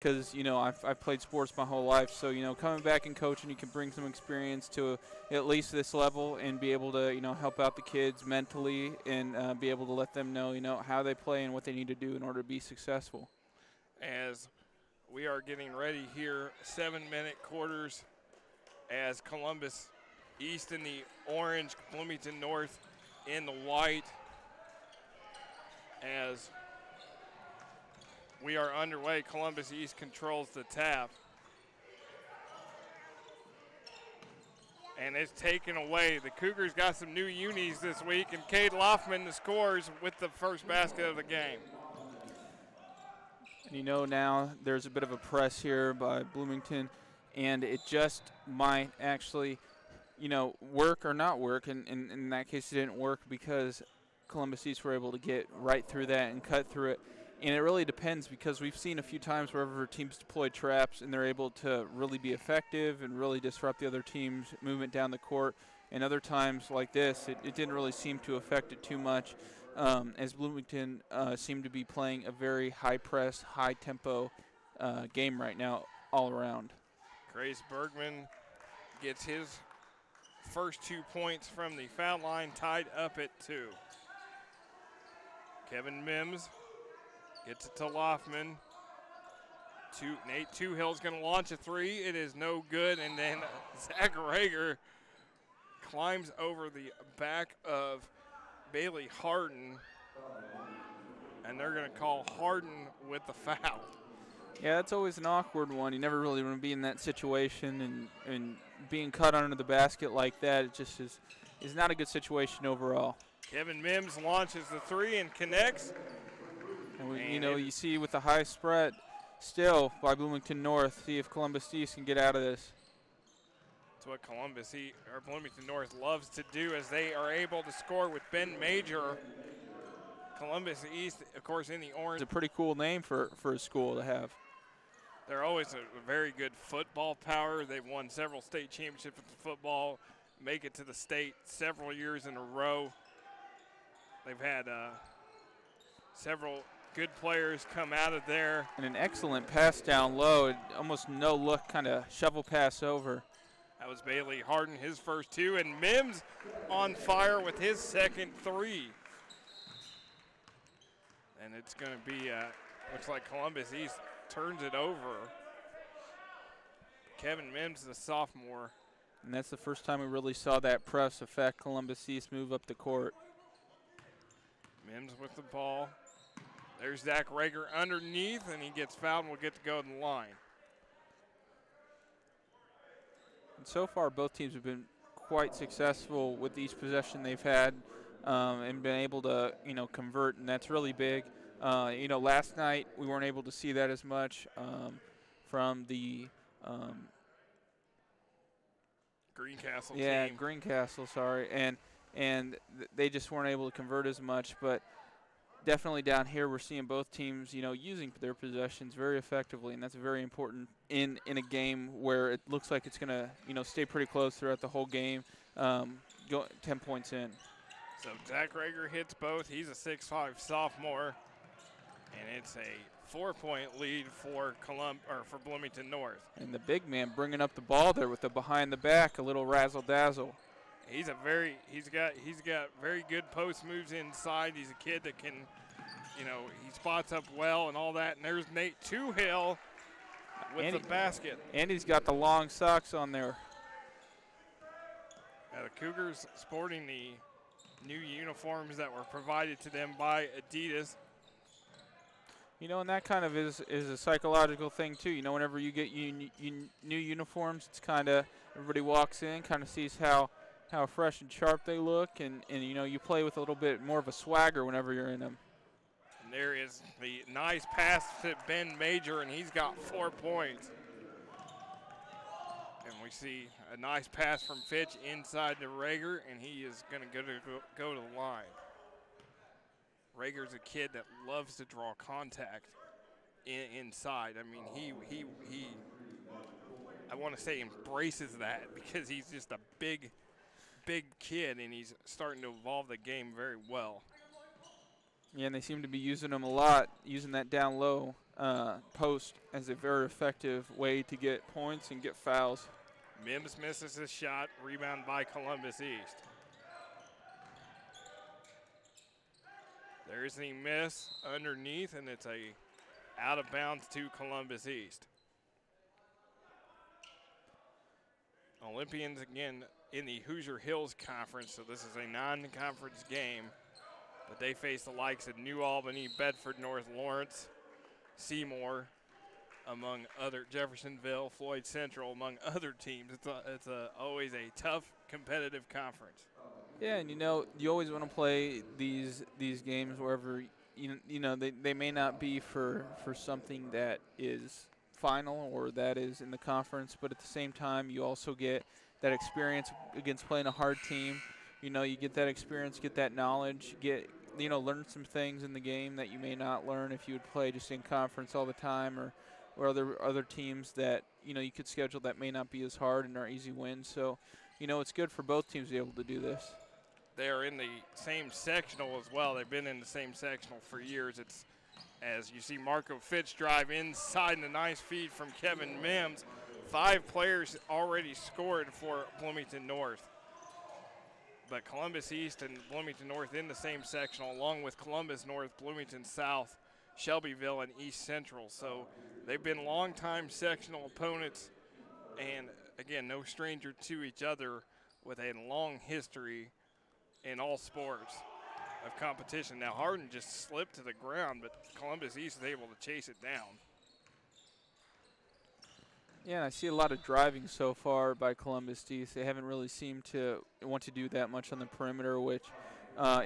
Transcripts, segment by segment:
because I've played sports my whole life, so coming back and coaching, you can bring some experience to at least this level and be able to help out the kids mentally and be able to let them know how they play and what they need to do in order to be successful. As we are getting ready here, 7-minute quarters, as Columbus East in the orange, Bloomington North in the white, as we are underway. Columbus East controls the tap. And it's taken away. The Cougars got some new unis this week, and Cade Loffman the scores with the first basket of the game. And now there's a bit of a press here by Bloomington, and it just might actually, work or not work. And in that case, it didn't work because Columbus East were able to get right through that and cut through it. And it really depends, because we've seen a few times wherever teams deploy traps and they're able to really be effective and really disrupt the other team's movement down the court. And other times like this, it didn't really seem to affect it too much, as Bloomington seemed to be playing a very high-press, high-tempo game right now all around. Grace Bergman gets his first 2 points from the foul line, tied up at 2. Kevin Mims gets it to Loffman. Nate Toohill's going to launch a three. It is no good, and then Zach Rager climbs over the back of Bailey Harden, and they're going to call Harden with the foul. Yeah, that's always an awkward one. You never really want to be in that situation, and being cut under the basket like that, it just is not a good situation overall. Kevin Mims launches the three and connects. And you see with the high spread still by Bloomington North, see if Columbus East can get out of this. That's what Bloomington North loves to do, as they are able to score with Ben Major. Columbus East, of course, in the orange. It's a pretty cool name for a school to have. They're always a very good football power. They've won several state championships with football, make it to the state several years in a row. They've had several good players come out of there. And an excellent pass down low, almost no look kind of shovel pass over. That was Bailey Harden, his first two, and Mims on fire with his second three. And it's going to be, looks like Columbus East turns it over. Kevin Mims, the sophomore. And that's the first time we really saw that press affect Columbus East move up the court. Mims with the ball. There's Zach Rager underneath, and he gets fouled and will get to go to the line. And so far, both teams have been quite successful with each possession they've had, and been able to, convert, and that's really big. Last night we weren't able to see that as much from the Greencastle team. Yeah, Greencastle, sorry, and they just weren't able to convert as much, but definitely down here we're seeing both teams, using their possessions very effectively, and that's very important in a game where it looks like it's going to, stay pretty close throughout the whole game, 10 points in. So Zach Rager hits both. He's a 6'5" sophomore, and it's a 4-point lead for Bloomington North. And the big man bringing up the ball there with the behind the back, a little razzle dazzle. He's got very good post moves inside. He's a kid that can, he spots up well and all that. And there's Nate Toohill with the basket. And he's got the long socks on there. Now the Cougars sporting the new uniforms that were provided to them by Adidas. And that kind of is a psychological thing too. Whenever you get new uniforms, it's kind of everybody walks in, kind of sees how fresh and sharp they look, and you play with a little bit more of a swagger whenever you're in them. And there is the nice pass to Ben Major, and he's got 4 points. And we see a nice pass from Fitch inside to Rager, and he is going to go to the line. Rager's a kid that loves to draw contact inside. I mean, he I want to say embraces that, because he's just a big kid, and he's starting to evolve the game very well. Yeah, and they seem to be using them a lot, using that down low post as a very effective way to get points and get fouls. Mims misses his shot, rebound by Columbus East. There's the miss underneath, and it's a out of bounds to Columbus East. Olympians again in the Hoosier Hills Conference, so this is a non-conference game. But they face the likes of New Albany, Bedford North Lawrence, Seymour, among other, Jeffersonville, Floyd Central, among other teams. It's always a tough, competitive conference. Yeah, and you always want to play these games wherever they may not be for something that is final or that is in the conference, but at the same time you also get that experience against playing a hard team. You get that experience, get that knowledge, learn some things in the game that you may not learn if you would play just in conference all the time, or other teams that you could schedule that may not be as hard and are easy wins. So it's good for both teams to be able to do this. They are in the same sectional as well. They've been in the same sectional for years. It's as you see Marco Fitch drive inside, and a nice feed from Kevin Mims. 5 players already scored for Bloomington North. But Columbus East and Bloomington North in the same sectional, along with Columbus North, Bloomington South, Shelbyville, and East Central. So they've been longtime sectional opponents, and again, no stranger to each other with a long history in all sports of competition. Now Hardin just slipped to the ground, but Columbus East is able to chase it down. Yeah, I see a lot of driving so far by Columbus East. They haven't really seemed to want to do that much on the perimeter, which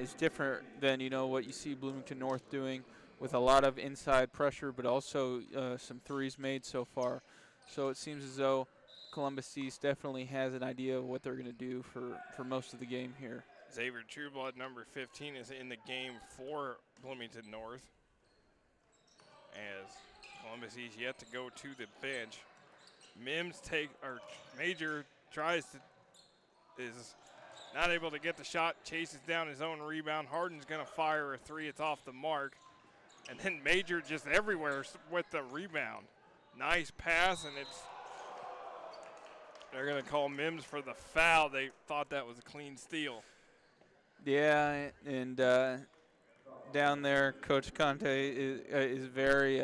is different than what you see Bloomington North doing, with a lot of inside pressure, but also some threes made so far. So it seems as though Columbus East definitely has an idea of what they're going to do for most of the game here. Xavier Trueblood, number 15, is in the game for Bloomington North, as Columbus East yet to go to the bench. Major is not able to get the shot, chases down his own rebound. Hardin's going to fire a 3. It's off the mark. And then Major just everywhere with the rebound. Nice pass, and they're going to call Mims for the foul. They thought that was a clean steal. Yeah, and down there, Coach Conte is very,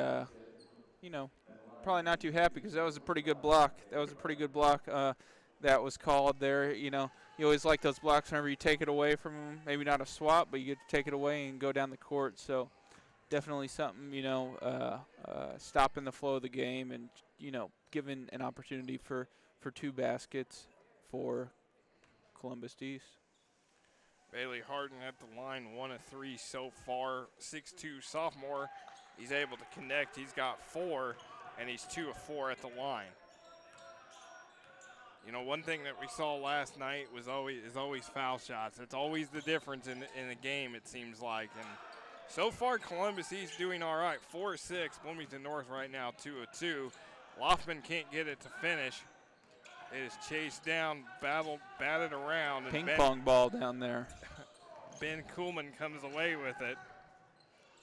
probably not too happy, because that was a pretty good block. That was called there. You always like those blocks whenever you take it away from them. Maybe not a swap, but you get to take it away and go down the court. So definitely something, stopping the flow of the game and, giving an opportunity for 2 baskets for Columbus East. Bailey Hardin at the line, 1 of 3 so far. 6'2" sophomore. He's able to connect. He's got 4, and he's 2 of 4 at the line. One thing that we saw last night is always foul shots. It's always the difference in the game, it seems like. And so far, Columbus East doing all right. 4 of 6. Bloomington North right now, 2 of 2. Loftman can't get it to finish. It is chased down, batted around. And Ping-pong ball down there. Ben Kuhlman comes away with it.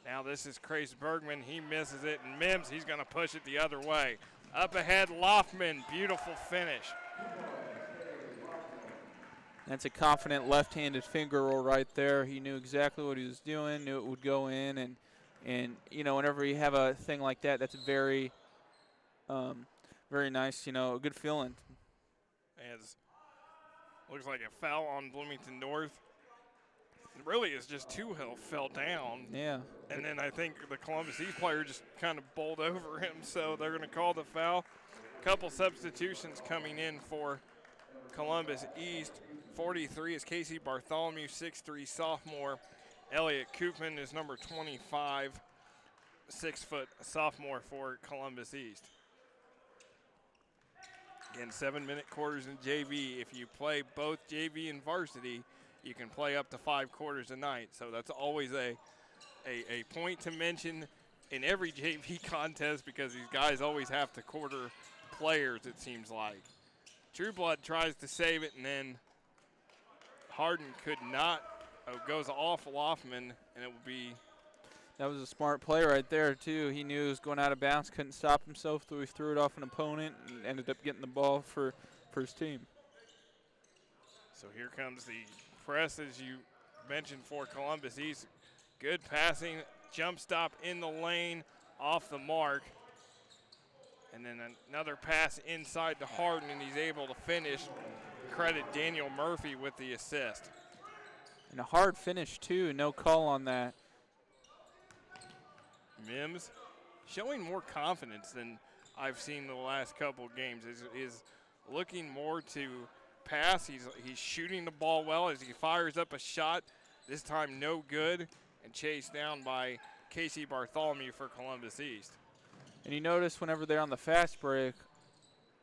Now this is Crace Bergman. He misses it, and Mims, he's going to push it the other way. Up ahead, Loftman. Beautiful finish. That's a confident left-handed finger roll right there. He knew exactly what he was doing, knew it would go in, and whenever you have a thing like that, that's very, very nice. A good feeling. As looks like a foul on Bloomington North. It really is just 2 who fell down. Yeah. And then I think the Columbus East player just kind of bowled over him, so they're going to call the foul. Couple substitutions coming in for Columbus East. 43 is Casey Bartholomew, 6'3" sophomore. Elliot Koopman is number 25, 6-foot sophomore for Columbus East. Again, 7-minute quarters in JV. If you play both JV and varsity, you can play up to 5 quarters a night. So that's always a point to mention in every JV contest, because these guys always have to quarter players, it seems like. Trueblood tries to save it, and then Hardin could not. Goes off Loftman, and it will be That was a smart play right there, too. He knew he was going out of bounds, couldn't stop himself, so he threw it off an opponent and ended up getting the ball for his team. So here comes the press, as you mentioned, for Columbus East. Good passing, jump stop in the lane, off the mark. And then another pass inside to Harden, and he's able to finish. Credit Daniel Murphy with the assist. And a hard finish, too. No call on that. Mims showing more confidence than I've seen the last couple games. Is looking more to pass. He's shooting the ball well as he fires up a shot. This time no good, and chased down by Casey Bartholomew for Columbus East. And you notice whenever they're on the fast break,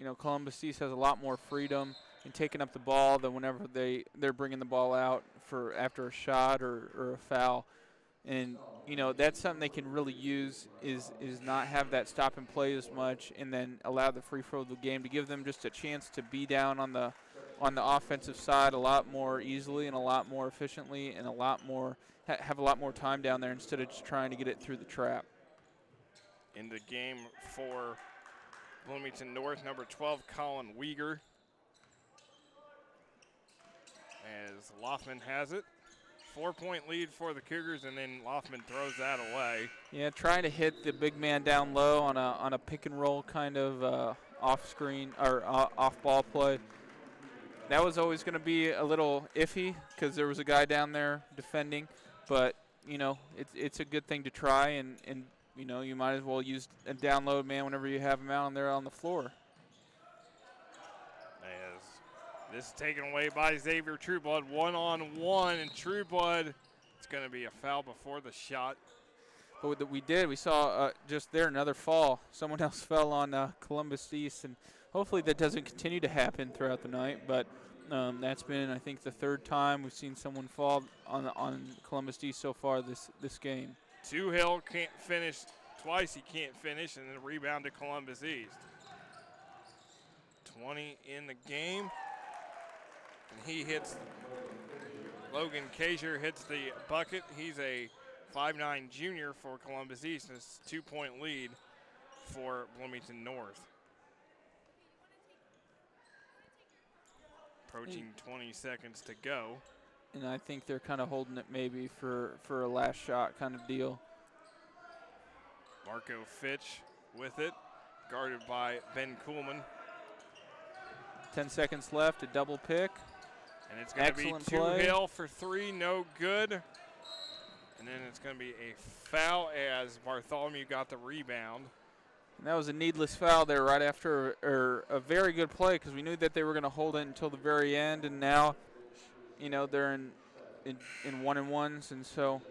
you know, Columbus East has a lot more freedom in taking up the ball than whenever they're bringing the ball out for after a shot or a foul. And, you know, that's something they can really use is not have that stop and play as much and then allow the free flow of the game to give them just a chance to be down on the offensive side a lot more easily and a lot more efficiently and a lot more have a lot more time down there instead of just trying to get it through the trap. In the game for Bloomington North, number 12, Colin Weeger. As Loffman has it. 4-point lead for the Cougars, and then Loffman throws that away. Yeah, trying to hit the big man down low on a pick and roll kind of off screen or off ball play. That was always going to be a little iffy because there was a guy down there defending, but you know it's a good thing to try, and you know you might as well use a download man whenever you have him out on there on the floor. This is taken away by Xavier Trueblood, 1-on-1, and Trueblood, it's going to be a foul before the shot. But we saw just there another fall. Someone else fell on Columbus East, and hopefully that doesn't continue to happen throughout the night. But that's been, I think, the third time we've seen someone fall on Columbus East so far this game. Hill can't finish twice. He can't finish, and then rebound to Columbus East. 20 in the game. And he hits, Logan Kasier hits the bucket. He's a 5'9" junior for Columbus East, and it's a 2-point lead for Bloomington North. Approaching 20 seconds to go. And I think they're kind of holding it maybe for a last shot kind of deal. Marco Fitch with it, guarded by Ben Kuhlman. 10 seconds left, a double pick. And it's going to be Hill for three, no good. And then it's going to be a foul as Bartholomew got the rebound. And that was a needless foul there right after a very good play because we knew that they were going to hold it until the very end. And now, you know, they're in 1-and-1s, and so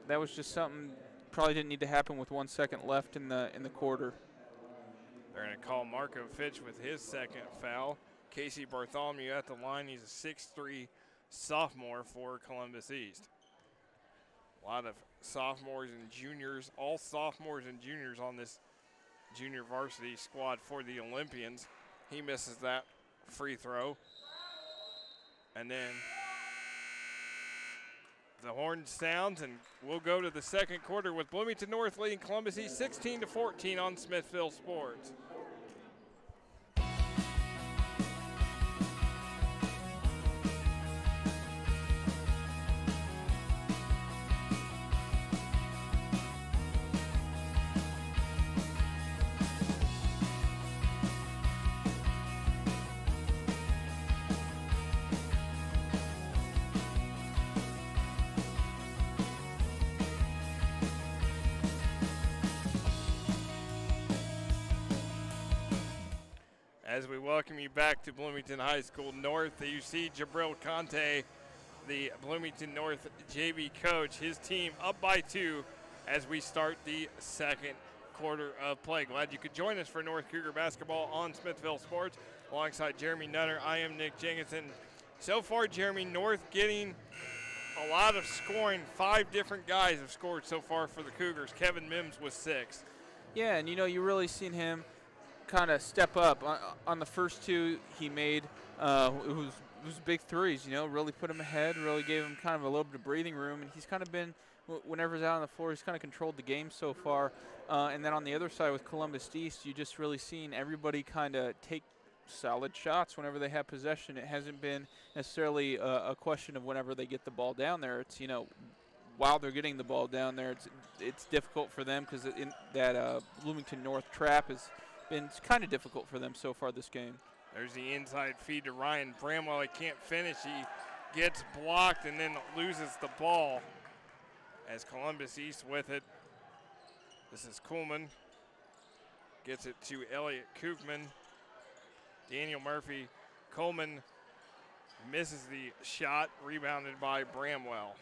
that was just something probably didn't need to happen with 1 second left in the quarter. They're going to call Marco Fitch with his second foul. Casey Bartholomew at the line. He's a 6'3" sophomore for Columbus East. A lot of sophomores and juniors, all sophomores and juniors on this junior varsity squad for the Olympians. He misses that free throw. And then the horn sounds, and we'll go to the second quarter with Bloomington North leading Columbus East 16-14 on Smithville Sports. As we welcome you back to Bloomington High School North, you see Jabril Conte, the Bloomington North JV coach, his team up by 2 as we start the second quarter of play. Glad you could join us for North Cougar basketball on Smithville Sports. Alongside Jeremy Nutter, I am Nick Jenkinson. So far, Jeremy, North getting a lot of scoring. 5 different guys have scored so far for the Cougars. Kevin Mims with 6. Yeah, and you know, you really seen him kind of step up on the first 2 he made. It was big threes, you know, really put him ahead, really gave him kind of a little bit of breathing room, and he's kind of been whenever he's out on the floor, he's kind of controlled the game so far. And then on the other side with Columbus East, you just really seen everybody kind of take solid shots whenever they have possession. It hasn't been necessarily a question of whenever they get the ball down there. It's, you know, while they're getting the ball down there, it's difficult for them because that Bloomington North trap has been kind of difficult for them so far this game. There's the inside feed to Ryan Bramwell. He can't finish. He gets blocked and then loses the ball as Columbus East with it. This is Kuhlman. Gets it to Elliott Koopman. Daniel Murphy. Coleman misses the shot, rebounded by Bramwell.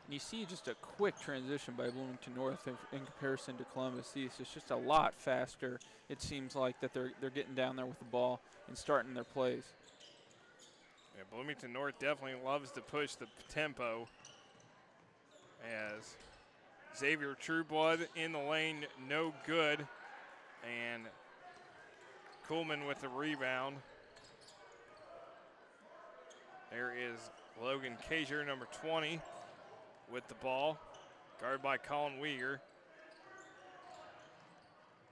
You see just a quick transition by Bloomington North in comparison to Columbus East. It's just a lot faster. It seems like that they're getting down there with the ball and starting their plays. Yeah, Bloomington North definitely loves to push the tempo as Xavier Trueblood in the lane, no good. And Kuhlman with the rebound. There is Logan Kasier, number 20, with the ball, guarded by Colin Weger.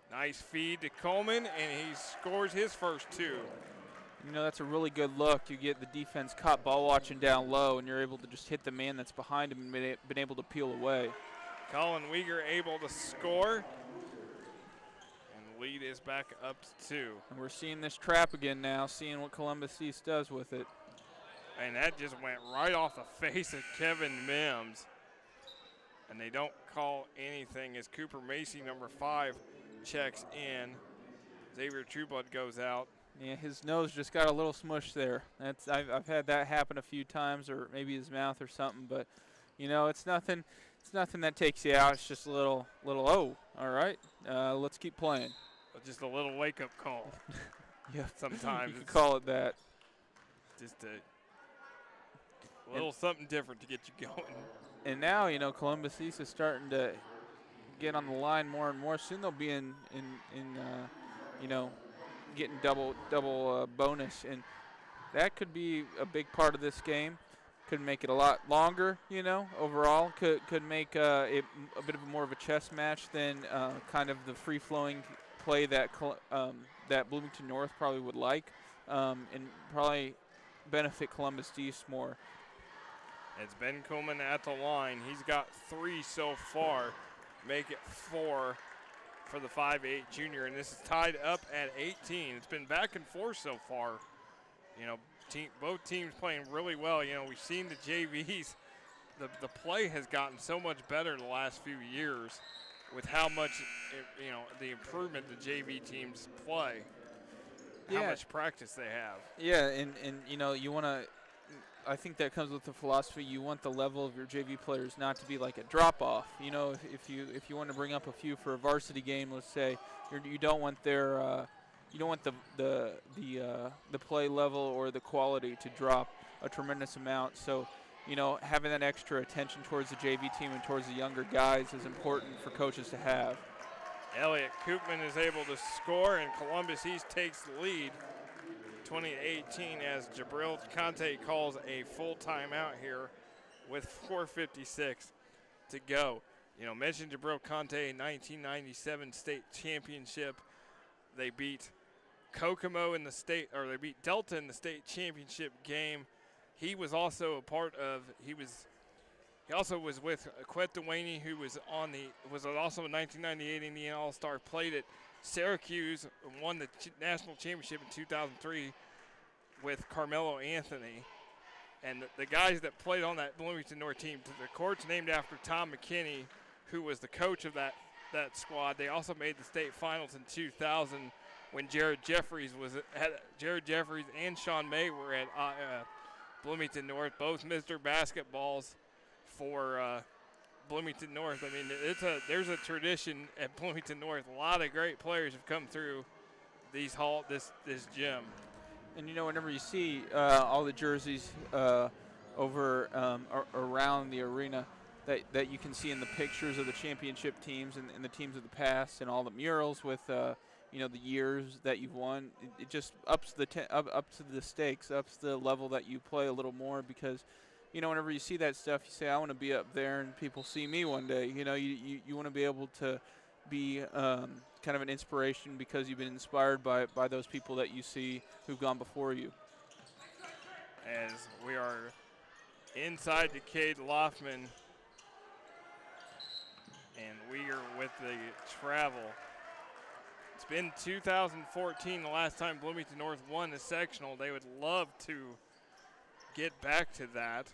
Nice feed to Coleman, and he scores his first two. You know, that's a really good look. You get the defense caught ball watching down low, and you're able to just hit the man that's behind him and been able to peel away. Colin Weger able to score, and the lead is back up to 2. And we're seeing this trap again now, seeing what Columbus East does with it. And that just went right off the face of Kevin Mims. And they don't call anything as Cooper Macy, number 5, checks in. Xavier Trueblood goes out. Yeah, his nose just got a little smush there. I've had that happen a few times, or maybe his mouth or something. But you know, it's nothing that takes you out. It's just a little. Oh, all right. Let's keep playing. Just a little wake-up call. Yeah, sometimes you could call it that. Just a little something different to get you going. And now, you know, Columbus East is starting to get on the line more and more. Soon they'll be in you know, getting double bonus, and that could be a big part of this game. Could make it a lot longer, you know, overall. Could make it a bit of more of a chess match than kind of the free-flowing play that that Bloomington North probably would like, and probably benefit Columbus East more. It's Ben Kuhlman at the line. He's got 3 so far, make it 4 for the 5'8" junior, and this is tied up at 18. It's been back and forth so far. You know, both teams playing really well. You know, we've seen the JVs. The play has gotten so much better in the last few years with how much, you know, the improvement the JV teams play, how much practice they have. Yeah, and you know, you want to, I think that comes with the philosophy. You want the level of your JV players not to be like a drop-off. You know, if you want to bring up a few for a varsity game, let's say, you don't want their you don't want the play level or the quality to drop a tremendous amount. So, you know, having that extra attention towards the JV team and towards the younger guys is important for coaches to have. Elliott Koopman is able to score, and Columbus East takes the lead 20-18 as Jabril Conte calls a full timeout here with 4:56 to go. You know, mentioned Jabril Conte, 1997 state championship. They beat Kokomo in the state, or they beat Delta in the state championship game. He was also a part of, he also was with Quet Dewaney, who was also a 1998 Indiana All-Star, played at Syracuse, won the national championship in 2003 with Carmelo Anthony. And the guys that played on that Bloomington North team, the court's named after Tom McKinney, who was the coach of that squad. They also made the state finals in 2000 when Jared Jeffries and Sean May were at Bloomington North. Both Mr. Basketballs for Bloomington North. I mean, there's a tradition at Bloomington North. A lot of great players have come through this gym. And you know, whenever you see all the jerseys over around the arena that you can see in the pictures of the championship teams and the teams of the past, and all the murals with you know, the years that you've won, it just ups up to the stakes, ups the level that you play a little more, because you know, whenever you see that stuff, you say, I want to be up there and people see me one day. You know, you want to be able to be kind of an inspiration because you've been inspired by those people that you see who've gone before you. As we are inside the Cade Loftman, and we are with the travel. It's been 2014, the last time Bloomington North won the sectional. They would love to get back to that.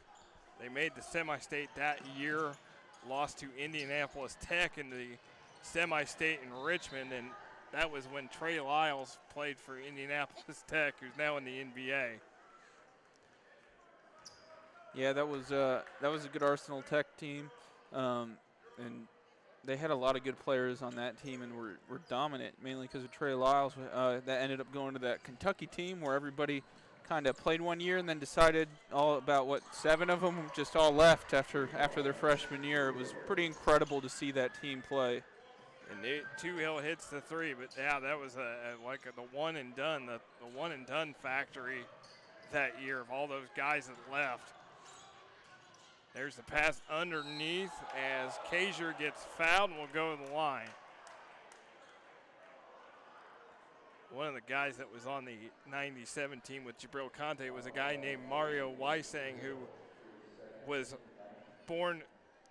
They made the semi-state that year, lost to Indianapolis Tech in the semi-state in Richmond, and that was when Trey Lyles played for Indianapolis Tech, who's now in the NBA. Yeah, that was a good Arsenal Tech team, and they had a lot of good players on that team and were dominant, mainly because of Trey Lyles. That ended up going to that Kentucky team where everybody kind of played one year and then decided all about, 7 of them just all left after their freshman year. It was pretty incredible to see that team play. And Two Hill hits the 3, but yeah, that was the one and done, the one and done factory that year of all those guys that left. There's the pass underneath as Kaiser gets fouled and will go to the line. One of the guys that was on the 97 team with Jabril Conte was a guy named Mario Waisang, who was born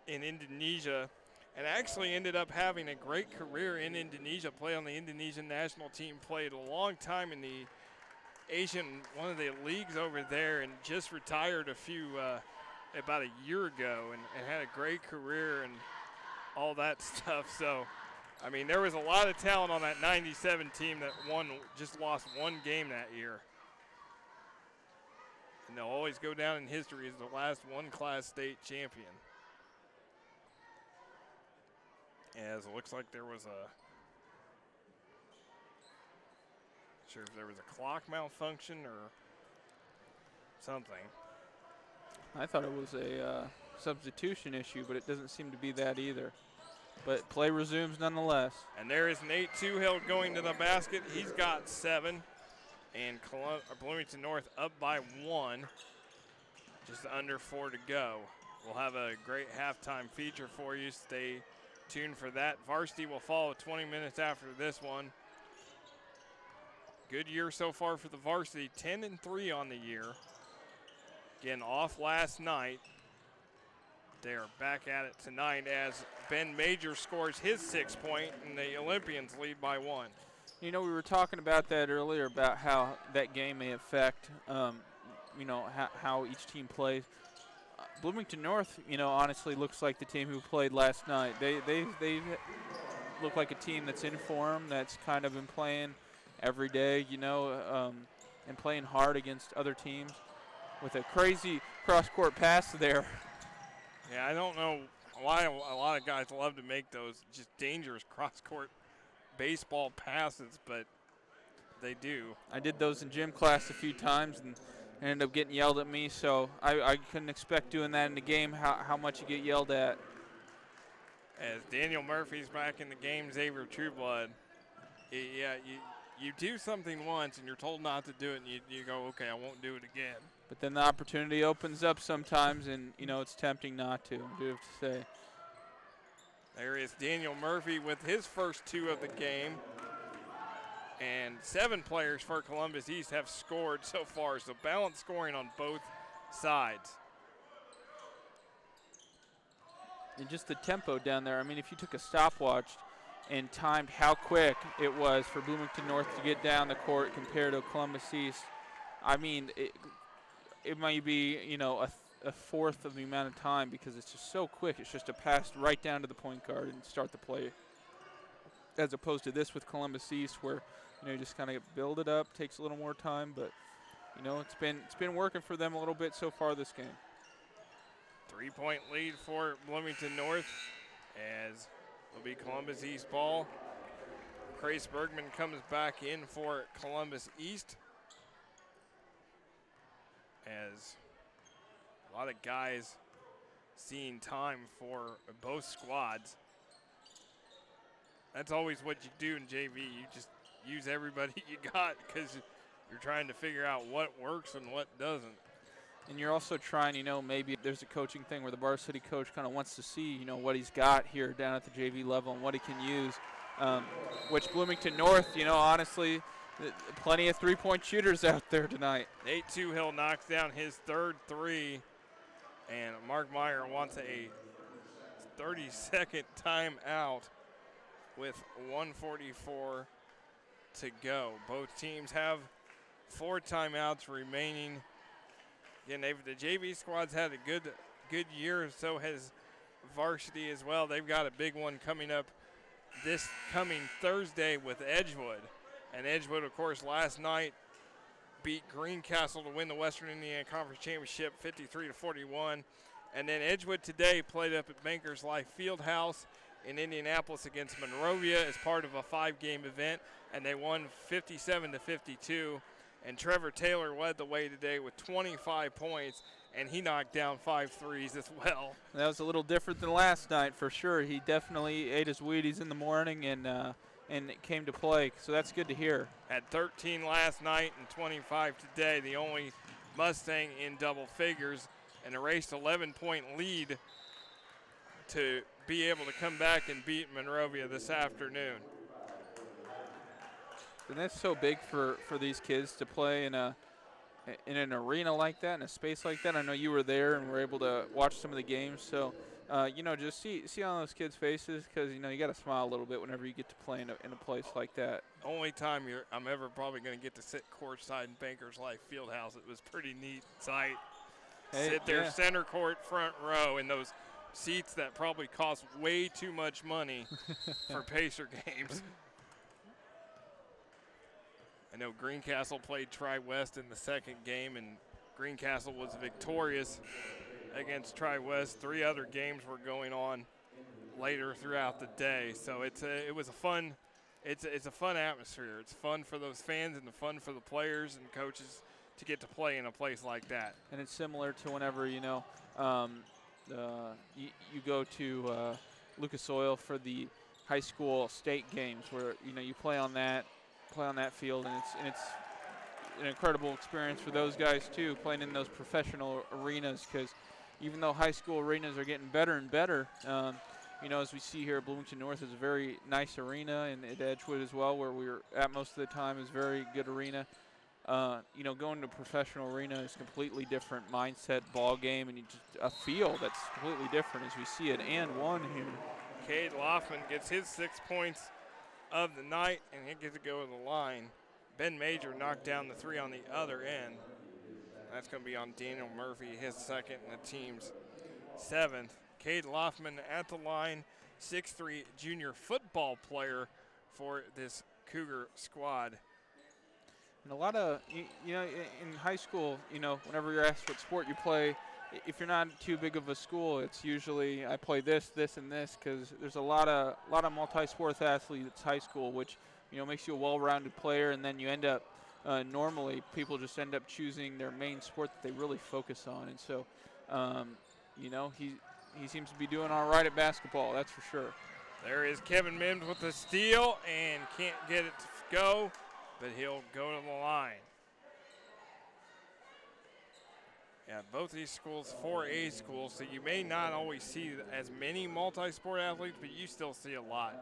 in Indonesia and actually ended up having a great career in Indonesia, played on the Indonesian national team, played a long time in the one of the leagues over there, and just retired about a year ago and had a great career and all that stuff. So, I mean, there was a lot of talent on that 97 team that just lost one game that year. And they'll always go down in history as the last one-class state champion. As it looks like there was sure if there was a clock malfunction or something. I thought it was a substitution issue, but it doesn't seem to be that either. But play resumes nonetheless. And there is Nate Toohill going to the basket. He's got 7. And Bloomington North up by 1. Just under 4 to go. We'll have a great halftime feature for you. Stay tuned for that. Varsity will follow 20 minutes after this one. Good year so far for the Varsity. 10-3 on the year. Again, off last night. They are back at it tonight as Ben Major scores his 6-point and the Olympians lead by 1. You know, we were talking about that earlier about how that game may affect, you know, how each team plays. Bloomington North, you know, honestly looks like the team who played last night. They look like a team that's in form, that's kind of been playing every day, you know, and playing hard against other teams. With a crazy cross-court pass there. Yeah, I don't know why a lot of guys love to make those just dangerous cross-court baseball passes, but they do. I did those in gym class a few times and ended up getting yelled at me, so I couldn't expect doing that in the game, how much you get yelled at. As Daniel Murphy's back in the game, Xavier Trueblood. Yeah, you do something once and you're told not to do it, and you go, okay, I won't do it again. But then the opportunity opens up sometimes, and, you know, it's tempting not to, I do have to say. There is Daniel Murphy with his first 2 of the game. And 7 players for Columbus East have scored so far, so balanced scoring on both sides. And just the tempo down there. I mean, if you took a stopwatch and timed how quick it was for Bloomington North to get down the court compared to Columbus East, I mean, it might be, you know, a fourth of the amount of time because it's just so quick. It's just a pass right down to the point guard and start the play. As opposed to this with Columbus East where, you know, you just kind of build it up, takes a little more time, but, you know, it's been working for them a little bit so far this game. 3-point lead for Bloomington North as it'll be Columbus East ball. Grace Bergman comes back in for Columbus East. As a lot of guys seeing time for both squads. That's always what you do in JV. You just use everybody you got because you're trying to figure out what works and what doesn't. And you're also trying, maybe there's a coaching thing where the varsity coach kind of wants to see, what he's got here down at the JV level and what he can use, which Bloomington North, honestly, plenty of three-point shooters out there tonight. Nate Toohill knocks down his third three, and Mark Meyer wants a 30-second timeout with 1:44 to go. Both teams have 4 timeouts remaining. Again, the JV squad's had a good year, so has varsity as well. They've got a big one coming up this coming Thursday with Edgewood. And Edgewood, of course, last night beat Greencastle to win the Western Indiana Conference Championship 53-41. And then Edgewood today played up at Bankers Life Fieldhouse in Indianapolis against Monrovia as part of a 5-game event, and they won 57-52. And Trevor Taylor led the way today with 25 points, and he knocked down 5 threes as well. That was a little different than last night for sure. He definitely ate his Wheaties in the morning and it came to play, so that's good to hear. Had 13 last night and 25 today, the only Mustang in double figures, and erased 11-point lead to be able to come back and beat Monrovia this afternoon. And that's so big for these kids to play in an arena like that, in a space like that. I know you were there and were able to watch some of the games. So, just see on those kids' faces, because, you got to smile a little bit whenever you get to play in a place like that. Only time I'm ever probably going to get to sit courtside in Bankers Life Fieldhouse. It was pretty neat sight. Sit there, center court, front row, in those seats that probably cost way too much money for Pacer games. I know Greencastle played Tri-West in the second game, and Greencastle was victorious against Tri-West. 3 other games were going on later throughout the day, so it was a fun atmosphere. It's fun for those fans and fun for the players and coaches to get to play in a place like that. And it's similar to whenever you go to Lucas Oil for the high school state games, where you play on that field, and it's an incredible experience for those guys too, playing in those professional arenas, because even though high school arenas are getting better and better, as we see here, Bloomington North is a very nice arena, and at Edgewood as well, where we were at most of the time, is a very good arena. Going to a professional arena is a completely different mindset, ball game, and a feel that's completely different as we see it. And one here. Cade Loffman gets his 6 points of the night, and he gets to go to the line. Ben Major knocked down the 3 on the other end. That's going to be on Daniel Murphy, his second, and the team's 7th. Cade Loffman at the line, 6'3" junior football player for this Cougar squad. And a lot of, in high school, whenever you're asked what sport you play, if you're not too big of a school, it's usually I play this, this, and this, because there's a lot of multi-sports athletes at high school, which makes you a well-rounded player, and then you end up normally people just end up choosing their main sport that they really focus on, and so he seems to be doing all right at basketball, that's for sure. There is Kevin Mims with the steal and can't get it to go, but he'll go to the line. Yeah, both these schools 4A schools, so you may not always see as many multi-sport athletes, but you still see a lot.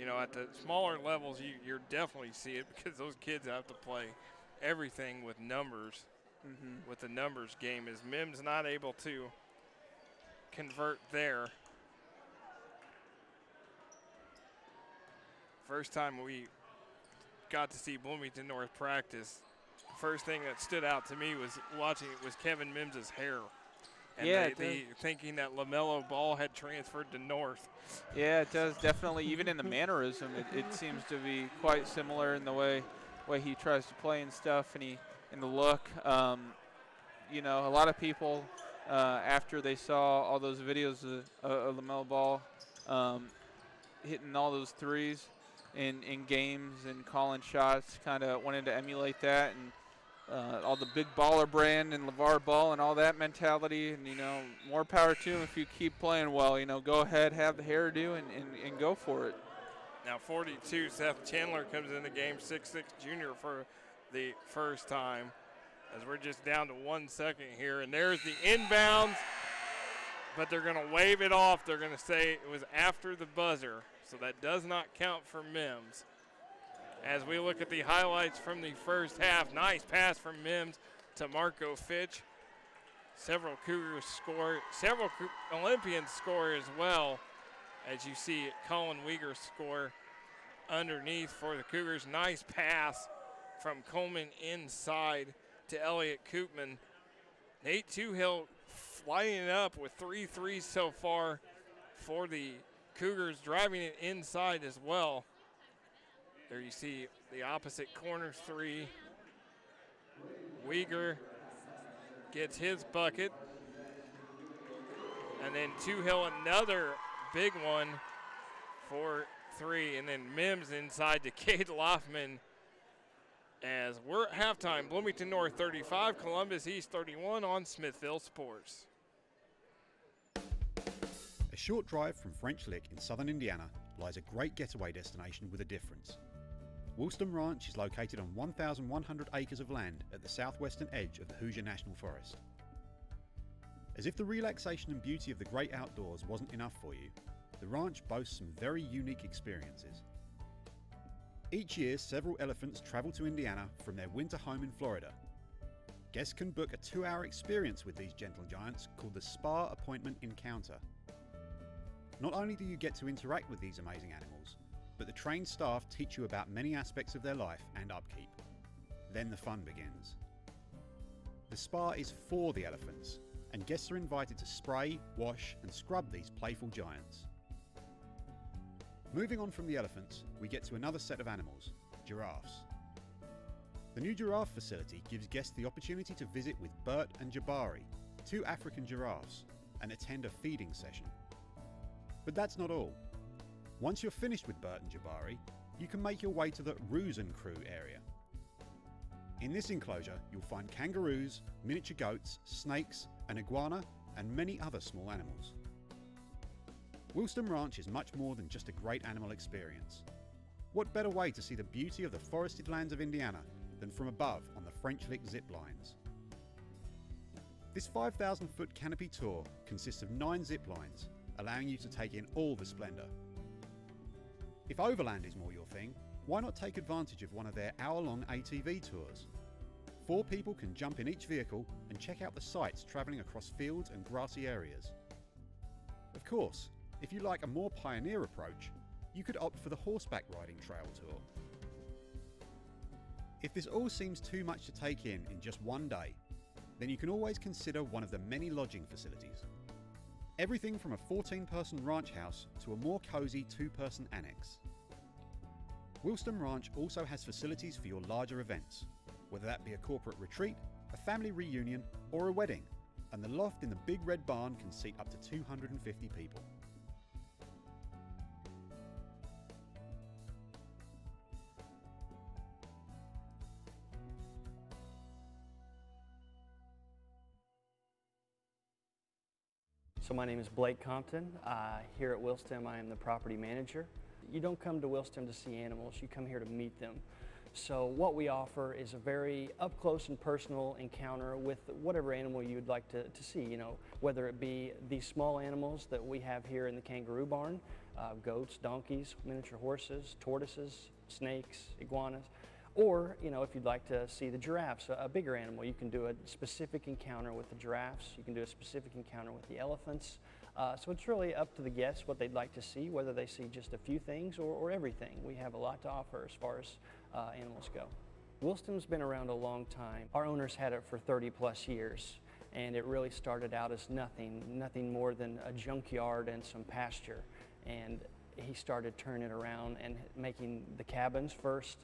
At the smaller levels, you definitely see it, because those kids have to play everything with numbers, with the numbers game. As Mims not able to convert there. First time we got to see Bloomington North practice, first thing that stood out to me was watching it was Kevin Mims's hair. And they thinking that LaMelo Ball had transferred to North. Yeah, it does definitely. Even in the mannerism, it seems to be quite similar in the way he tries to play and stuff, and in the look. A lot of people after they saw all those videos of LaMelo Ball hitting all those threes in games and calling shots, kind of wanted to emulate that, and all the big baller brand and LeVar Ball and all that mentality, and more power to him if you keep playing well. Go ahead, have the hairdo and go for it. Now 42, Seth Chandler comes in the game, 6'6" junior for the first time. as we're just down to 1 second here. And there's the inbounds, but they're going to wave it off. They're going to say it was after the buzzer, so that does not count for Mims. As we look at the highlights from the first half, nice pass from Mims to Marco Fitch. Several Cougars score, several Olympians score as well. As you see Colin Weeger score underneath for the Cougars. Nice pass from Coleman inside to Elliott Koopman. Nate Toohill lining it up with 3 threes so far for the Cougars, driving it inside as well. There you see the opposite corner 3. Weeger gets his bucket. And then Toohill another big one for 3. And then Mims inside to Cade Loffman. As we're at halftime, Bloomington North 35, Columbus East 31 on Smithville Sports. A short drive from French Lick in southern Indiana lies a great getaway destination with a difference. Woolston Ranch is located on 1,100 acres of land at the southwestern edge of the Hoosier National Forest. As if the relaxation and beauty of the great outdoors wasn't enough for you, the ranch boasts some very unique experiences. Each year, several elephants travel to Indiana from their winter home in Florida. Guests can book a 2-hour experience with these gentle giants called the Spa Appointment Encounter. Not only do you get to interact with these amazing animals, but the trained staff teach you about many aspects of their life and upkeep. Then the fun begins. The spa is for the elephants, and guests are invited to spray, wash, and scrub these playful giants. Moving on from the elephants, we get to another set of animals, giraffes. The new giraffe facility gives guests the opportunity to visit with Bert and Jabari, 2 African giraffes, and attend a feeding session. But that's not all. Once you're finished with Bert and Jabari, you can make your way to the Roosen Crew area. In this enclosure, you'll find kangaroos, miniature goats, snakes, an iguana, and many other small animals. Woolston Ranch is much more than just a great animal experience. What better way to see the beauty of the forested lands of Indiana than from above on the French Lick zip lines? This 5,000-foot canopy tour consists of 9 zip lines, allowing you to take in all the splendour. If overland is more your thing, why not take advantage of one of their hour-long ATV tours? 4 people can jump in each vehicle and check out the sights travelling across fields and grassy areas. Of course, if you like a more pioneer approach, you could opt for the horseback riding trail tour. If this all seems too much to take in just one day, then you can always consider one of the many lodging facilities. Everything from a 14-person ranch house to a more cosy 2-person annex. Woolston Ranch also has facilities for your larger events, whether that be a corporate retreat, a family reunion, or a wedding, and the loft in the Big Red Barn can seat up to 250 people. So my name is Blake Compton. Here at Wilston, I am the property manager. You don't come to Wilston to see animals, you come here to meet them. So what we offer is a very up close and personal encounter with whatever animal you'd like to see, you know, whether it be these small animals that we have here in the kangaroo barn, goats, donkeys, miniature horses, tortoises, snakes, iguanas, or, you know, if you'd like to see the giraffes, a bigger animal, you can do a specific encounter with the giraffes, you can do a specific encounter with the elephants. So it's really up to the guests what they'd like to see, whether they see just a few things or everything. We have a lot to offer as far as animals go. Woolston's been around a long time. Our owners had it for 30+ years, and it really started out as nothing more than a junkyard and some pasture. And he started turning it around and making the cabins first,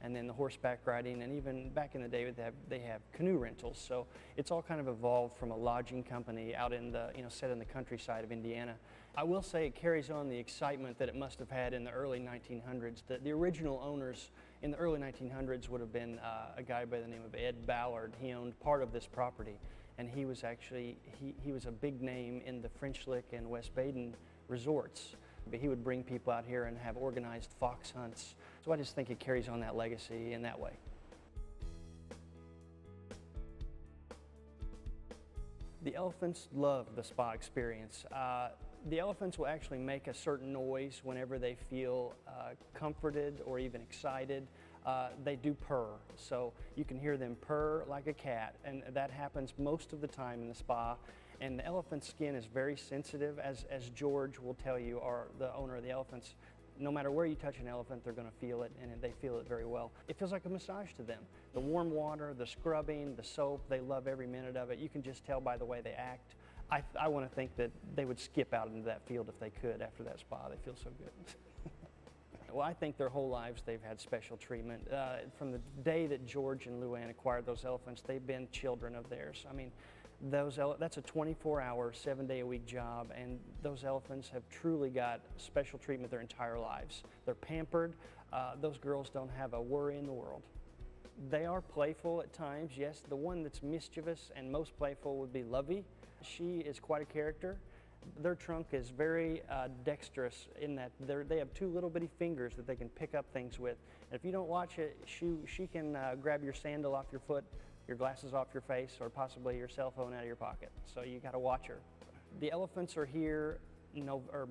and then the horseback riding, and even back in the day they have canoe rentals. So it's all kind of evolved from a lodging company out in the, set in the countryside of Indiana. I will say it carries on the excitement that it must have had in the early 1900s. The original owners in the early 1900s would have been a guy by the name of Ed Ballard. He owned part of this property, and he was actually, he was a big name in the French Lick and West Baden resorts. But he would bring people out here and have organized fox hunts. So I just think it carries on that legacy in that way. The elephants love the spa experience. The elephants will actually make a certain noise whenever they feel comforted or even excited. They do purr, so you can hear them purr like a cat, and that happens most of the time in the spa. And the elephant's skin is very sensitive, as George will tell you, or the owner of the elephants. No matter where you touch an elephant, they're going to feel it, and they feel it very well. It feels like a massage to them. The warm water, the scrubbing, the soap, they love every minute of it. You can just tell by the way they act. I want to think that they would skip out into that field if they could after that spa. They feel so good. Well, I think their whole lives they've had special treatment. From the day that George and Luann acquired those elephants, they've been children of theirs. I mean, that's a 24-hour, 7-day-a-week job, and those elephants have truly got special treatment their entire lives. They're pampered. Those girls don't have a worry in the world. They are playful at times, yes. The one that's mischievous and most playful would be Lovey. She is quite a character. Their trunk is very dexterous in that they have 2 little bitty fingers that they can pick up things with. And if you don't watch it, she can grab your sandal off your foot, your glasses off your face, or possibly your cell phone out of your pocket. So you got to watch her. The elephants are here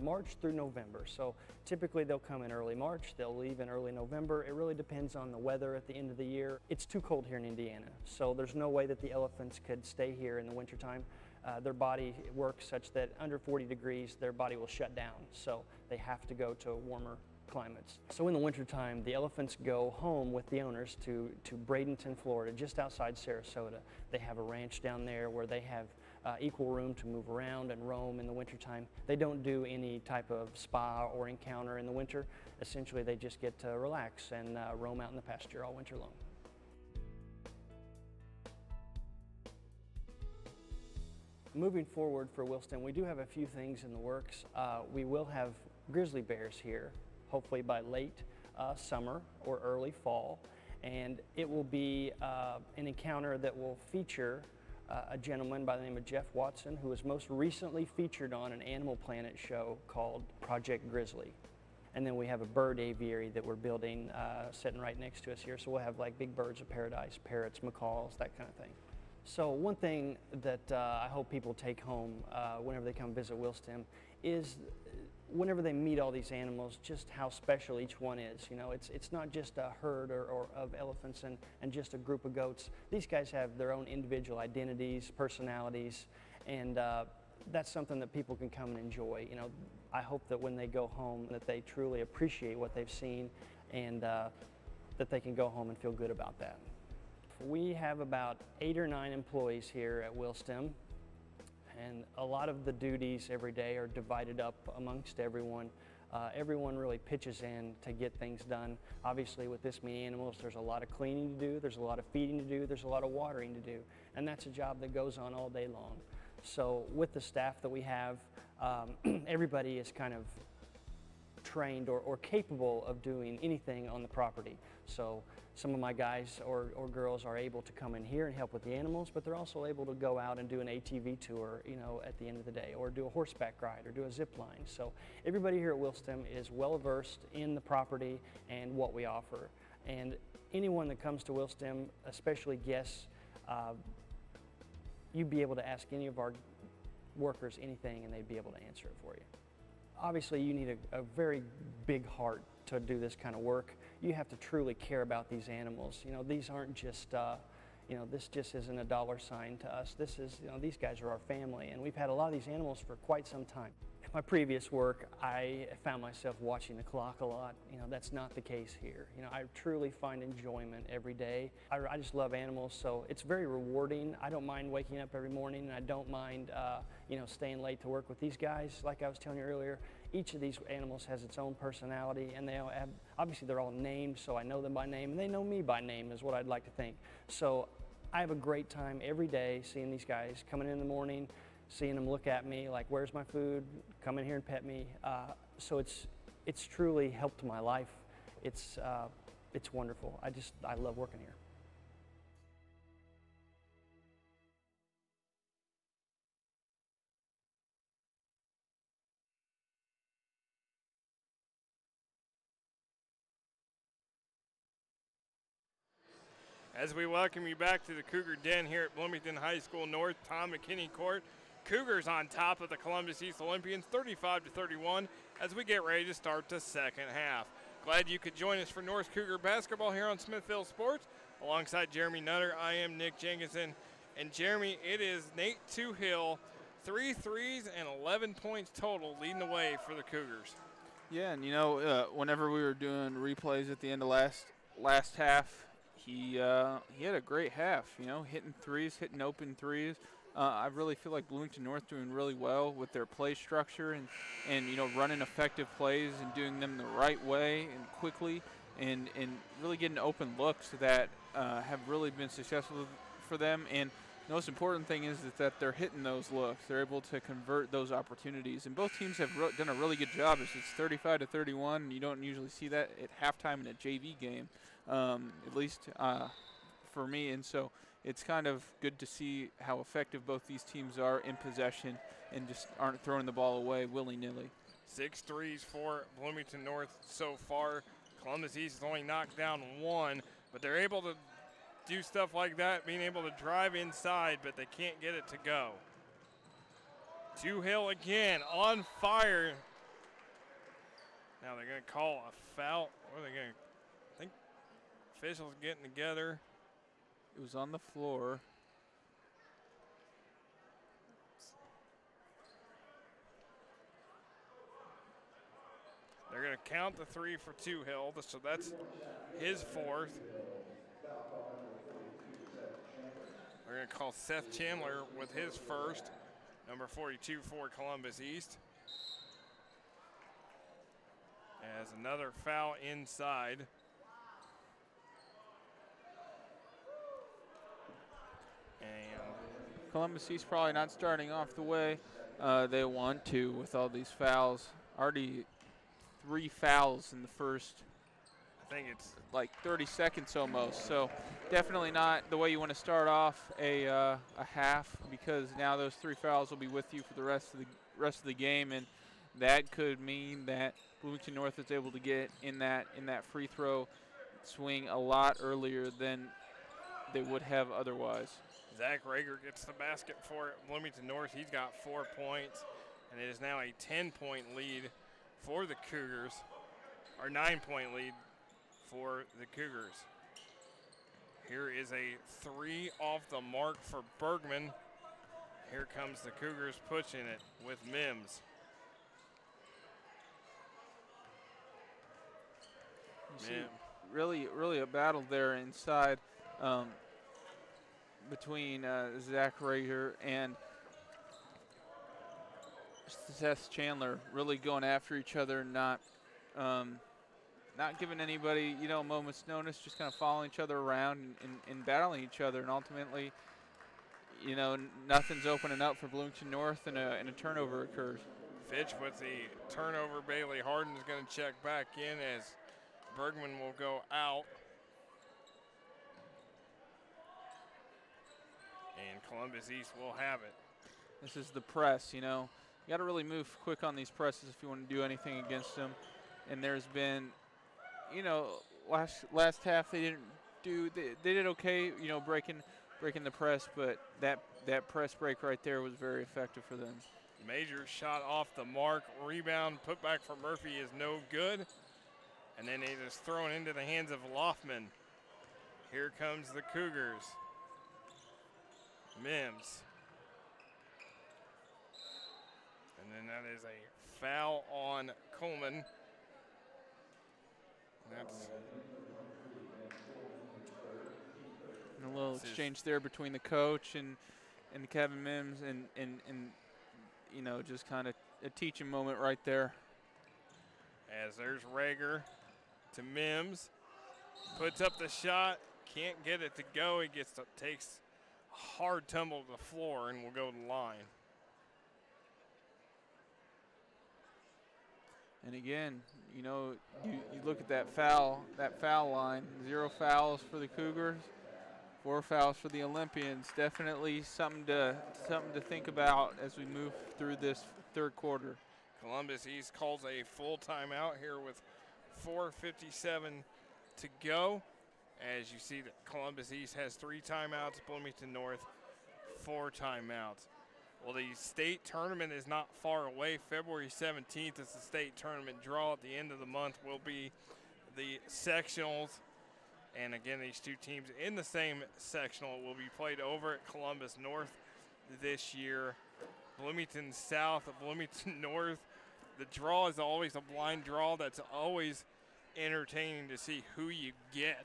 March through November. So typically they'll come in early March, they'll leave in early November. It really depends on the weather at the end of the year. It's too cold here in Indiana, so there's no way that the elephants could stay here in the wintertime. Their body works such that under 40 degrees, their body will shut down. So they have to go to warmer climates. So in the wintertime, the elephants go home with the owners to Bradenton, Florida, just outside Sarasota. They have a ranch down there where they have equal room to move around and roam in the wintertime. They don't do any type of spa or encounter in the winter. Essentially, they just get to relax and roam out in the pasture all winter long. Moving forward for Williston, we do have a few things in the works. We will have grizzly bears here, hopefully by late summer or early fall, and it will be an encounter that will feature a gentleman by the name of Jeff Watson, who was most recently featured on an Animal Planet show called Project Grizzly. And then we have a bird aviary that we're building sitting right next to us here, so we'll have like big birds of paradise, parrots, macaws, that kind of thing. So one thing that I hope people take home whenever they come visit Williston is whenever they meet all these animals, just how special each one is. You know, it's not just a herd or of elephants and just a group of goats. These guys have their own individual identities, personalities, and that's something that people can come and enjoy. You know, I hope that when they go home that they truly appreciate what they've seen, and that they can go home and feel good about that. We have about 8 or 9 employees here at Williston, and a lot of the duties every day are divided up amongst everyone. Everyone really pitches in to get things done. Obviously, with this many animals, there's a lot of cleaning to do, there's a lot of feeding to do, there's a lot of watering to do, and that's a job that goes on all day long. So with the staff that we have, everybody is kind of trained or capable of doing anything on the property. So some of my guys or girls are able to come in here and help with the animals, but they're also able to go out and do an ATV tour, you know, at the end of the day, or do a horseback ride, or do a zip line. So everybody here at Williston is well versed in the property and what we offer. And anyone that comes to Williston, especially guests, you'd be able to ask any of our workers anything and they'd be able to answer it for you. Obviously, you need a very big heart to do this kind of work. You have to truly care about these animals. You know, these aren't just, you know, this just isn't a dollar sign to us. This is, you know, these guys are our family, and we've had a lot of these animals for quite some time. In my previous work, I found myself watching the clock a lot. You know, that's not the case here. You know, I truly find enjoyment every day. I just love animals, so it's very rewarding. I don't mind waking up every morning, and I don't mind, you know, staying late to work with these guys. Like I was telling you earlier, each of these animals has its own personality, and they all have, obviously they're all named, so I know them by name, and they know me by name is what I'd like to think. So I have a great time every day seeing these guys coming in the morning, seeing them look at me like, where's my food? Come in here and pet me. So it's truly helped my life. It's wonderful. I love working here. As we welcome you back to the Cougar Den here at Bloomington High School North, Tom McKinney Court. Cougars on top of the Columbus East Olympians, 35-31, as we get ready to start the second half. Glad you could join us for North Cougar basketball here on Smithfield Sports. Alongside Jeremy Nutter, I am Nick Jenkinson. And Jeremy, it is Nate Toohill, 3 threes and 11 points total, leading the way for the Cougars. Yeah, and whenever we were doing replays at the end of last half, he had a great half. Hitting threes, hitting open threes. I really feel like Bloomington North doing really well with their play structure and running effective plays and doing them the right way and quickly and really getting open looks that have really been successful for them. And the most important thing is that they're hitting those looks. They're able to convert those opportunities. And both teams have done a really good job. It's 35-31, and you don't usually see that at halftime in a JV game, at least for me. And so it's kind of good to see how effective both these teams are in possession and just aren't throwing the ball away willy-nilly. 6 threes for Bloomington North so far. Columbus East has only knocked down 1, but they're able to do stuff like that, being able to drive inside, but they can't get it to go. Toohill again on fire. Now they're going to call a foul. What are they going to? I think officials getting together. It was on the floor. They're going to count the 3 for Toohill, so that's his 4th. We're going to call Seth Chandler with his 1st, number 42 for Columbus East. As another foul inside. And Columbus East probably not starting off the way they want to with all these fouls. Already 3 fouls in the first, I think it's like 30 seconds almost. So definitely not the way you want to start off a half, because now those 3 fouls will be with you for the rest of the game, and that could mean that Bloomington North is able to get in that free throw swing a lot earlier than they would have otherwise. Zach Rager gets the basket for Bloomington North. He's got 4 points, and it is now a 10-point lead for the Cougars, or 9-point lead for the Cougars. Here is a 3 off the mark for Bergman. Here comes the Cougars pushing it with Mims. You see really a battle there inside between Zach Rager and Seth Chandler, really going after each other, not giving anybody a moment's notice, just kind of following each other around and battling each other, and ultimately nothing's opening up for Bloomington North, and a turnover occurs. Fitch with the turnover. Bailey Harden is going to check back in as Bergman will go out. And Columbus East will have it. This is the press, You got to really move quick on these presses if you want to do anything against them. And there's been, last half they didn't do. They did okay, breaking the press, but that press break right there was very effective for them. Major shot off the mark. Rebound put back for Murphy is no good. And then it is thrown into the hands of Loffman. Here comes the Cougars. Mims. And then that is a foul on Coleman. That's a little exchange there between the coach and Kevin Mims, and just kind of a teaching moment right there. As there's Rager to Mims, puts up the shot, can't get it to go. He takes a hard tumble to the floor and will go to the line. And again, you look at that foul line. 0 fouls for the Cougars, 4 fouls for the Olympians. Definitely something to think about as we move through this third quarter. Columbus East calls a full timeout here with 4:57 to go, as you see that Columbus East has 3 timeouts, Bloomington North 4 timeouts. Well, the state tournament is not far away. February 17th is the state tournament draw. At the end of the month will be the sectionals. And again, these two teams in the same sectional will be played over at Columbus North this year. Bloomington South, Bloomington North. The draw is always a blind draw. That's always entertaining to see who you get,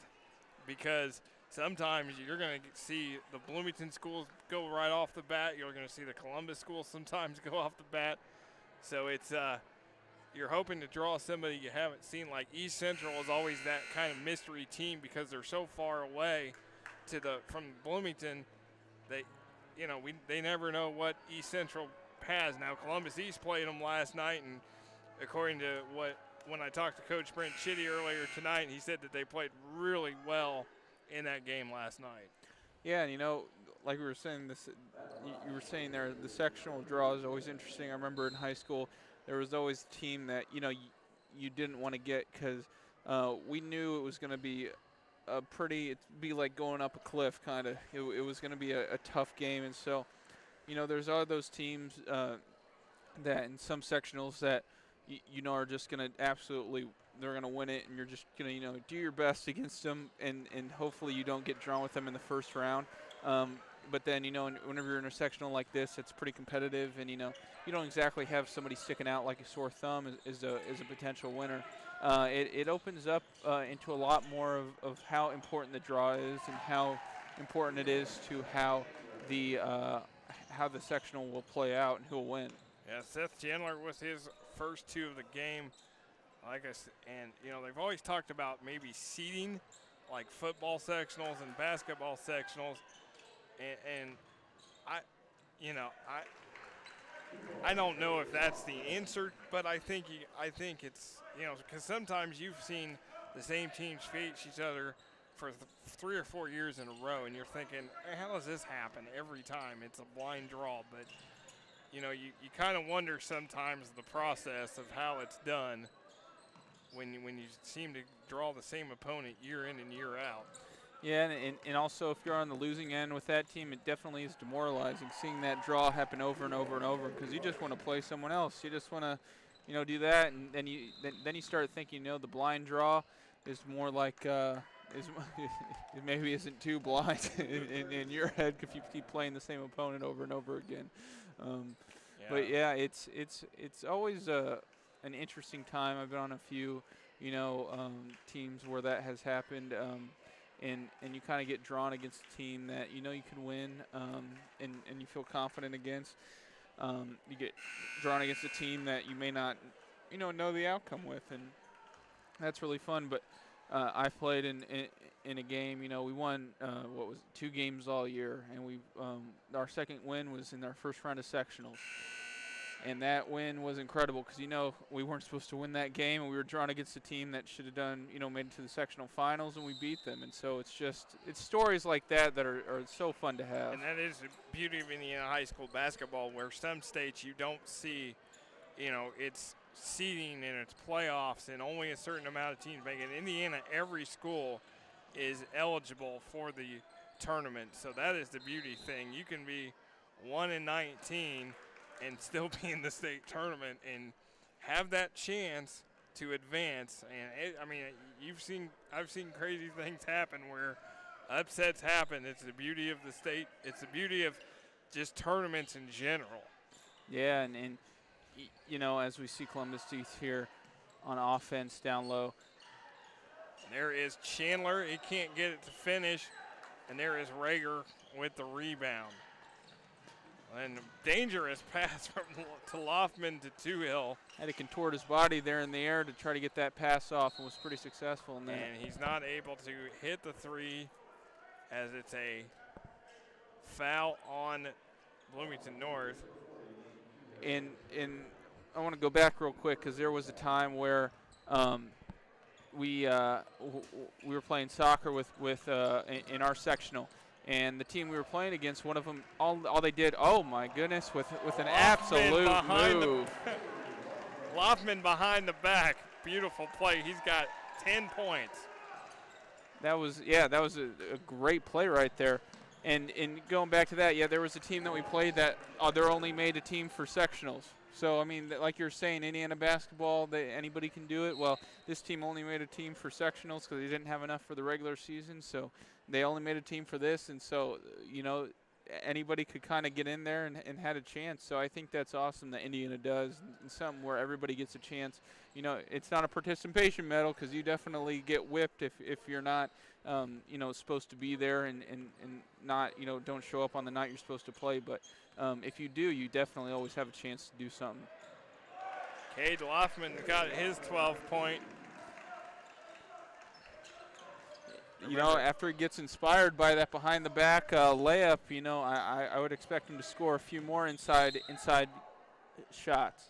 because sometimes you're going to see the Bloomington schools go right off the bat. You're going to see the Columbus schools sometimes go off the bat. So it's you're hoping to draw somebody you haven't seen. Like East Central is always that kind of mystery team because they're so far away from Bloomington. They never know what East Central has. Now Columbus East played them last night, and according to when I talked to Coach Brent Chitty earlier tonight, he said that they played really well in that game last night. Yeah, and like we were saying, you were saying there, the sectional draw is always interesting. I remember in high school there was always a team that you didn't want to get because we knew it was going to be it'd be like going up a cliff kind of. It was going to be a tough game, and so there's all those teams that in some sectionals that are just going to they're going to win it, and you're just going to do your best against them, and hopefully you don't get drawn with them in the first round. But then whenever you're in a sectional like this, it's pretty competitive, and you don't exactly have somebody sticking out like a sore thumb as a potential winner. It opens up into a lot more of how important the draw is and how important it is to how the sectional will play out and who will win. Yeah, Seth Chandler with his first 2 of the game. Like I said, and they've always talked about maybe seeding, like football sectionals and basketball sectionals, and I don't know if that's the answer, but I think it's because sometimes you've seen the same teams face each other for 3 or 4 years in a row, and you're thinking, hey, how does this happen every time? It's a blind draw, but you kind of wonder sometimes the process of how it's done when you seem to draw the same opponent year in and year out. Yeah, and also if you're on the losing end with that team, it definitely is demoralizing seeing that draw happen over and over and over because you just want to play someone else. You just want to, do that, and then you start thinking, the blind draw is more like it maybe isn't too blind in your head if you keep playing the same opponent over and over again. But yeah, it's always an interesting time. I've been on a few, teams where that has happened, and you kind of get drawn against a team that you can win, and you feel confident against. You get drawn against a team that you may not, know the outcome with, and that's really fun. But I played in a game. We won 2 games all year, and our second win was in our first round of sectionals. And that win was incredible because, we weren't supposed to win that game, and we were drawn against a team that should have done, made it to the sectional finals, and we beat them. And so it's stories like that are so fun to have. And that is the beauty of Indiana high school basketball, where some states you don't see, it's seeding and it's playoffs and only a certain amount of teams make it. In Indiana, every school is eligible for the tournament. So that is the beauty thing. You can be 1-19 and still be in the state tournament and have that chance to advance. And I've seen crazy things happen where upsets happen. It's the beauty of the state. It's the beauty of just tournaments in general. Yeah, and as we see Columbus East here on offense down low. There is Chandler. He can't get it to finish. And there is Rager with the rebound. And dangerous pass to Loftman to Toohill. Had to contort his body there in the air to try to get that pass off, and was pretty successful in that. And he's not able to hit the 3 as it's a foul on Bloomington North. And I want to go back real quick because there was a time where we were playing soccer in our sectional. And the team we were playing against, one of them, all they did, oh my goodness, with an absolute move. Loftman behind the back, beautiful play. He's got 10 points. That was a great play right there. And going back to that, yeah, there was a team that we played that they're only made a team for sectionals. So I mean, like you're saying, Indiana basketball, anybody can do it. Well, this team only made a team for sectionals because they didn't have enough for the regular season. So they only made a team for this, and so anybody could kind of get in there and had a chance. So I think that's awesome that Indiana does, and something where everybody gets a chance. It's not a participation medal because you definitely get whipped if you're not, supposed to be there and not, don't show up on the night you're supposed to play. But if you do, you definitely always have a chance to do something. Cade Loffman got his 12-point. After he gets inspired by that behind-the-back layup, I would expect him to score a few more inside shots.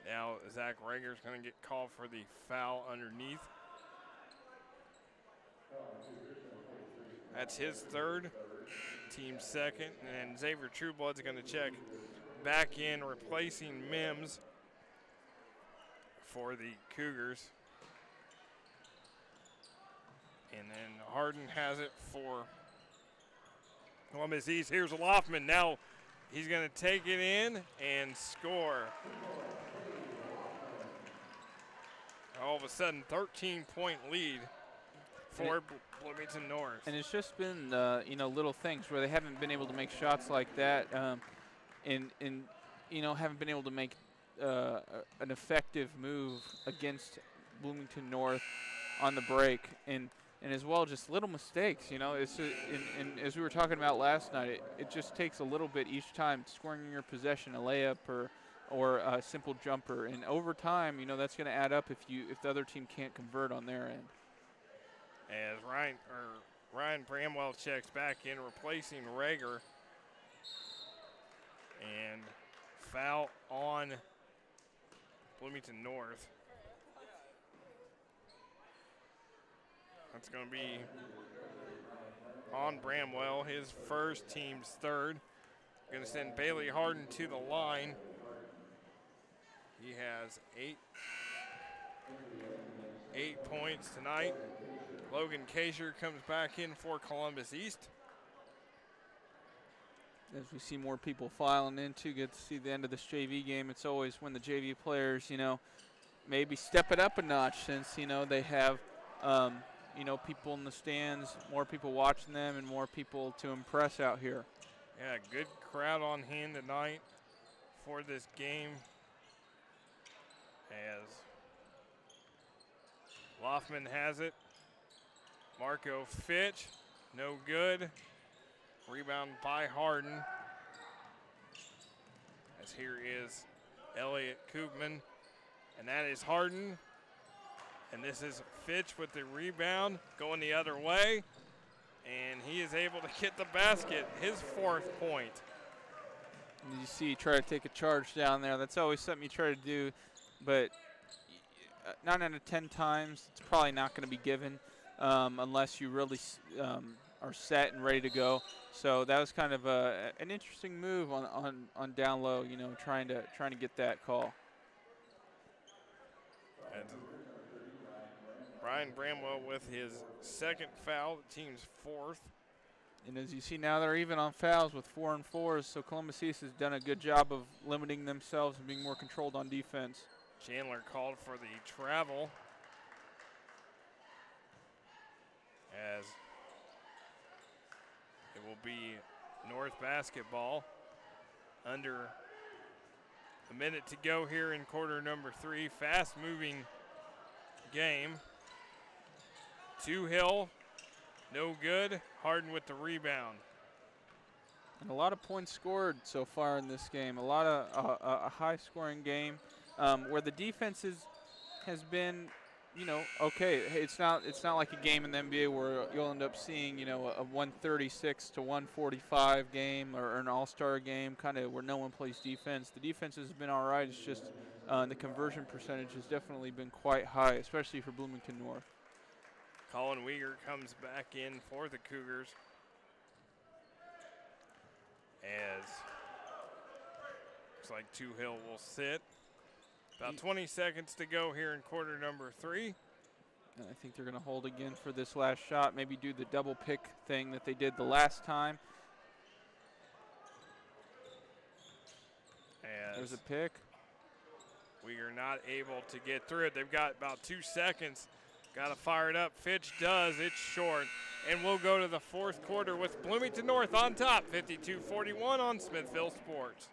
Now Zach Rager's going to get called for the foul underneath. That's his third, team second, and Xavier Trueblood's going to check back in, replacing Mims for the Cougars. And then Harden has it for Columbus East. Here's Loffman. Now he's going to take it in and score. All of a sudden, 13-point lead for Bloomington North. And it's just been, little things where they haven't been able to make shots like that, and haven't been able to make an effective move against Bloomington North on the break, and as well just little mistakes. It's and as we were talking about last night, it just takes a little bit each time scoring in your possession, a layup or a simple jumper, and over time, that's going to add up if the other team can't convert on their end. As Ryan Bramwell checks back in, replacing Rager, and foul on Bloomington North. That's going to be on Bramwell, his first, team's third. Going to send Bailey Harden to the line. He has eight points tonight. Logan Kasier comes back in for Columbus East. As we see more people filing in to get to see the end of this JV game, it's always when the JV players, maybe step it up a notch, since, they have, people in the stands, more people watching them, and more people to impress out here. Yeah, good crowd on hand tonight for this game. As Loffman has it. Marco Fitch, no good. Rebound by Harden. As here is Elliott Koopman, and that is Harden. And this is Fitch with the rebound, going the other way. And he is able to get the basket, his 4th point. And you see, try to take a charge down there. That's always something you try to do, but 9 out of 10 times, it's probably not going to be given unless you really are set and ready to go. So that was kind of an interesting move on down low, trying to get that call. And Ryan Bramwell with his 2nd foul, the team's 4th. And as you see now, they're even on fouls with 4 and 4s, so Columbus East has done a good job of limiting themselves and being more controlled on defense. Chandler called for the travel, as it will be North basketball. Under a minute to go here in quarter number 3. Fast-moving game. Hill, no good. Harden with the rebound. And a lot of points scored so far in this game. A lot of a high-scoring game where the defense has been, okay. It's not like a game in the NBA where you'll end up seeing, a 136 to 145 game or an all-star game, kind of where no one plays defense. The defense has been all right. It's just the conversion percentage has definitely been quite high, especially for Bloomington North. Colin Weegar comes back in for the Cougars. As looks like Hill will sit. About 20 seconds to go here in quarter number 3. And I think they're going to hold again for this last shot, maybe do the double pick thing that they did the last time. There's a pick. We are not able to get through it. They've got about 2 seconds. Got to fire it up. Fitch does. It's short. And we'll go to the fourth quarter with Bloomington North on top, 52-41 on Smithville Sports.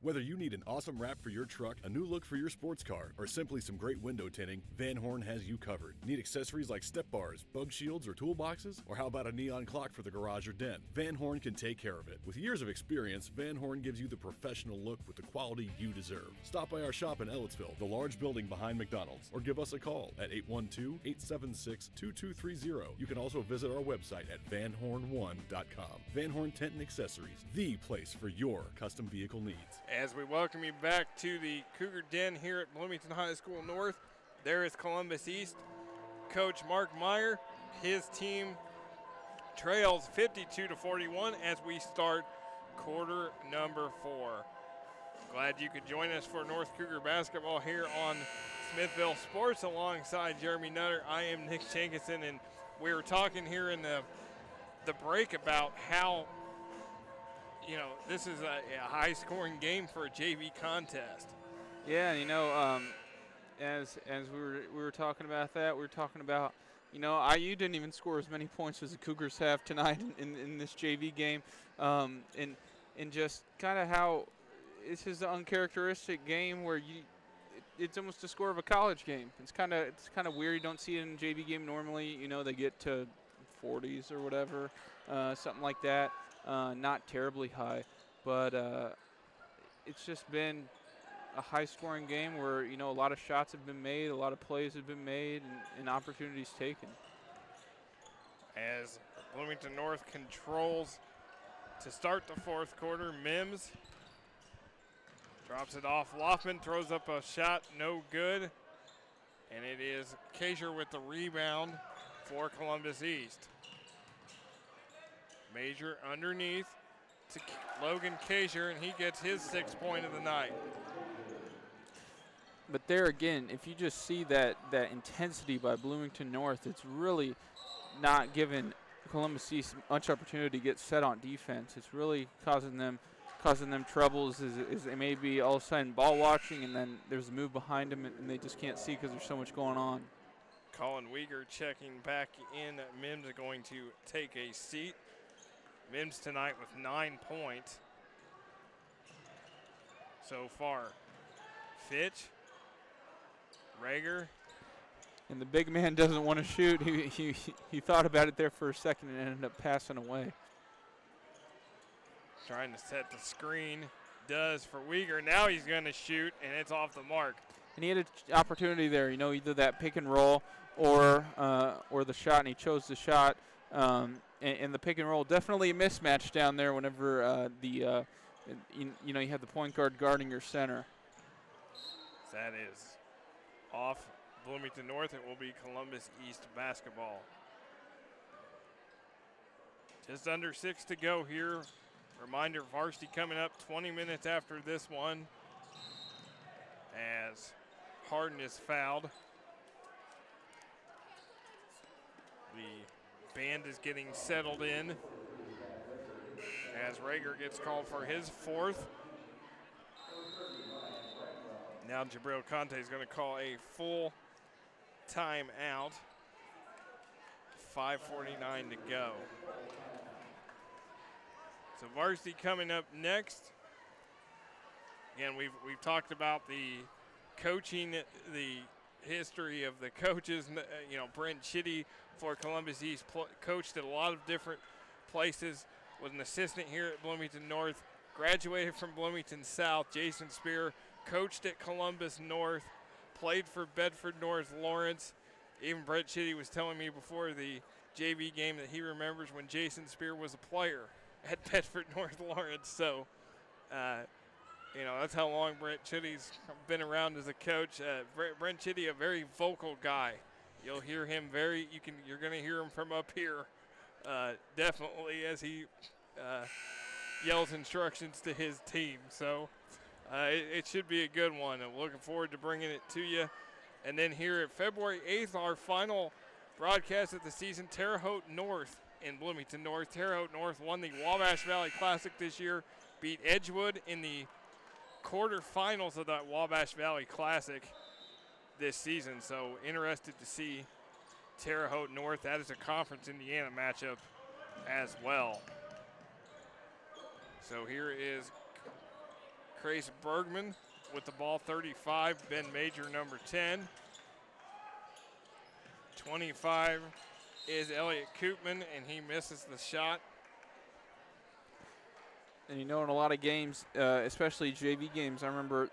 Whether you need an awesome wrap for your truck, a new look for your sports car, or simply some great window tinting, Van Horn has you covered. Need accessories like step bars, bug shields, or toolboxes? Or how about a neon clock for the garage or den? Van Horn can take care of it. With years of experience, Van Horn gives you the professional look with the quality you deserve. Stop by our shop in Ellettsville, the large building behind McDonald's, or give us a call at 812-876-2230. You can also visit our website at vanhorn1.com. Van Horn Tent and Accessories, the place for your custom vehicle needs. As we welcome you back to the Cougar Den here at Bloomington High School North, there is Columbus East. Coach Mark Meyer, his team trails 52-41 as we start quarter number 4. Glad you could join us for North Cougar basketball here on Smithville Sports alongside Jeremy Nutter. I am Nick Jenkinson, and we were talking here in the break about how this is a high-scoring game for a JV contest. Yeah, as we were talking about that, we were talking about, IU didn't even score as many points as the Cougars have tonight in this JV game, and just kind of how this is an uncharacteristic game where it's almost the score of a college game. It's kind of weird. You don't see it in a JV game normally. They get to 40s or whatever, something like that. Not terribly high, but it's just been a high-scoring game where, a lot of shots have been made, a lot of plays have been made, and opportunities taken. As Bloomington North controls to start the fourth quarter, Mims drops it off. Loffman throws up a shot, no good, and it is Kasier with the rebound for Columbus East. Major underneath to Logan Kasier, and he gets his 6th point of the night. But there again, if you just see that intensity by Bloomington North, it's really not giving Columbus East much opportunity to get set on defense. It's really causing them troubles as they may be all of a sudden ball watching, and then there's a move behind them, and they just can't see because there's so much going on. Colin Weegar checking back in. Mims is going to take a seat. Mims tonight with 9 points so far. Fitch, Rager. And the big man doesn't want to shoot. He thought about it there for a second and ended up passing away. Trying to set the screen. Does for Weegar. Now he's going to shoot, and it's off the mark. And he had an opportunity there, either that pick and roll or the shot, and he chose the shot. And the pick and roll, definitely a mismatch down there whenever you have the point guard guarding your center. That is off Bloomington North. It will be Columbus East basketball. Just under 6 to go here. Reminder, Varsity coming up 20 minutes after this one as Harden is fouled. The band is getting settled in as Rager gets called for his 4th. Now Jabril Conte is going to call a full timeout. 5:49 to go. So Varsity coming up next. Again, we've talked about the coaching, the history of the coaches. Brent Chitty for Columbus East coached at a lot of different places. Was an assistant here at Bloomington North. Graduated from Bloomington South. Jason Spear coached at Columbus North. Played for Bedford North Lawrence. Even Brent Chitty was telling me before the JV game that he remembers when Jason Spear was a player at Bedford North Lawrence. So, that's how long Brent Chitty's been around as a coach. Brent Chitty, a very vocal guy. You'll hear him you're going to hear him from up here, definitely, as he yells instructions to his team. So it should be a good one. I'm looking forward to bringing it to you And then here at February 8th, our final broadcast of the season, Terre Haute North in Bloomington North. Terre Haute North won the Wabash Valley Classic this year, beat Edgewood in the quarterfinals of that Wabash Valley Classic this season. So interested to see Terre Haute North. That is a Conference Indiana matchup as well. So here is Crace Bergman with the ball, 35, Ben Major, number 10. 25 is Elliot Koopman, and he misses the shot. And in a lot of games, especially JV games, I remember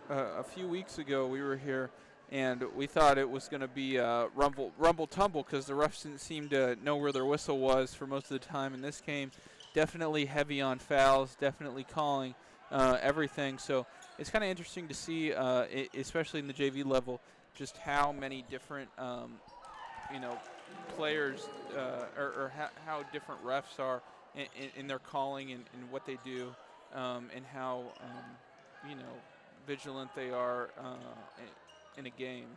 a few weeks ago we were here and we thought it was going to be rumble tumble because the refs didn't seem to know where their whistle was for most of the time. In this game, definitely heavy on fouls, definitely calling everything. So it's kind of interesting to see, especially in the JV level, just how many different players or how different refs are in their calling and what they do, and how vigilant they are in a game.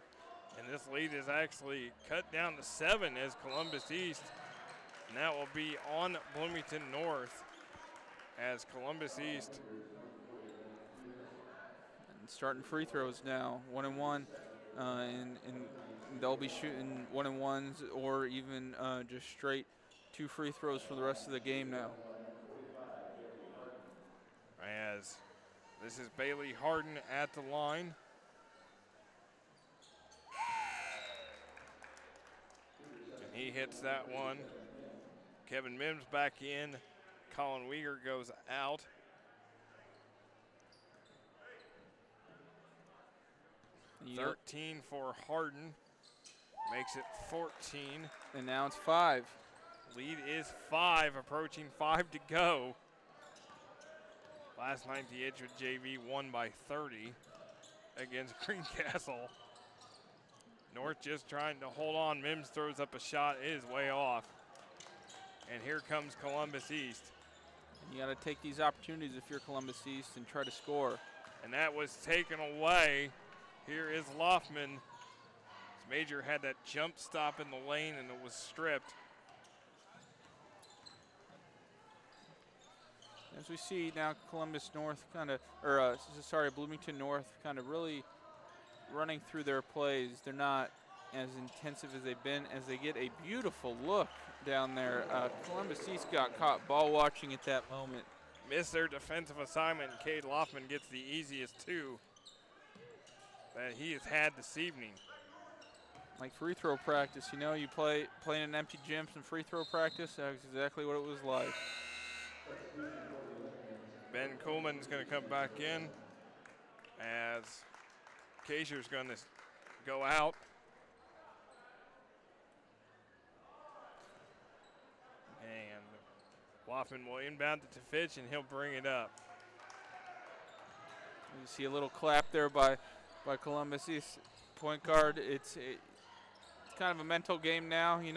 And this lead is actually cut down to 7 as Columbus East, and that will be on Bloomington North as Columbus East. And starting free throws now, 1-and-1, and they'll be shooting 1-and-1s or even just straight 2 free throws for the rest of the game now. As this is Bailey Harden at the line. And he hits that one. Kevin Mims back in. Colin Weegar goes out. Yep. 13 for Harden. Makes it 14. And now it's 5. Lead is 5, approaching 5 to go. Last night, the Edgewood JV won by 30 against Greencastle. North just trying to hold on. Mims throws up a shot. It is way off. And here comes Columbus East. And you got to take these opportunities if you're Columbus East and try to score. And that was taken away. Here is Loffman. Major had that jump stop in the lane and it was stripped. As we see now, Columbus North Bloomington North kind of really running through their plays. They're not as intensive as they've been as they get a beautiful look down there. Columbus East got caught ball watching at that moment. Missed their defensive assignment, and Cade Loffman gets the easiest 2 that he has had this evening. Like free throw practice, you play in an empty gym, some free throw practice. That's exactly what it was like. Ben Coleman is going to come back in as Kazier's going to go out. And Loffman will inbound it to Fitch, and he'll bring it up. You see a little clap there by Columbus East point guard. It's kind of a mental game now. In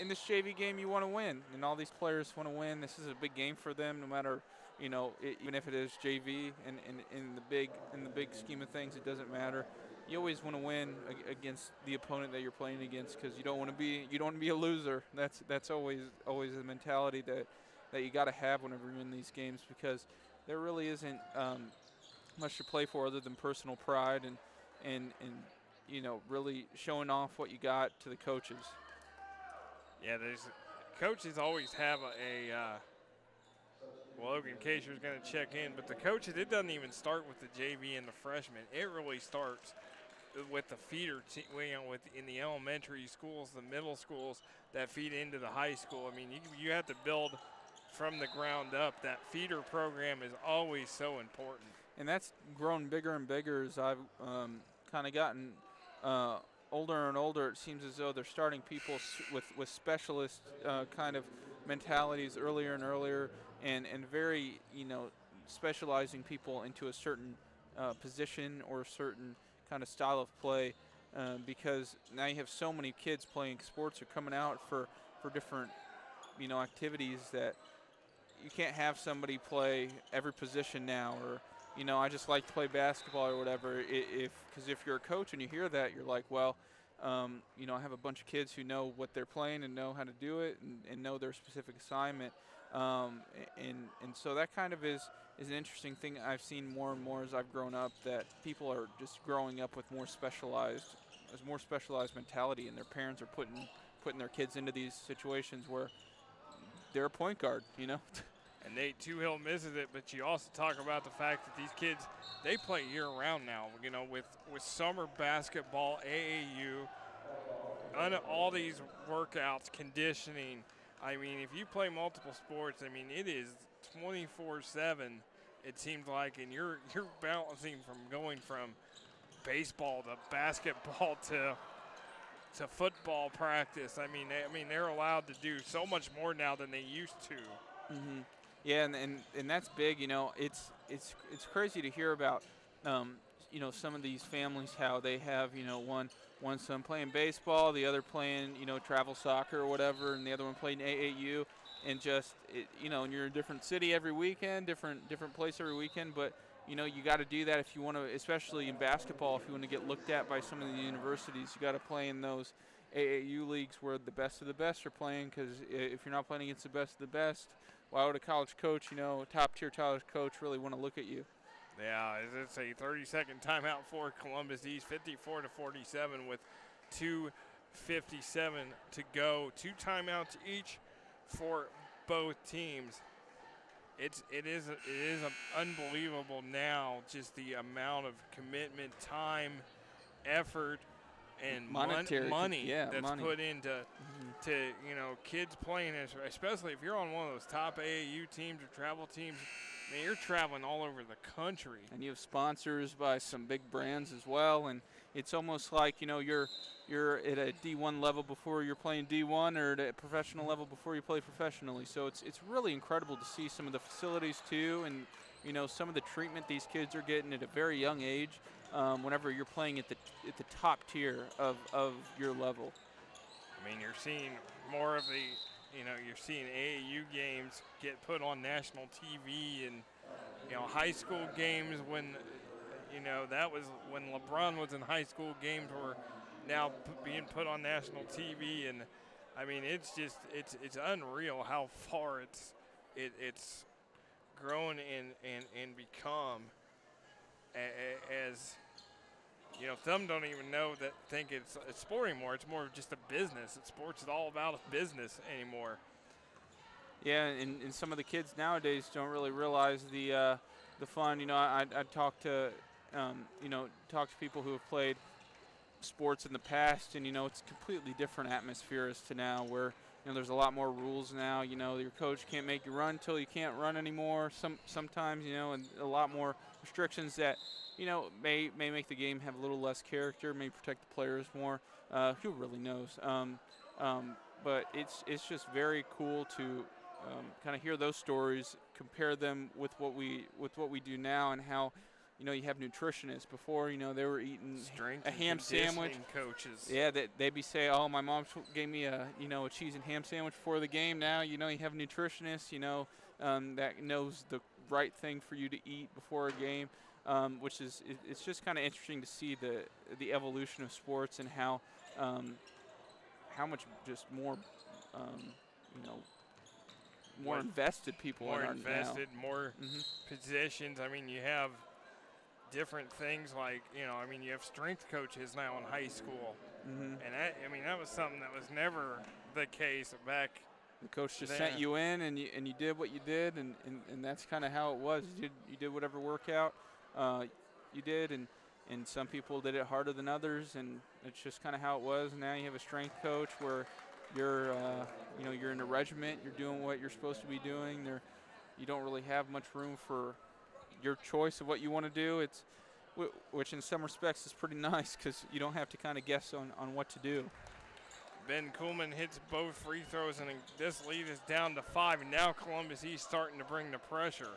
this JV game, you want to win, and all these players want to win. This is a big game for them, no matter, even if it is JV. And in the big scheme of things, it doesn't matter. You always want to win against the opponent that you're playing against because you don't want to be a loser. That's always the mentality that you got to have whenever you're in these games, because there really isn't much to play for other than personal pride and really showing off what you got to the coaches. Yeah, coaches always have Logan Kazier's going to check in, but the coaches, it doesn't even start with the JV and the freshmen. It really starts with the feeder, in the elementary schools, the middle schools that feed into the high school. I mean, you have to build from the ground up. That feeder program is always so important. And that's grown bigger and bigger as I've kind of gotten older and older. It seems as though they're starting people with specialist kind of mentalities earlier and earlier, and very specializing people into a certain position or a certain kind of style of play, because now you have so many kids playing sports or coming out for different activities that you can't have somebody play every position now, you know, I just like to play basketball or whatever. Because if you're a coach and you hear that, you're like, well, you know, I have a bunch of kids who know what they're playing and know how to do it and know their specific assignment. And so that kind of is an interesting thing I've seen more and more as I've grown up, that people are just growing up with more specialized mentality, and their parents are putting their kids into these situations where they're a point guard, you know. And Nate Hill misses it, but you also talk about the fact that these kids, they play year-round now, you know, with summer basketball, AAU, all these workouts, conditioning. I mean, if you play multiple sports, I mean, it is 24/7, it seems like, and you're balancing from going from baseball to basketball to football practice. I mean, they're allowed to do so much more now than they used to. Mm-hmm. Yeah, and that's big. You know, it's crazy to hear about. You know, some of these families, how they have, you know, one son playing baseball, the other playing, you know, travel soccer or whatever, and the other one playing AAU, and just you know, and you're in a different city every weekend, different place every weekend, but you know, you got to do that if you want to, especially in basketball, if you want to get looked at by some of the universities. You got to play in those AAU leagues where the best of the best are playing, because if you're not playing against the best of the best, why would a college coach, you know, top-tier college coach really want to look at you? Yeah, it's a 30-second timeout for Columbus East, 54-47 with 2:57 to go. 2 timeouts each for both teams. It is unbelievable now, just the amount of commitment, time, effort, and money that's put into you know, kids playing, especially if you're on one of those top AAU teams or travel teams. Man, you're traveling all over the country. And you have sponsors by some big brands as well, and it's almost like, you know, you're at a D1 level before you're playing D1, or at a professional level before you play professionally. So it's really incredible to see some of the facilities too, and you know, some of the treatment these kids are getting at a very young age. Whenever you're playing at the top tier of your level. I mean, you're seeing more of the, you know, you're seeing AAU games get put on national TV, and you know, high school games when, you know, that was when LeBron was in high school, games were now being put on national TV, and I mean, it's just it's unreal how far it's grown and become. As you know, some don't even think it's sport anymore. It's more of just a business. Sports is all about a business anymore. Yeah, and some of the kids nowadays don't really realize the fun. You know, I talk to people who have played sports in the past, and you know, it's a completely different atmosphere as to now, where you know, there's a lot more rules now. You know, your coach can't make you run till you can't run anymore. Sometimes, you know, and a lot more restrictions that, you know, may make the game have a little less character, may protect the players more. Who really knows? But it's just very cool to kind of hear those stories, compare them with what we do now, and how, you know, you have nutritionists. Before, you know, they were eating strength a ham sandwich. Coaches. Yeah, they'd be saying, "Oh, my mom gave me a cheese and ham sandwich before the game." Now, you know, you have nutritionists, you know, that knows the right thing for you to eat before a game, which is it's just kind of interesting to see the evolution of sports, and how much just more more invested people are now. More invested, more positions. I mean, you have different things like, you know, I mean, you have strength coaches now in high school, and that was something that was never the case back. The coach just then. sent you in, and you did what you did, and that's kind of how it was. You did whatever workout you did, and some people did it harder than others, and it's just kind of how it was. And now you have a strength coach where you're you're in a regiment, you're doing what you're supposed to be doing. You don't really have much room for your choice of what you want to do. Which in some respects is pretty nice, because you don't have to kind of guess on what to do. Ben Kuhlman hits both free throws, and this lead is down to 5. And now Columbus East starting to bring the pressure.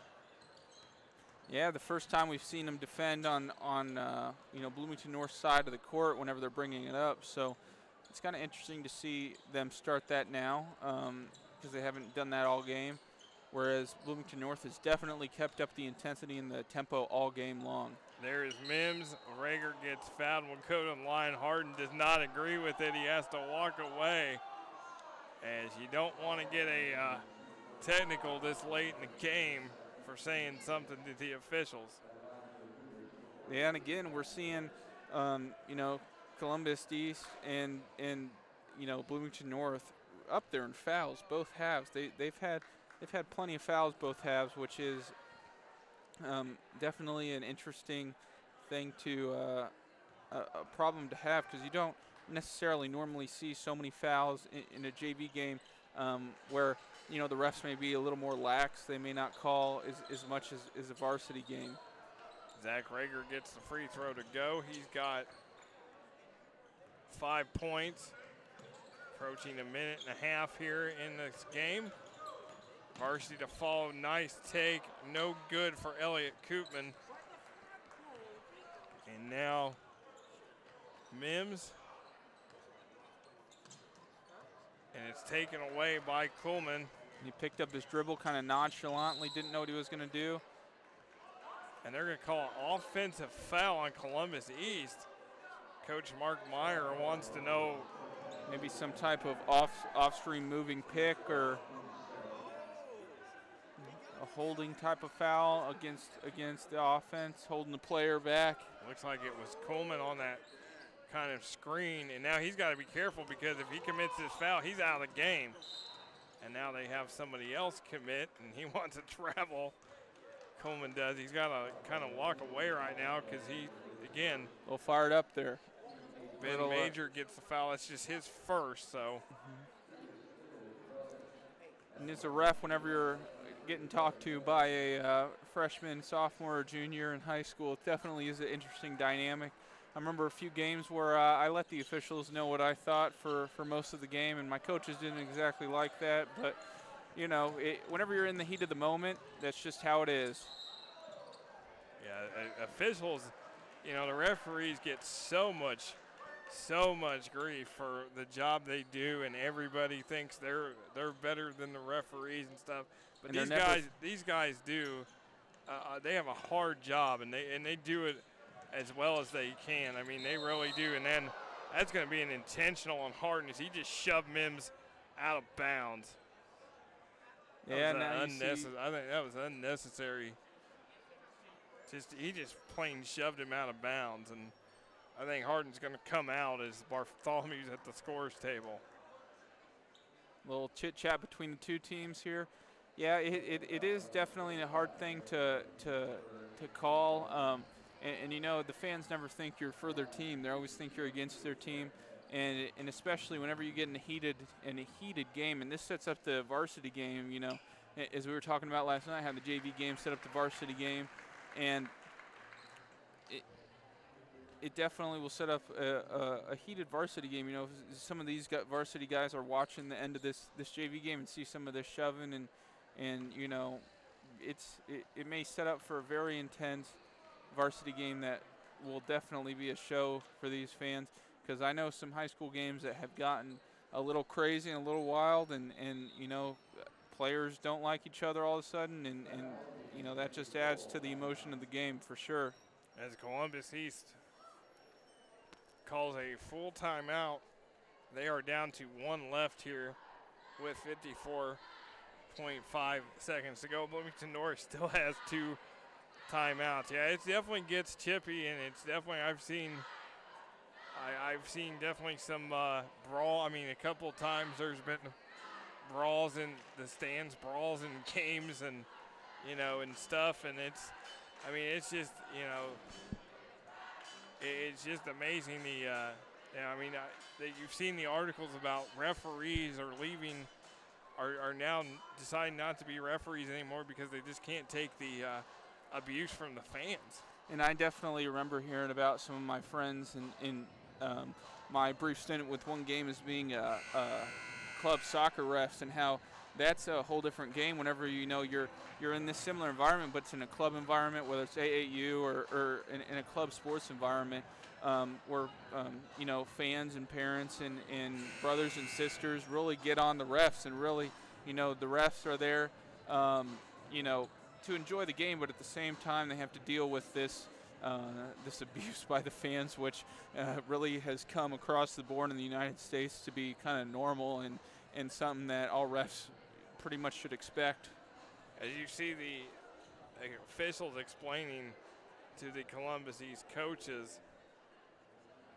Yeah, the first time we've seen them defend on Bloomington North side of the court whenever they're bringing it up. So it's kind of interesting to see them start that now, because they haven't done that all game. whereas Bloomington North has definitely kept up the intensity and the tempo all game long. There is Mims. Rager gets fouled and will go to the line. Harden does not agree with it. He has to walk away, as you don't want to get a technical this late in the game for saying something to the officials. Yeah, and again, we're seeing, Columbus East and Bloomington North up there in fouls both halves. They've had plenty of fouls both halves, which is definitely an interesting thing to a problem to have, because you don't necessarily normally see so many fouls in a JV game where the refs may be a little more lax. They may not call as much as a varsity game. Zach Rager gets the free throw to go. He's got 5 points. Approaching a minute and a half here in this game. Varsity to follow. Nice take. No good for Elliott Koopman. And now Mims. And it's taken away by Kuhlman. He picked up his dribble kind of nonchalantly, didn't know what he was going to do. And they're going to call an offensive foul on Columbus East. Coach Mark Meyer wants to know. Maybe some type of off-stream moving pick or a holding type of foul against the offense, holding the player back. Looks like it was Coleman on that kind of screen, and now he's got to be careful, because if he commits this foul, he's out of the game. And now they have somebody else commit, and he wants to travel. Coleman does. He's got to kind of walk away right now, because he, again, a little fired up there. Ben Major gets the foul. It's just his first, so. And as a ref, whenever you're getting talked to by a freshman, sophomore, or junior in high school, it definitely is an interesting dynamic. I remember a few games where I let the officials know what I thought for most of the game, and my coaches didn't exactly like that. But, whenever you're in the heat of the moment, that's just how it is. Yeah, officials, the referees get so much grief for the job they do, and everybody thinks they're better than the referees and stuff. But these guys do. They have a hard job, and they do it as well as they can. I mean, they really do. And then that's going to be an intentional on Harden, as he just shoved Mims out of bounds. Yeah, I think that was unnecessary. He just plain shoved him out of bounds, and I think Harden's going to come out as Bartholomew's at the scores table. A little chit-chat between the two teams here. Yeah, it is definitely a hard thing to call. And the fans never think you're for their team. They always think you're against their team. And especially whenever you get in a heated game, and this sets up the varsity game, as we were talking about last night, how the JV game set up the varsity game. And it definitely will set up a heated varsity game. Some of these varsity guys are watching the end of this JV game and see some of this shoving, and it may set up for a very intense varsity game that will definitely be a show for these fans, because I know some high school games that have gotten a little crazy and a little wild, and players don't like each other all of a sudden, and that just adds to the emotion of the game for sure. As Columbus East calls a full timeout, they are down to one left here with 54.5 seconds to go. Bloomington North still has 2 timeouts. Yeah, it definitely gets chippy, and it's definitely I've seen definitely some brawl. I mean, a couple of times there's been brawls in the stands, brawls in games, and and stuff, and it's just it's just amazing that you've seen the articles about referees are now deciding not to be referees anymore because they just can't take the abuse from the fans. And I definitely remember hearing about some of my friends in my brief stint with one game as being a club soccer refs, and how that's a whole different game whenever you're in this similar environment, but it's in a club environment, whether it's AAU or in a club sports environment, where fans and parents and brothers and sisters really get on the refs, and really the refs are there you know, to enjoy the game, but at the same time they have to deal with this this abuse by the fans, which really has come across the board in the United States to be kind of normal and something that all refs pretty much should expect. As you see the officials explaining to the Columbus East coaches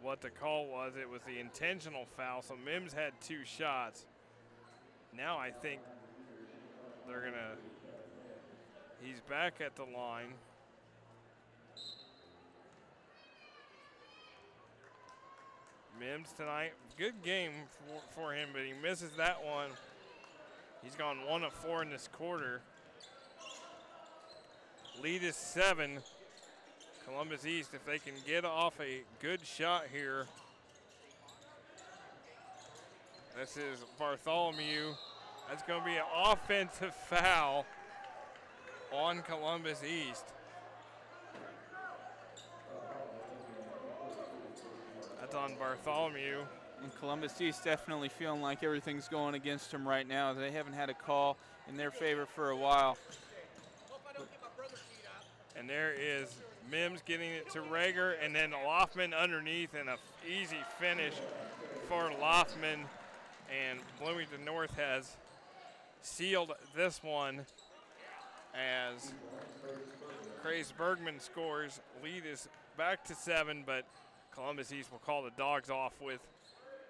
what the call was, it was the intentional foul. So Mims had 2 shots. Now I think they're gonna, he's back at the line. Mims tonight, good game for him, but he misses that one. He's gone 1 of 4 in this quarter. Lead is 7. Columbus East, if they can get off a good shot here. This is Bartholomew. That's going to be an offensive foul on Columbus East. That's on Bartholomew. And Columbus East definitely feeling like everything's going against them right now. They haven't had a call in their favor for a while. And there is Mims getting it to Rager, and then Loffman underneath, and an easy finish for Loffman. And Bloomington North has sealed this one as Craze Bergman scores. Lead is back to 7, but Columbus East will call the Dogs off with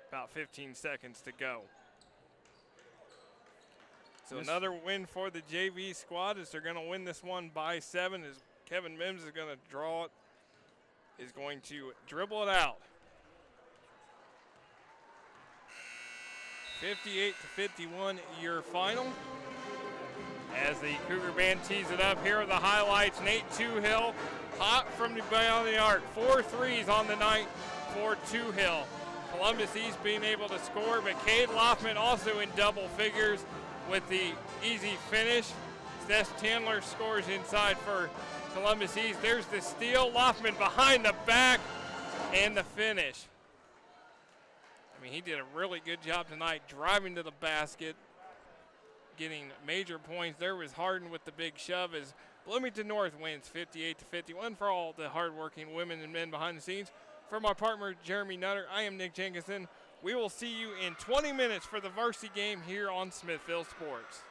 about 15 seconds to go. So another win for the JV squad as they're going to win this one by 7 as Kevin Mims is going to draw it, is going to dribble it out. 58-51 your final. As the Cougar band tees it up, here are the highlights. Nate Toohill, hot from beyond the arc. 4 threes on the night for Toohill. Columbus East being able to score, but Cade Loffman also in double figures with the easy finish. Steph Chandler scores inside for Columbus East. There's the steal. Loffman behind the back and the finish. I mean, he did a really good job tonight driving to the basket, getting major points. There was Harden with the big shove as Bloomington North wins 58-51 for all the hardworking women and men behind the scenes. For my partner, Jeremy Nutter, I am Nick Jenkinson. We will see you in 20 minutes for the varsity game here on Smithfield Sports.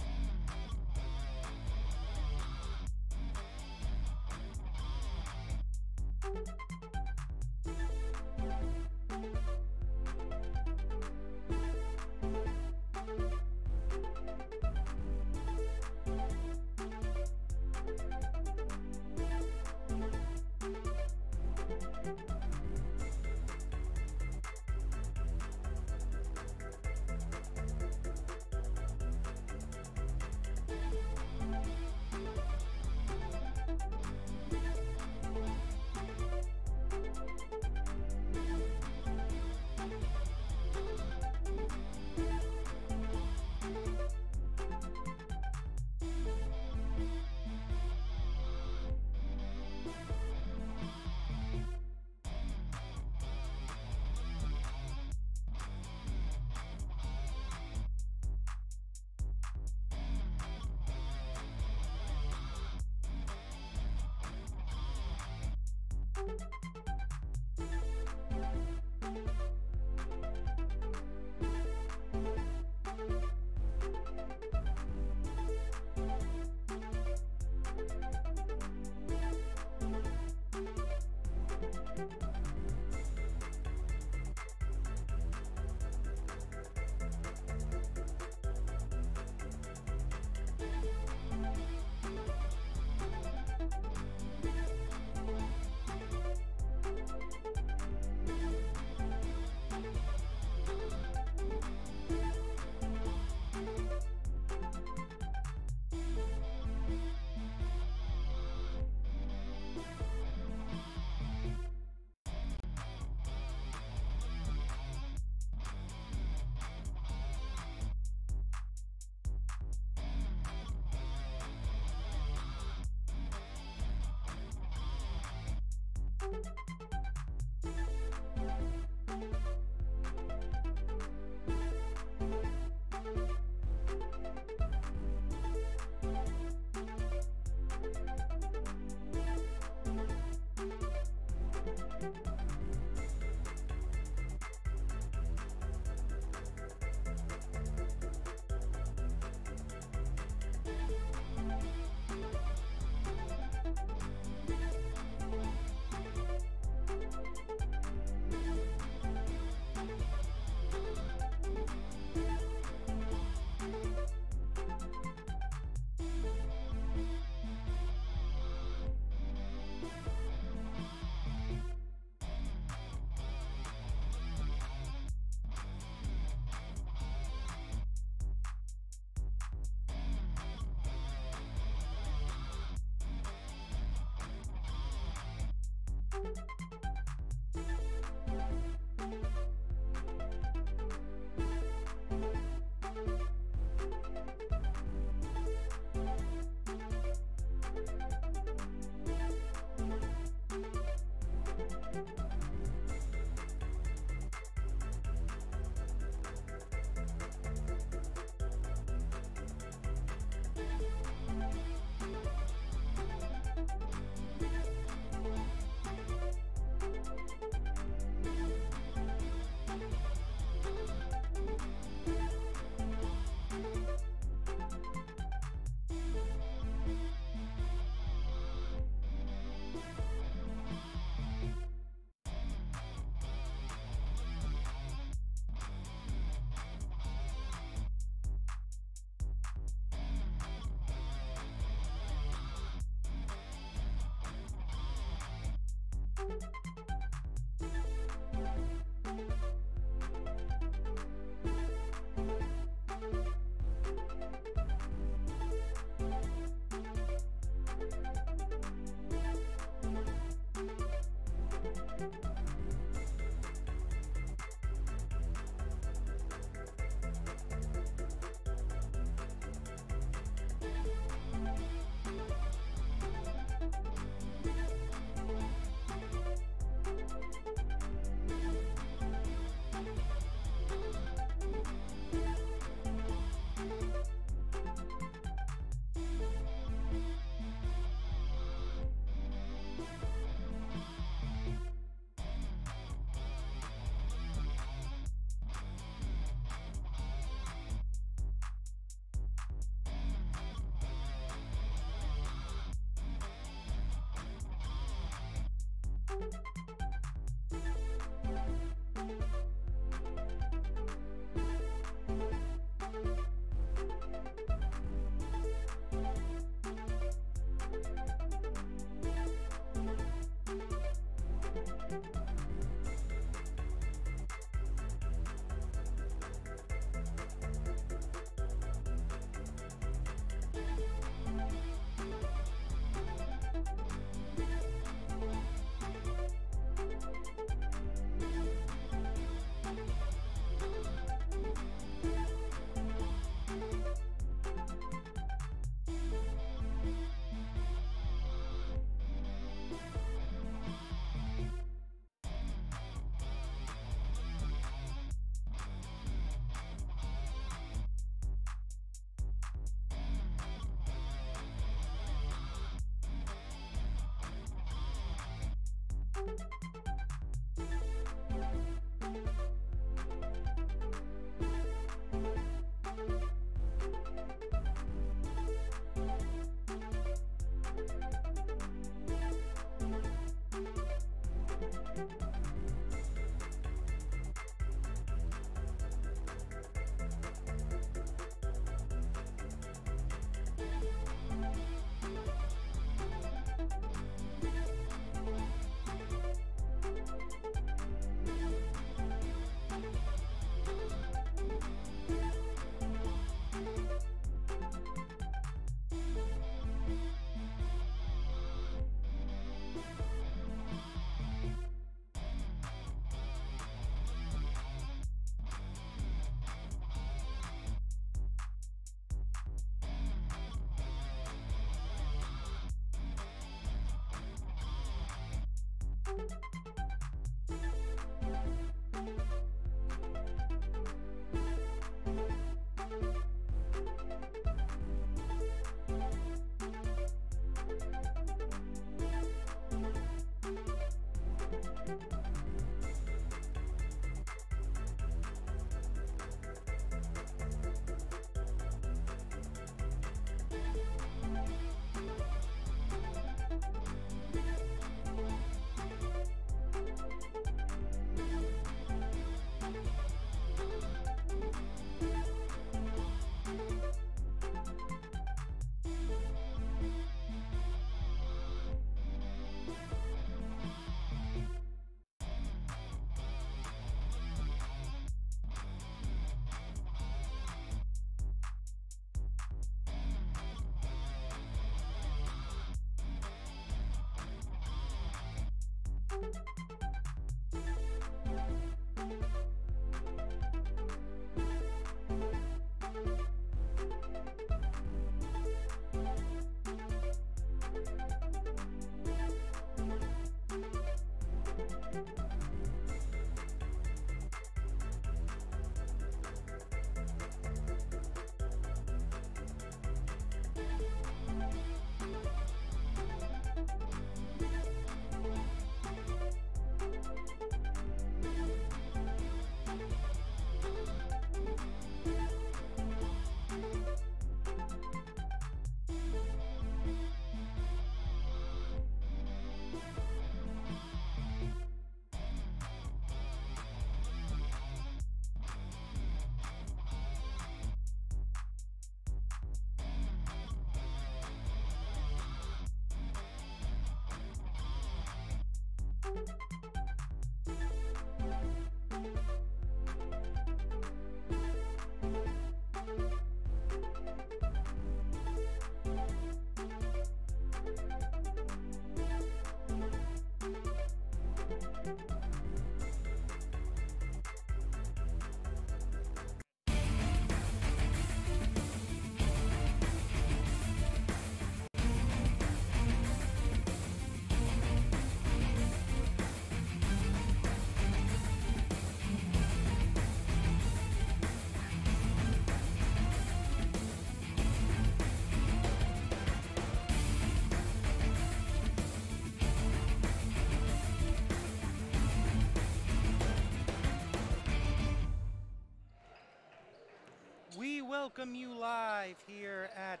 welcome you live here at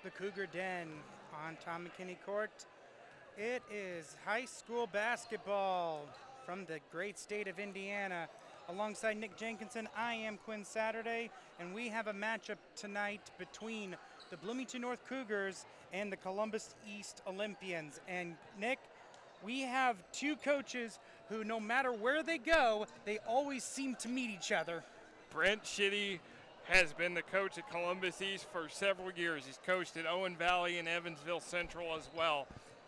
the Cougar Den on Tom McKinney Court. It is high school basketball from the great state of Indiana. Alongside Nick Jenkinson, I am Quinn Saturday, and we have a matchup tonight between the Bloomington North Cougars and the Columbus East Olympians. And Nick, we have two coaches who, no matter where they go, they always seem to meet each other. Brent Schitty has been the coach at Columbus East for several years. He's coached at Owen Valley and Evansville Central as well.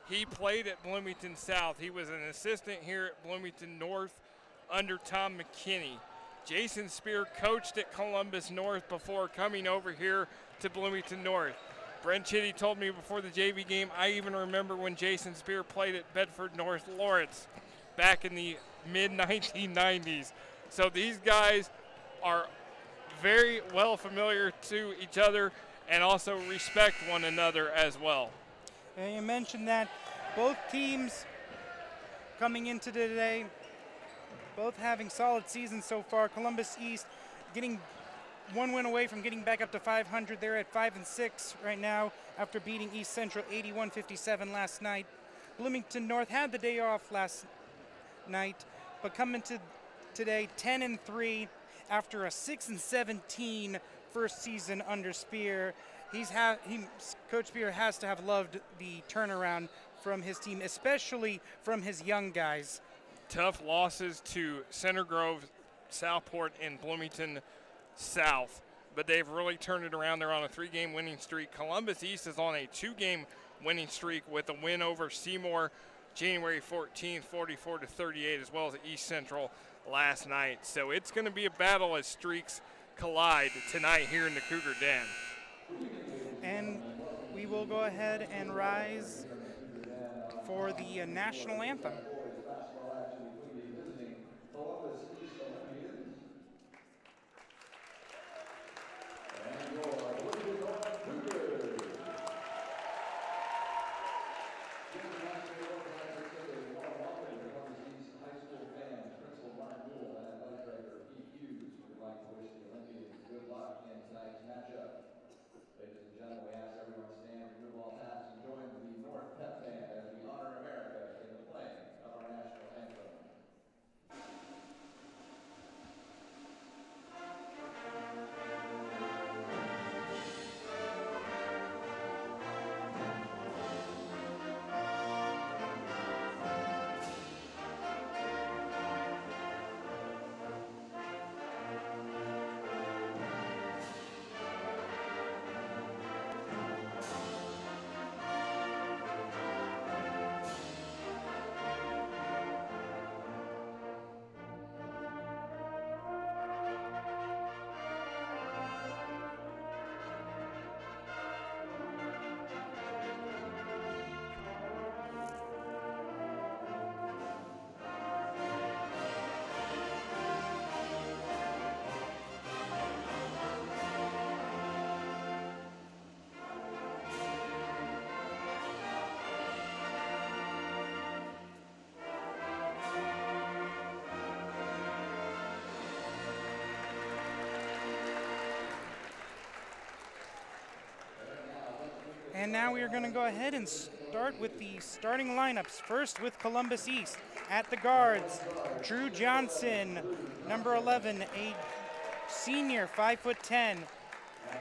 He played at Bloomington South. He was an assistant here at Bloomington North under Tom McKinney. Jason Spear coached at Columbus North before coming over here to Bloomington North. Brent Schitty told me before the JV game, I even remember when Jason Spear played at Bedford North Lawrence back in the mid-1990s. So these guys are very well familiar to each other and also respect one another as well. And you mentioned that both teams coming into today, both having solid seasons so far. Columbus East getting one win away from getting back up to 500. They're at 5-6 right now after beating East Central 81-57 last night. Bloomington North had the day off last night, but coming to today 10-3 after a 6-17 first season under Spear. Coach Spear has to have loved the turnaround from his team, especially from his young guys. Tough losses to Center Grove, Southport, and Bloomington South, but they've really turned it around. They're on a 3-game winning streak. Columbus East is on a 2-game winning streak with a win over Seymour January 14th, 44-38, as well as East Central last night. So it's going to be a battle as streaks collide tonight here in the Cougar Den. And we will go ahead and rise for the national anthem. And now we are going to go ahead and start with the starting lineups. First with Columbus East. At the guards, Drew Johnson, number 11, a senior, 5'10".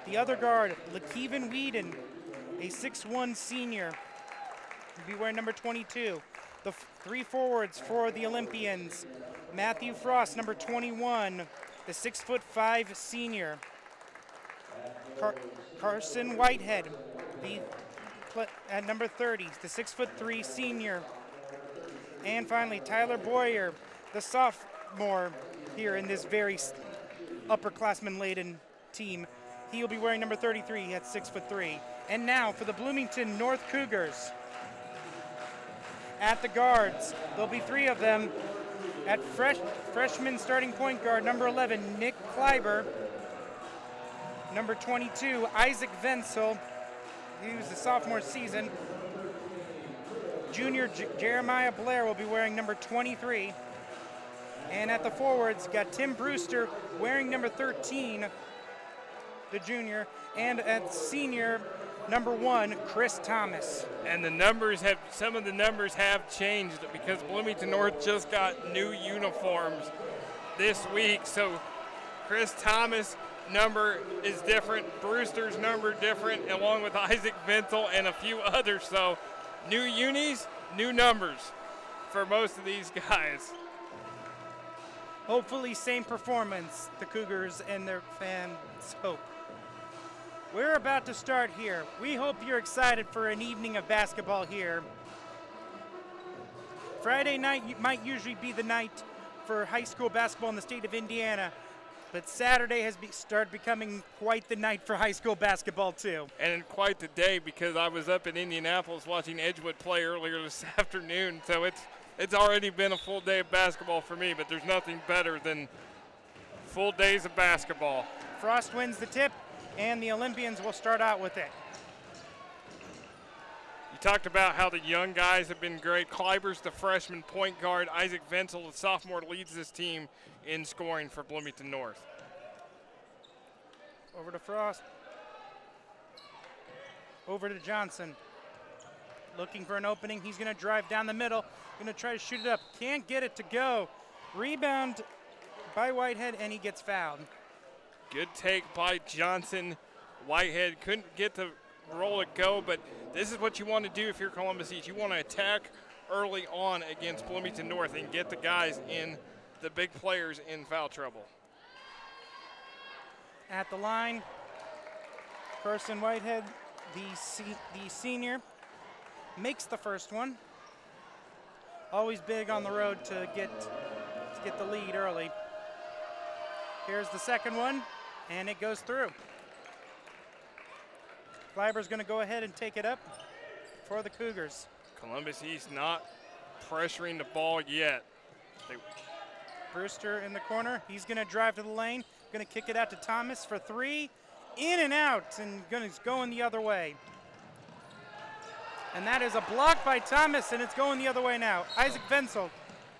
The other guard, LaKeven Whedon, a 6'1" senior. He'll be wearing number 22. The three forwards for the Olympians, Matthew Frost, number 21, the 6'5" senior. Carson Whitehead, at number 30, the 6'3" senior. And finally, Tyler Boyer, the sophomore here in this very upperclassman-laden team. He will be wearing number 33 at 6'3". And now for the Bloomington North Cougars. At the guards, there'll be three of them. At freshman starting point guard, number 11, Nick Kleiber. Number 22, Isaac Venzel. He was the sophomore season. Junior Jeremiah Blair will be wearing number 23. And at the forwards, got Tim Brewster wearing number 13. the junior, and at senior number 1, Chris Thomas. And some of the numbers have changed because Bloomington North just got new uniforms this week. So Chris Thomas' number is different, Brewster's number different, along with Isaac Ventel and a few others. So new unis, new numbers for most of these guys. Hopefully same performance, the Cougars and their fans hope. We're about to start here. We hope you're excited for an evening of basketball here. Friday night might usually be the night for high school basketball in the state of Indiana, but Saturday has started becoming quite the night for high school basketball too. And quite the day, because I was up in Indianapolis watching Edgewood play earlier this afternoon, so it's already been a full day of basketball for me, but there's nothing better than full days of basketball. Frost wins the tip, and the Olympians will start out with it. You talked about how the young guys have been great. Kleiber's the freshman point guard. Isaac Ventel, the sophomore, leads this team in scoring for Bloomington North. Over to Frost. Over to Johnson. Looking for an opening. He's going to drive down the middle. Going to try to shoot it up. Can't get it to go. Rebound by Whitehead, and he gets fouled. Good take by Johnson. Whitehead couldn't get the roll it go, but this is what you want to do if you're Columbus East. You want to attack early on against Bloomington North and get the guys in, the big players, in foul trouble. At the line, Carson Whitehead, the senior, makes the first one. Always big on the road to get the lead early. Here's the second one, and it goes through. Kleiber's going to go ahead and take it up for the Cougars. Columbus East not pressuring the ball yet. Brewster in the corner. He's going to drive to the lane. Going to kick it out to Thomas for 3. In and out, and going the other way. And that is a block by Thomas, and it's going the other way now. Isaac Venzel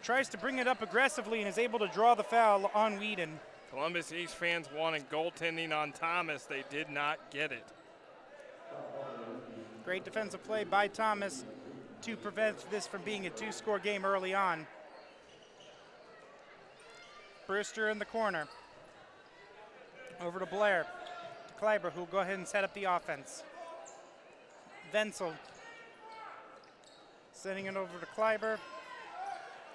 tries to bring it up aggressively and is able to draw the foul on Whedon. Columbus East fans wanted goaltending on Thomas. They did not get it. Great defensive play by Thomas to prevent this from being a 2-score game early on. Brewster in the corner. Over to Blair. To Kleiber, who will go ahead and set up the offense. Venzel sending it over to Kleiber.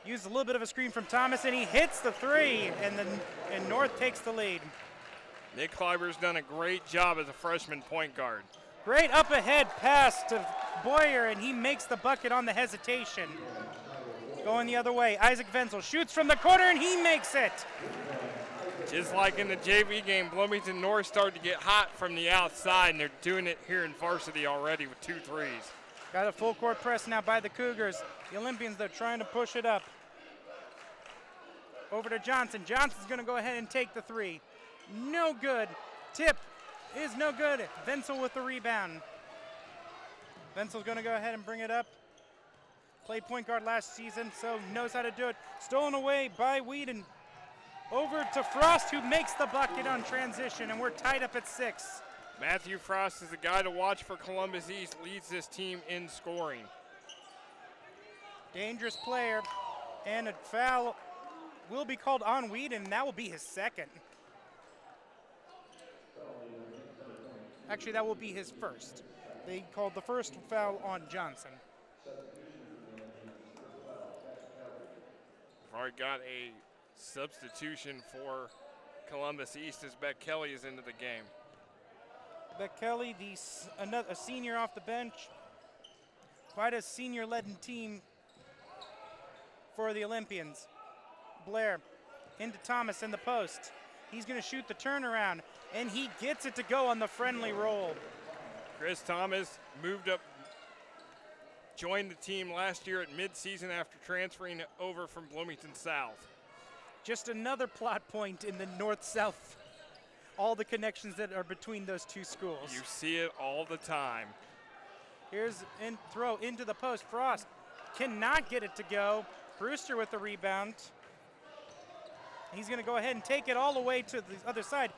Used a little bit of a screen from Thomas, and he hits the 3, and North takes the lead. Nick Kleiber's done a great job as a freshman point guard. Great up-ahead pass to Boyer, and he makes the bucket on the hesitation. Going the other way, Isaac Venzel shoots from the corner, and he makes it. Just like in the JV game, Bloomington North started to get hot from the outside, and they're doing it here in Varsity already with 2 threes. Got a full court press now by the Cougars. The Olympians, they're trying to push it up. Over to Johnson. Johnson's going to go ahead and take the 3. No good. Tip is no good. Venzel with the rebound. Venzel's going to go ahead and bring it up. Played point guard last season, so knows how to do it. Stolen away by Whedon. Over to Frost, who makes the bucket on transition, and we're tied up at 6. Matthew Frost is the guy to watch for Columbus East, leads this team in scoring. Dangerous player, and a foul will be called on Whedon, and that will be his second. Actually, that will be his first. They called the first foul on Johnson. We've already got a substitution for Columbus East as Beck Kelly is into the game. Beck Kelly, a senior off the bench. Quite a senior-led team for the Olympians. Blair into Thomas in the post. He's going to shoot the turnaround, and he gets it to go on the friendly roll. Chris Thomas moved up, joined the team last year at midseason after transferring over from Bloomington South. Just another plot point in the north-south, all the connections that are between those two schools. You see it all the time. Here's a throw into the post. Frost cannot get it to go. Brewster with the rebound. He's going to go ahead and take it all the way to the other side.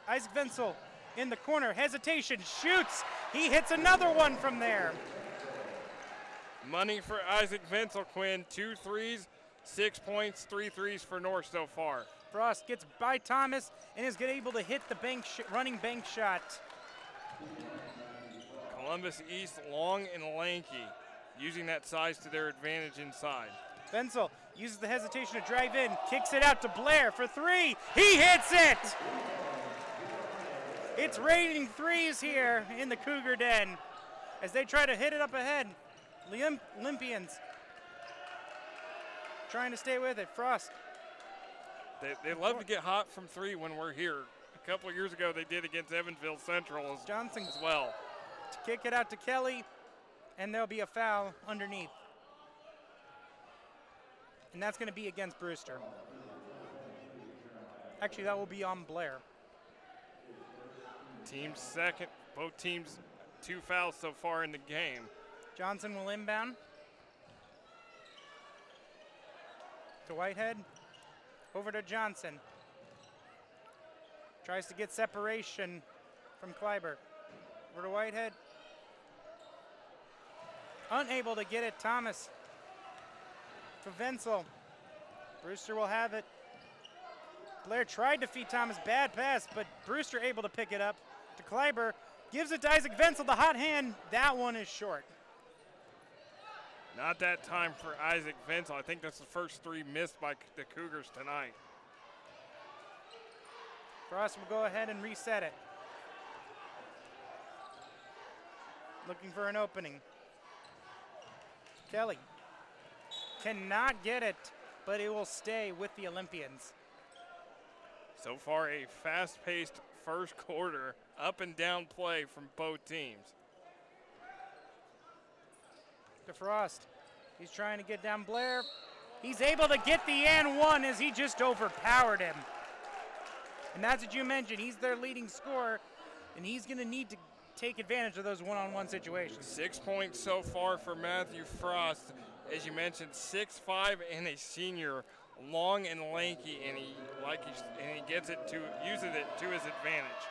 Isaac Venzel in the corner. Hesitation, shoots. He hits another one from there. Money for Isaac Vincel, Quinn. 2 threes, 6 points, 3 threes for North so far. Frost gets by Thomas and is able to hit the running bank shot. Columbus East long and lanky, using that size to their advantage inside. Vincel uses the hesitation to drive in, kicks it out to Blair for 3. He hits it! It's raining threes here in the Cougar Den as they try to hit it up ahead. Olympians trying to stay with it. Frost. They love to get hot from 3 when we're here. A couple of years ago they did against Evansville Central Johnson as well. To kick it out to Kelly, and there'll be a foul underneath. And that's going to be against Brewster. Actually, that will be on Blair. Team's second, both teams 2 fouls so far in the game. Johnson will inbound to Whitehead, over to Johnson. Tries to get separation from Kleiber. Over to Whitehead. Unable to get it, Thomas. For Vincel. Brewster will have it. Blair tried to feed Thomas, bad pass, but Brewster able to pick it up. To Kleiber, gives it to Isaac Vincel, the hot hand. That one is short. Not that time for Isaac Vincel. I think that's the first 3 missed by the Cougars tonight. Frost will go ahead and reset it. Looking for an opening. Kelly cannot get it, but it will stay with the Olympians. So far, a fast-paced first quarter, up and down play from both teams. To Frost. He's trying to get down Blair. He's able to get the and one as he just overpowered him. And that's what you mentioned. He's their leading scorer, and he's going to need to take advantage of those one-on-one situations. 6 points so far for Matthew Frost. As you mentioned, 6'5" and a senior, long and lanky, and he gets it to uses it to his advantage.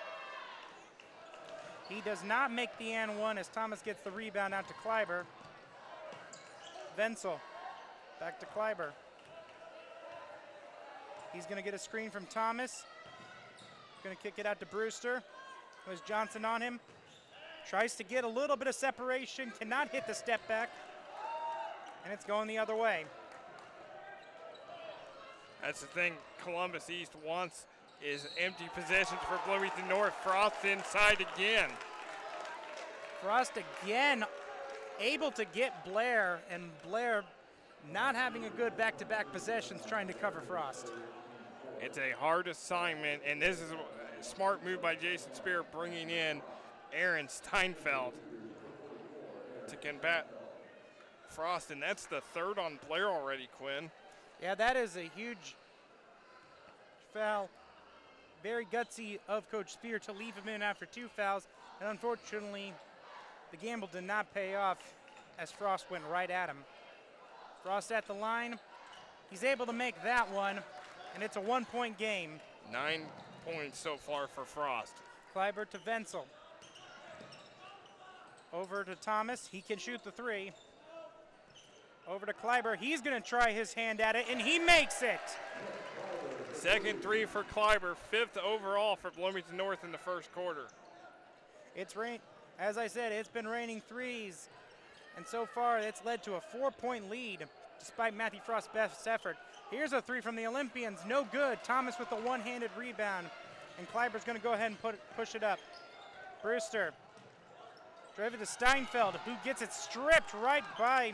He does not make the and one as Thomas gets the rebound out to Kleiber. Vincel back to Kleiber. He's going to get a screen from Thomas. Going to kick it out to Brewster. There's Johnson on him. Tries to get a little bit of separation, cannot hit the step back, and it's going the other way. That's the thing Columbus East wants is empty possessions for Bloomington North. Frost inside again. Frost again able to get Blair, and Blair not having a good back-to-back possessions trying to cover Frost. It's a hard assignment, and this is a smart move by Jason Spear, bringing in Aaron Steinfeld to combat Frost, and that's the 3rd on Blair already, Quinn. Yeah, that is a huge foul. Very gutsy of Coach Spear to leave him in after 2 fouls, and unfortunately, the gamble did not pay off as Frost went right at him. Frost at the line. He's able to make that one, and it's a 1-point game. 9 points so far for Frost. Kleiber to Vincel. Over to Thomas. He can shoot the 3. Over to Kleiber. He's going to try his hand at it, and he makes it. Second 3 for Kleiber. 5th overall for Bloomington North in the first quarter. It's rain. As I said, it's been raining threes, and so far it's led to a 4-point lead despite Matthew Frost's best effort. Here's a 3 from the Olympians, no good. Thomas with the one-handed rebound, and Kleiber's going to go ahead and push it up. Brewster, drive it to Steinfeld, who gets it stripped right by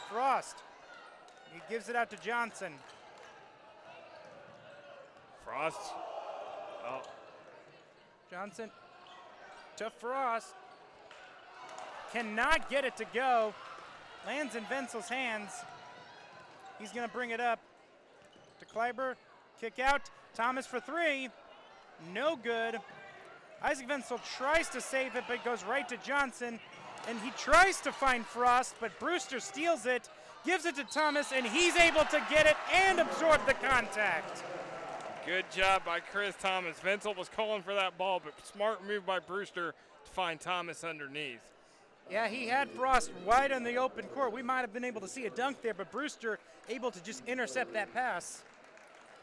Frost. He gives it out to Johnson. Frost. Oh. Johnson to Frost. Cannot get it to go. Lands in Vincel's hands. He's going to bring it up to Kleiber. Kick out. Thomas for 3. No good. Isaac Vincel tries to save it, but goes right to Johnson. And he tries to find Frost, but Brewster steals it, gives it to Thomas, and he's able to get it and absorb the contact. Good job by Chris Thomas. Wenzel was calling for that ball, but smart move by Brewster to find Thomas underneath. Yeah, he had Frost wide on the open court. We might have been able to see a dunk there, but Brewster able to just intercept that pass,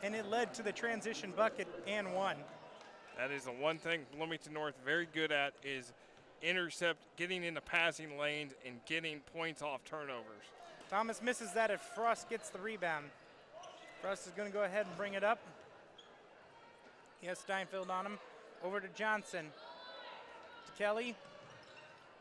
and it led to the transition bucket and one. That is the one thing Bloomington North very good at, is intercept, getting into passing lanes, and getting points off turnovers. Thomas misses that if Frost gets the rebound. Frost is going to go ahead and bring it up. He has Steinfeld on him. Over to Johnson. To Kelly.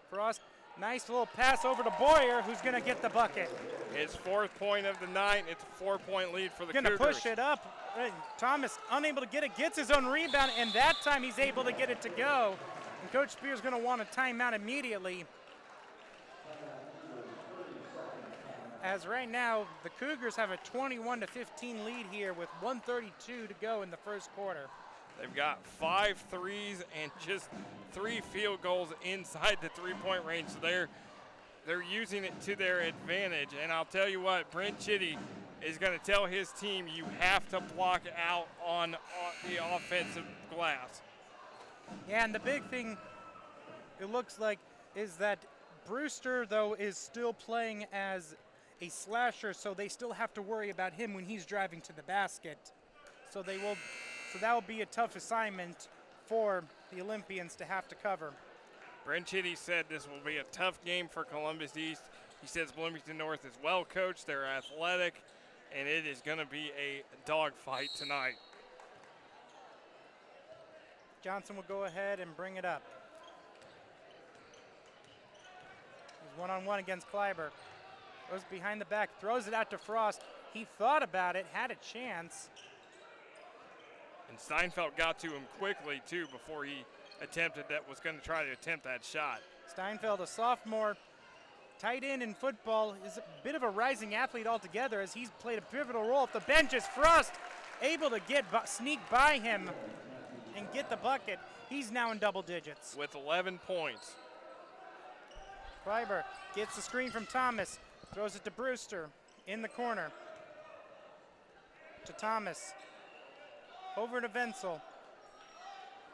Frost, nice little pass over to Boyer, who's going to get the bucket. His 4th point of the night. It's a 4-point lead for the Cougars. Going to push it up. Thomas unable to get it, gets his own rebound, and that time he's able to get it to go. And Coach Spears going to want a timeout immediately. As right now, the Cougars have a 21-15 lead here with 1:32 to go in the first quarter. They've got 5 threes and just 3 field goals inside the 3-point range. So they're using it to their advantage. And I'll tell you what, Brent Chitty is going to tell his team, you have to block out on the offensive glass. Yeah, and the big thing, it looks like, is that Brewster, though, is still playing as a slasher, so they still have to worry about him when he's driving to the basket. So that will be a tough assignment for the Olympians to have to cover. Brent Chitty said this will be a tough game for Columbus East. He says Bloomington North is well coached, they're athletic, and it is going to be a dogfight tonight. Johnson will go ahead and bring it up. He's one-on-one against Kleiber. Goes behind the back, throws it out to Frost. He thought about it, had a chance. And Steinfeld got to him quickly, too, before he was going to try to attempt that shot. Steinfeld, a sophomore, tight end in football, is a bit of a rising athlete altogether as he's played a pivotal role off the bench as Frost able to sneak by him and get the bucket. He's now in double digits. With 11 points. Kleiber gets the screen from Thomas. Throws it to Brewster in the corner. To Thomas. Over to Wenzel.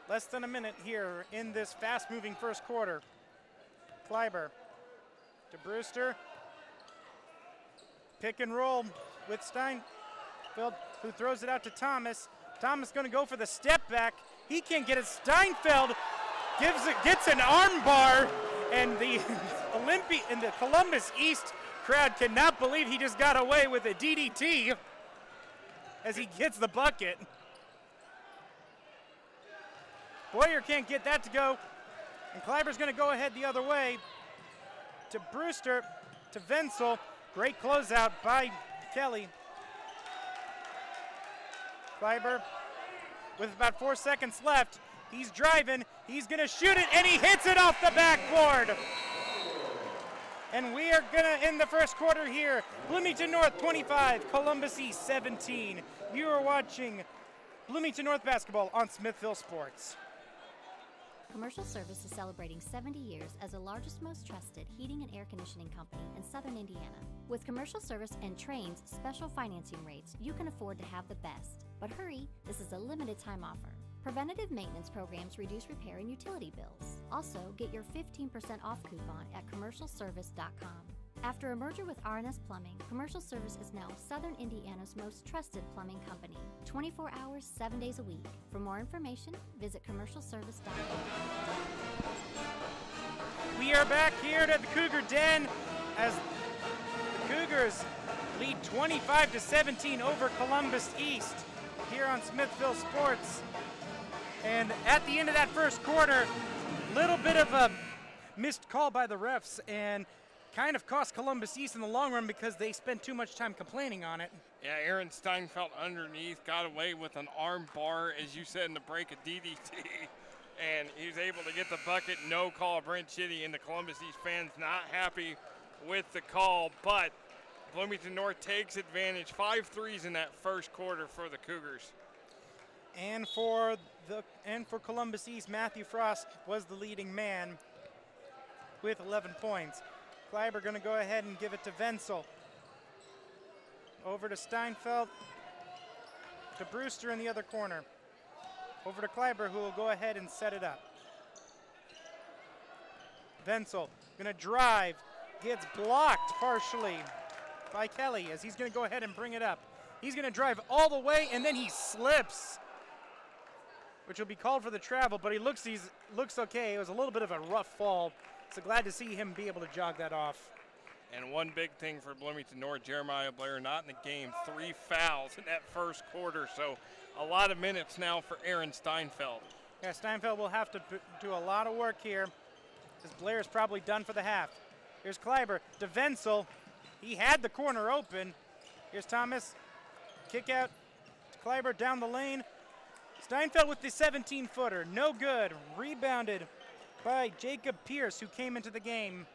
Less than a minute here in this fast-moving first quarter. Kleiber to Brewster. Pick and roll with Steinfeld, who throws it out to Thomas. Thomas going to go for the step back. He can't get it. Steinfeld gets an arm bar, and the Columbus East crowd cannot believe he just got away with a DDT as he gets the bucket. Boyer can't get that to go, and Kleiber's going to go ahead the other way to Brewster, to Wenzel. Great closeout by Kelly. Kleiber with about 4 seconds left. He's driving, he's going to shoot it, and he hits it off the backboard. And we are going to end the first quarter here. Bloomington North 25, Columbus East 17. You are watching Bloomington North basketball on Smithville Sports. Commercial Service is celebrating 70 years as the largest, most trusted heating and air conditioning company in Southern Indiana. With Commercial Service and Train's special financing rates, you can afford to have the best. But hurry, this is a limited time offer. Preventative maintenance programs reduce repair and utility bills. Also, get your 15% off coupon at commercialservice.com. After a merger with R&S Plumbing, Commercial Service is now Southern Indiana's most trusted plumbing company. 24 hours, 7 days a week. For more information, visit commercialservice.com. We are back here at the Cougar Den as the Cougars lead 25-17 over Columbus East here on Smithville Sports. And at the end of that first quarter, little bit of a missed call by the refs and kind of cost Columbus East in the long run because they spent too much time complaining on it. Yeah, Aaron Steinfeld underneath got away with an arm bar, as you said in the break, a DDT. And he was able to get the bucket. No call, Brent Chitty, and the Columbus East fans not happy with the call. But Bloomington North takes advantage. 5 threes in that first quarter for the Cougars. And for Columbus East, Matthew Frost was the leading man with 11 points. Kleiber going to go ahead and give it to Wenzel. Over to Steinfeld. to Brewster in the other corner. Over to Kleiber, who will go ahead and set it up. Wenzel gonna drive, gets blocked partially by Kelly as he's gonna go ahead and bring it up. He's gonna drive all the way and then he slips, which will be called for the travel, but he looks okay. It was a little bit of a rough fall, so glad to see him be able to jog that off. And one big thing for Bloomington North, Jeremiah Blair not in the game. 3 fouls in that first quarter, so a lot of minutes now for Aaron Steinfeld. Yeah, Steinfeld will have to do a lot of work here, because Blair is probably done for the half. Here's Kleiber to Wenzel. He had the corner open. Here's Thomas. Kick out to Kleiber down the lane. Steinfeld with the 17-footer. No good. Rebounded by Jacob Pierce, who came into the game.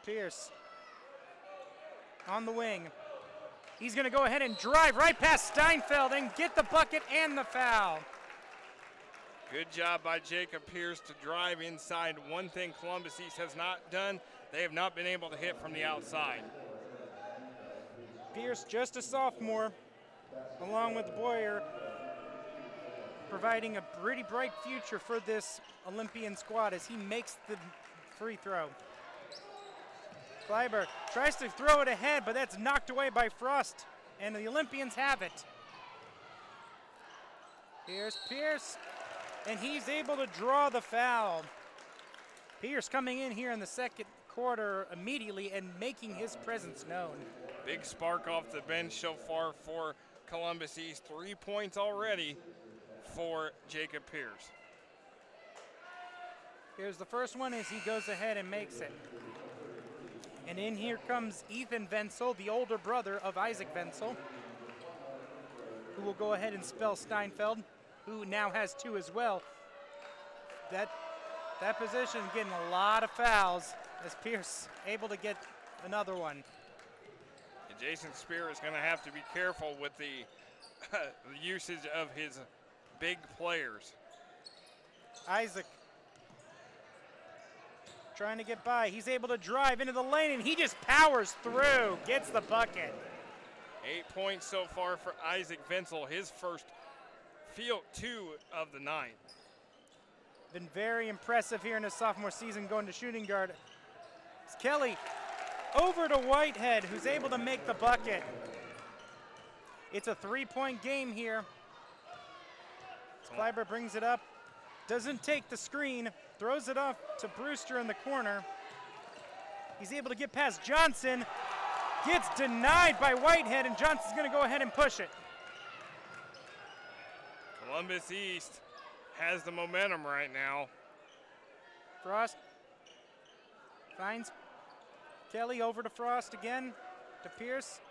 Pierce on the wing. He's going to go ahead and drive right past Steinfeld and get the bucket and the foul. Good job by Jacob Pierce to drive inside. One thing Columbus East has not done, they have not been able to hit from the outside. Pierce, just a sophomore, along with Boyer, providing a pretty bright future for this Olympian squad as he makes the free throw. Kleiber tries to throw it ahead, but that's knocked away by Frost, and the Olympians have it. Here's Pierce, and he's able to draw the foul. Pierce coming in here in the second quarter immediately and making his presence known. Big spark off the bench so far for Columbus East. 3 points already for Jacob Pierce. Here's the first one as he goes ahead and makes it. And in here comes Ethan Wenzel, the older brother of Isaac Wenzel, who will go ahead and spell Steinfeld, who now has 2 as well. That position getting a lot of fouls as Pierce able to get another one. And Jason Spear is going to have to be careful with the usage of his big players. Isaac trying to get by. He's able to drive into the lane, and he just powers through, gets the bucket. 8 points so far for Isaac Wenzel, his first field 2 of the night. Been very impressive here in his sophomore season going to shooting guard. It's Kelly over to Whitehead, who's able to make the bucket. It's a 3-point game here. Kleiber brings it up, doesn't take the screen, throws it off to Brewster in the corner. He's able to get past Johnson, gets denied by Whitehead, and Johnson's gonna go ahead and push it. Columbus East has the momentum right now. Frost finds Kelly over to Frost again, to Pierce.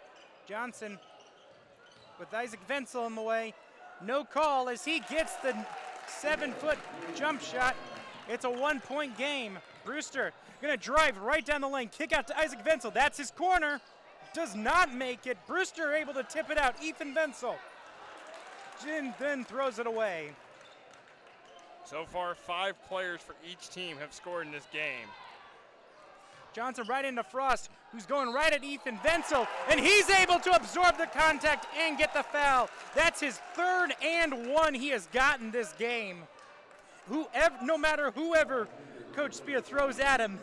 Johnson with Isaac Wenzel in the way. No call as he gets the 7-foot jump shot. It's a 1-point game. Brewster gonna drive right down the lane, kick out to Isaac Wenzel. That's his corner. Does not make it. Brewster able to tip it out. Ethan Wenzel then throws it away. So far, 5 players for each team have scored in this game. Johnson right into Frost, who's going right at Ethan Wenzel, and he's able to absorb the contact and get the foul. That's his 3rd and 1 he has gotten this game. No matter whoever Coach Spear throws at him,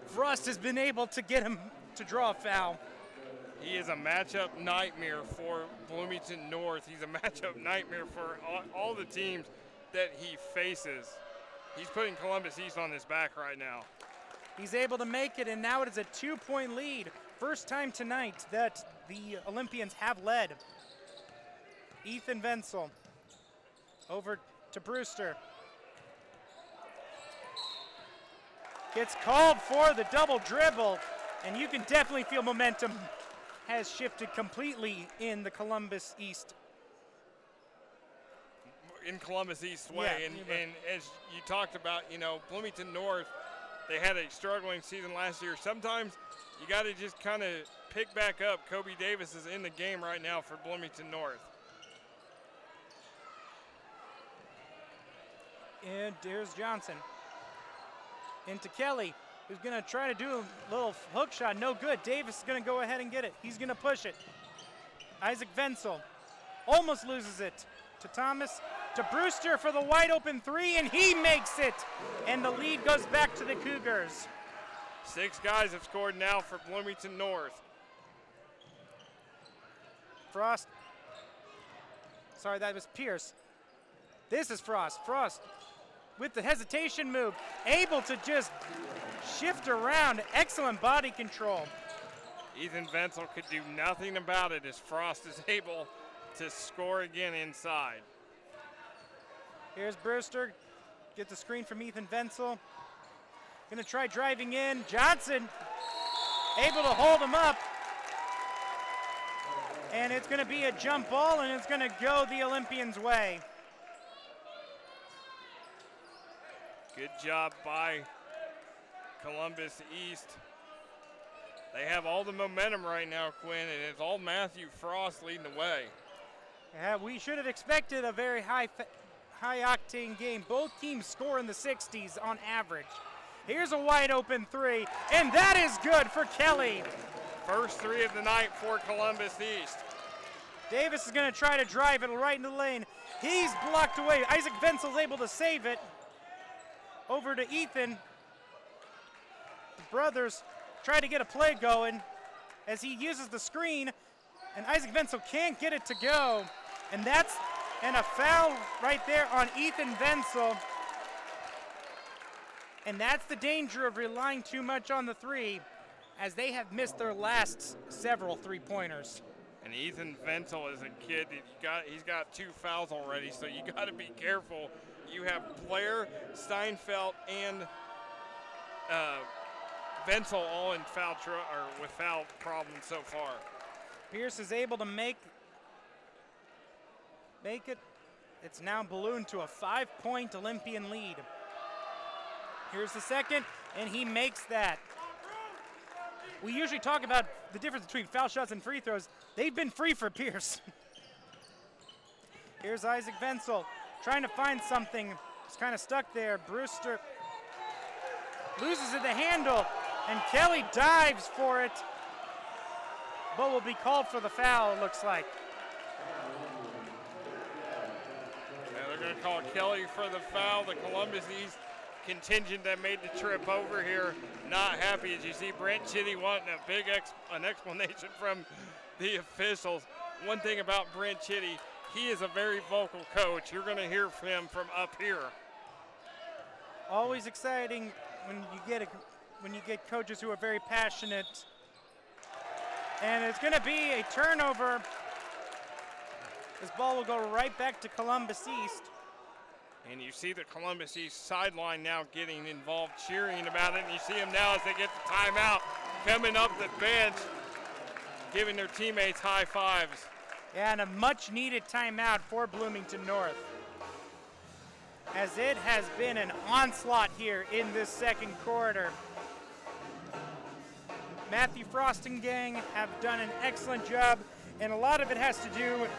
Frost has been able to get him to draw a foul. He is a matchup nightmare for Bloomington North. He's a matchup nightmare for all the teams that he faces. He's putting Columbus East on his back right now. He's able to make it, and now it is a 2-point lead. First time tonight that the Olympians have led. Ethan Wenzel over to Brewster. Gets called for the double dribble, and you can definitely feel momentum has shifted completely in the Columbus East. In Columbus East way, yeah, and as you talked about, Bloomington North, they had a struggling season last year. Sometimes you got to just kind of pick back up. Kobe Davis is in the game right now for Bloomington North. And there's Johnson. Into Kelly, who's going to try to do a little hook shot. No good. Davis is going to go ahead and get it. He's going to push it. Isaac Wenzel almost loses it to Thomas, to Brewster for the wide open three, and he makes it. And the lead goes back to the Cougars. 6 guys have scored now for Bloomington North. Frost. Sorry, that was Pierce. This is Frost. Frost with the hesitation move, able to just shift around. Excellent body control. Ethan Wenzel could do nothing about it as Frost is able to score again inside. Here's Brewster. Get the screen from Ethan Wenzel. Gonna try driving in. Johnson able to hold him up. And it's gonna be a jump ball, and it's gonna go the Olympians' way. Good job by Columbus East. They have all the momentum right now, Quinn, and it's all Matthew Frost leading the way. Yeah, we should have expected a very high-octane game. Both teams score in the 60s on average. Here's a wide open three, and that is good for Kelly. First 3 of the night for Columbus East. Davis is going to try to drive it right in the lane. He's blocked away. Isaac Wenzel's able to save it. Over to Ethan. The brothers try to get a play going as he uses the screen, and Isaac Wenzel can't get it to go. And a foul right there on Ethan Wenzel. And that's the danger of relying too much on the three, as they have missed their last several three-pointers. And Ethan Wenzel is a kid that he's got 2 fouls already, so you got to be careful. You have Blair, Steinfeld, and Wenzel all in with foul problems so far. Pierce is able to make it. It's now ballooned to a 5-point Olympian lead. Here's the second, and he makes that. We usually talk about the difference between foul shots and free throws. They've been free for Pierce. Here's Isaac Wenzel trying to find something. He's kind of stuck there. Brewster loses at the handle, and Kelly dives for it, but will be called for the foul, it looks like. Yeah, they're going to call Kelly for the foul. The Columbus East contingent that made the trip over here not happy, as you see Brent Chitty wanting a big an explanation from the officials. One thing about Brent Chitty, he is a very vocal coach. You're going to hear from him from up here. Always exciting when you get coaches who are very passionate. And it's going to be a turnover. This ball will go right back to Columbus East. And you see the Columbus East sideline now getting involved, cheering about it. And you see them now as they get the timeout, coming up the bench, giving their teammates high fives. Yeah, and a much-needed timeout for Bloomington North, as it has been an onslaught here in this second quarter. Matthew Frost and gang have done an excellent job, and a lot of it has to do with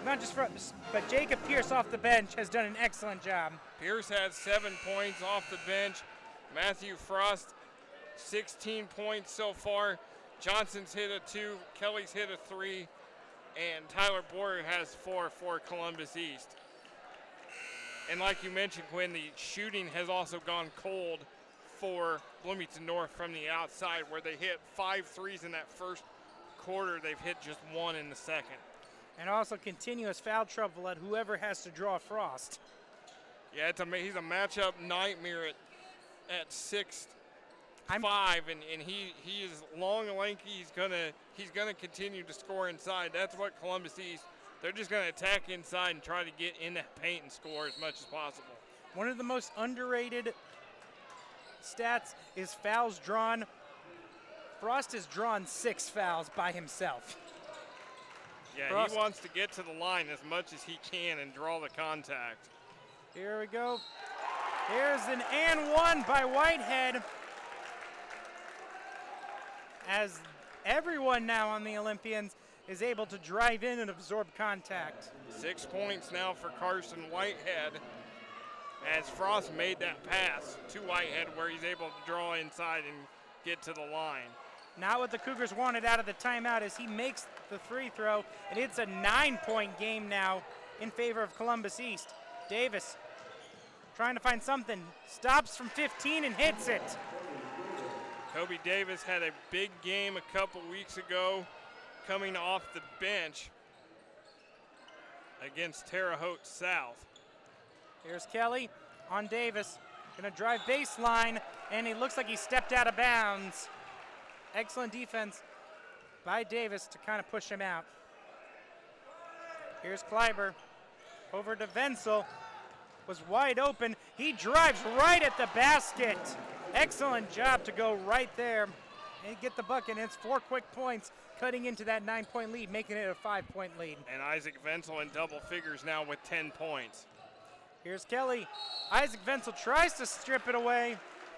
not just Frost, but Jacob Pierce off the bench has done an excellent job. Pierce had 7 points off the bench. Matthew Frost, 16 points so far. Johnson's hit a 2, Kelly's hit a 3, and Tyler Boyer has 4 for Columbus East. And like you mentioned, Quinn, the shooting has also gone cold for Bloomington North from the outside, where they hit 5 threes in that first quarter. They've hit just 1 in the second. And also continuous foul trouble at whoever has to draw Frost. Yeah, he's a matchup nightmare at 6'5", and he is long and lanky. He's gonna continue to score inside. That's what Columbus East. They're just gonna attack inside and try to get in that paint and score as much as possible. One of the most underrated stats is fouls drawn. Frost has drawn 6 fouls by himself. Yeah, Frost. He wants to get to the line as much as he can and draw the contact. Here we go. Here's an and one by Whitehead, as everyone now on the Olympians is able to drive in and absorb contact. 6 points now for Carson Whitehead, as Frost made that pass to Whitehead where he's able to draw inside and get to the line. Not what the Cougars wanted out of the timeout as he makes the free throw, and it's a 9-point game now in favor of Columbus East. Davis trying to find something, stops from 15 and hits it. Kobe Davis had a big game a couple weeks ago coming off the bench against Terre Haute South. Here's Kelly on Davis, gonna drive baseline, and it looks like he stepped out of bounds. Excellent defense by Davis to kind of push him out. Here's Kleiber over to Wenzel, was wide open. He drives right at the basket. Excellent job to go right there and get the bucket. And it's 4 quick points, cutting into that 9-point lead, making it a 5-point lead. And Isaac Wenzel in double figures now with 10 points. Here's Kelly. Isaac Wenzel tries to strip it away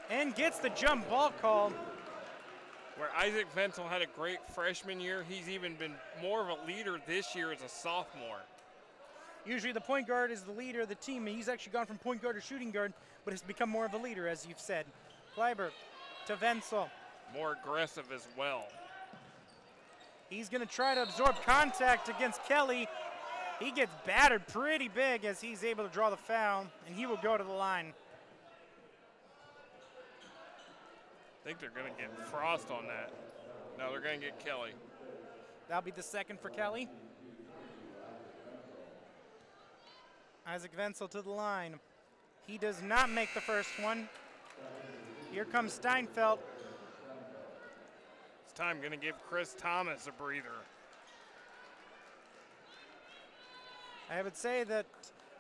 and gets the jump ball call. Where Isaac Wenzel had a great freshman year, he's even been more of a leader this year as a sophomore. Usually the point guard is the leader of the team, and he's actually gone from point guard to shooting guard, but has become more of a leader, as you've said. Kleiber to Wenzel. More aggressive as well. He's going to try to absorb contact against Kelly. He gets battered pretty big as he's able to draw the foul, and he will go to the line. I think they're going to get Frost on that. No, they're going to get Kelly. That'll be the second for Kelly. Isaac Wenzel to the line. He does not make the first one. Here comes Steinfeld. This time going to give Chris Thomas a breather. I would say that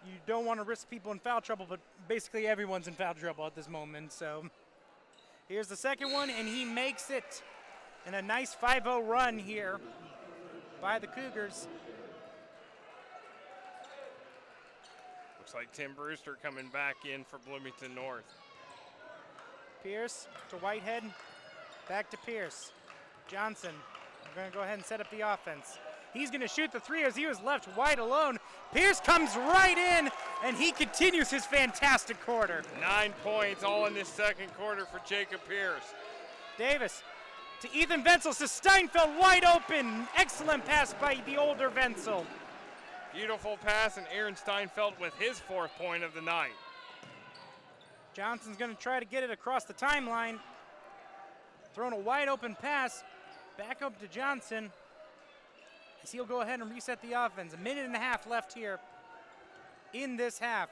you don't want to risk people in foul trouble, but basically everyone's in foul trouble at this moment. So here's the second one, and he makes it. And a nice 5-0 run here by the Cougars. Looks like Tim Brewster coming back in for Bloomington North. Pierce to Whitehead, back to Pierce. Johnson, we're going to go ahead and set up the offense. He's going to shoot the three as he was left wide alone. Pierce comes right in, and he continues his fantastic quarter. 9 points all in this second quarter for Jacob Pierce. Davis to Ethan Wenzel, to Steinfeld wide open. Excellent pass by the older Wenzel. Beautiful pass, and Aaron Steinfeld with his 4th point of the night. Johnson's going to try to get it across the timeline. Throwing a wide open pass back up to Johnson. As he'll go ahead and reset the offense. 1.5 minutes left here in this half.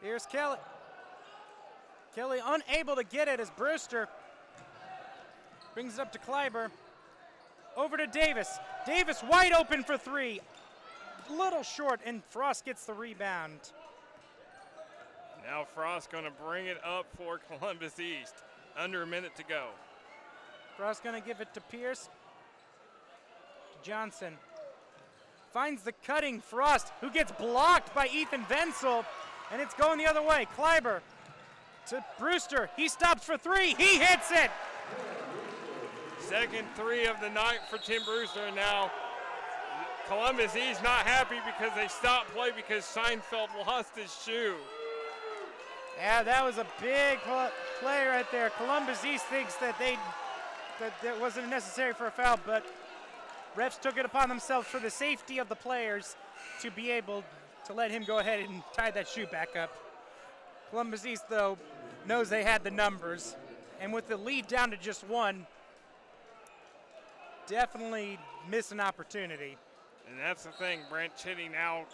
Here's Kelly. Kelly unable to get it as Brewster brings it up to Kleiber. Over to Davis. Davis wide open for three. Little short, and Frost gets the rebound. Now Frost going to bring it up for Columbus East. Under a minute to go. Frost going to give it to Pierce. Johnson finds the cutting Frost, who gets blocked by Ethan Wenzel, and it's going the other way. Kleiber to Brewster. He stops for three. He hits it. Second three of the night for Tim Brewster, and now Columbus East not happy because they stopped play because Seinfeld lost his shoe. Yeah, that was a big play right there. Columbus East thinks that that wasn't necessary for a foul, but refs took it upon themselves for the safety of the players to be able to let him go ahead and tie that shoe back up. Columbus East, though, knows they had the numbers, and with the lead down to just one, definitely missed an opportunity. And that's the thing, Brent Chitty now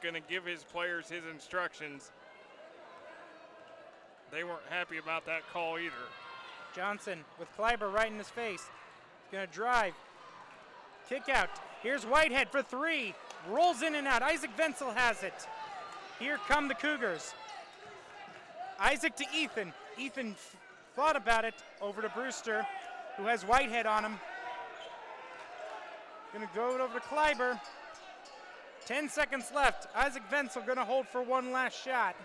going to give his players his instructions. They weren't happy about that call either. Johnson with Kleiber right in his face. He's going to drive. Kick out. Here's Whitehead for three. Rolls in and out. Isaac Wenzel has it. Here come the Cougars. Isaac to Ethan. Ethan thought about it. Over to Brewster, who has Whitehead on him. Going to go over to Kleiber. 10 seconds left. Isaac Wenzel going to hold for one last shot.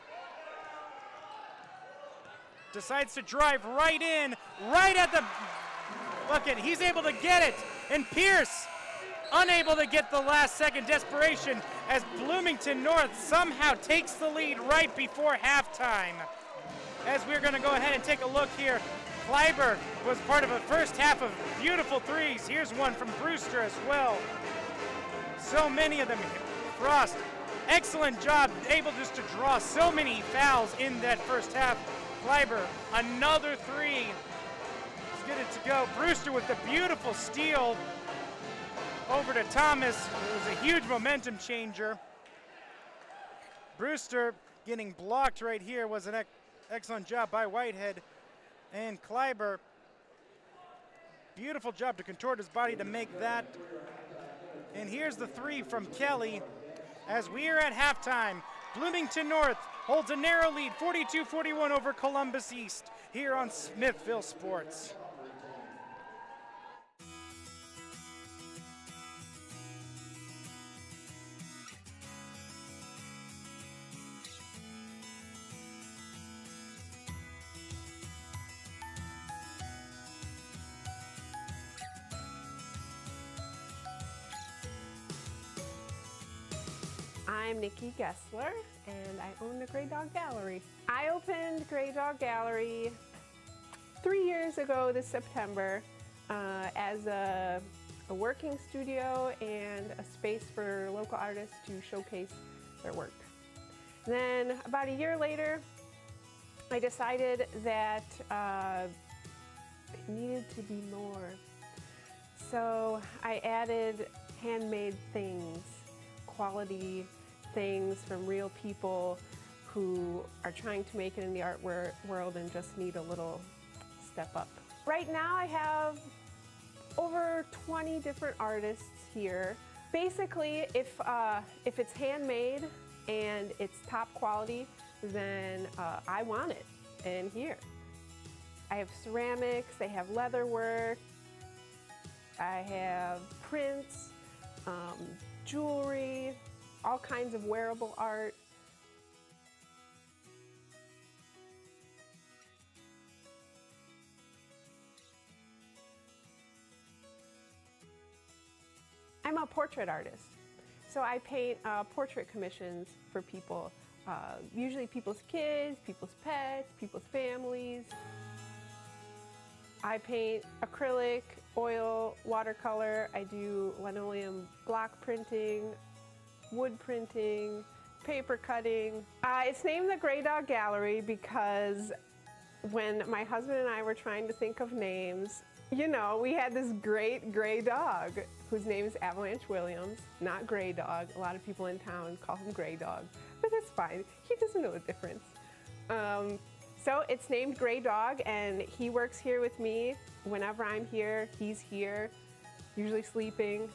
Decides to drive right in, right at the bucket. He's able to get it. And Pierce unable to get the last second desperation as Bloomington North somehow takes the lead right before halftime. As we're going to go ahead and take a look here, Kleiber was part of a first half of beautiful threes. Here's one from Brewster as well. So many of them. Frost, excellent job, able just to draw so many fouls in that first half. Kleiber, another three. Let's get it to go. Brewster with the beautiful steal over to Thomas. It was a huge momentum changer. Brewster getting blocked right here was an excellent job by Whitehead. And Kleiber, beautiful job to contort his body to make that. And here's the three from Kelly. As we are at halftime, Bloomington North holds a narrow lead, 42-41 over Columbus East, here on Smithville Sports. I'm Nikki Gessler, and I own the Grey Dog Gallery. I opened Grey Dog Gallery 3 years ago this September as a working studio and a space for local artists to showcase their work. And then about a year later, I decided that it needed to be more. So I added handmade things, quality things from real people who are trying to make it in the art world and just need a little step up. Right now I have over 20 different artists here. Basically, if it's handmade and it's top quality, then I want it in here. I have ceramics, I have leather work, I have prints, jewelry, all kinds of wearable art. I'm a portrait artist, so I paint portrait commissions for people, usually people's kids, people's pets, people's families. I paint acrylic, oil, watercolor. I do linoleum block printing, wood printing, paper cutting. It's named the Grey Dog Gallery because when my husband and I were trying to think of names, you know, we had this great gray dog whose name is Avalanche Williams, not Grey Dog. A lot of people in town call him Grey Dog, but that's fine. He doesn't know the difference. So it's named Grey Dog, and he works here with me. Whenever I'm here, he's here, usually sleeping,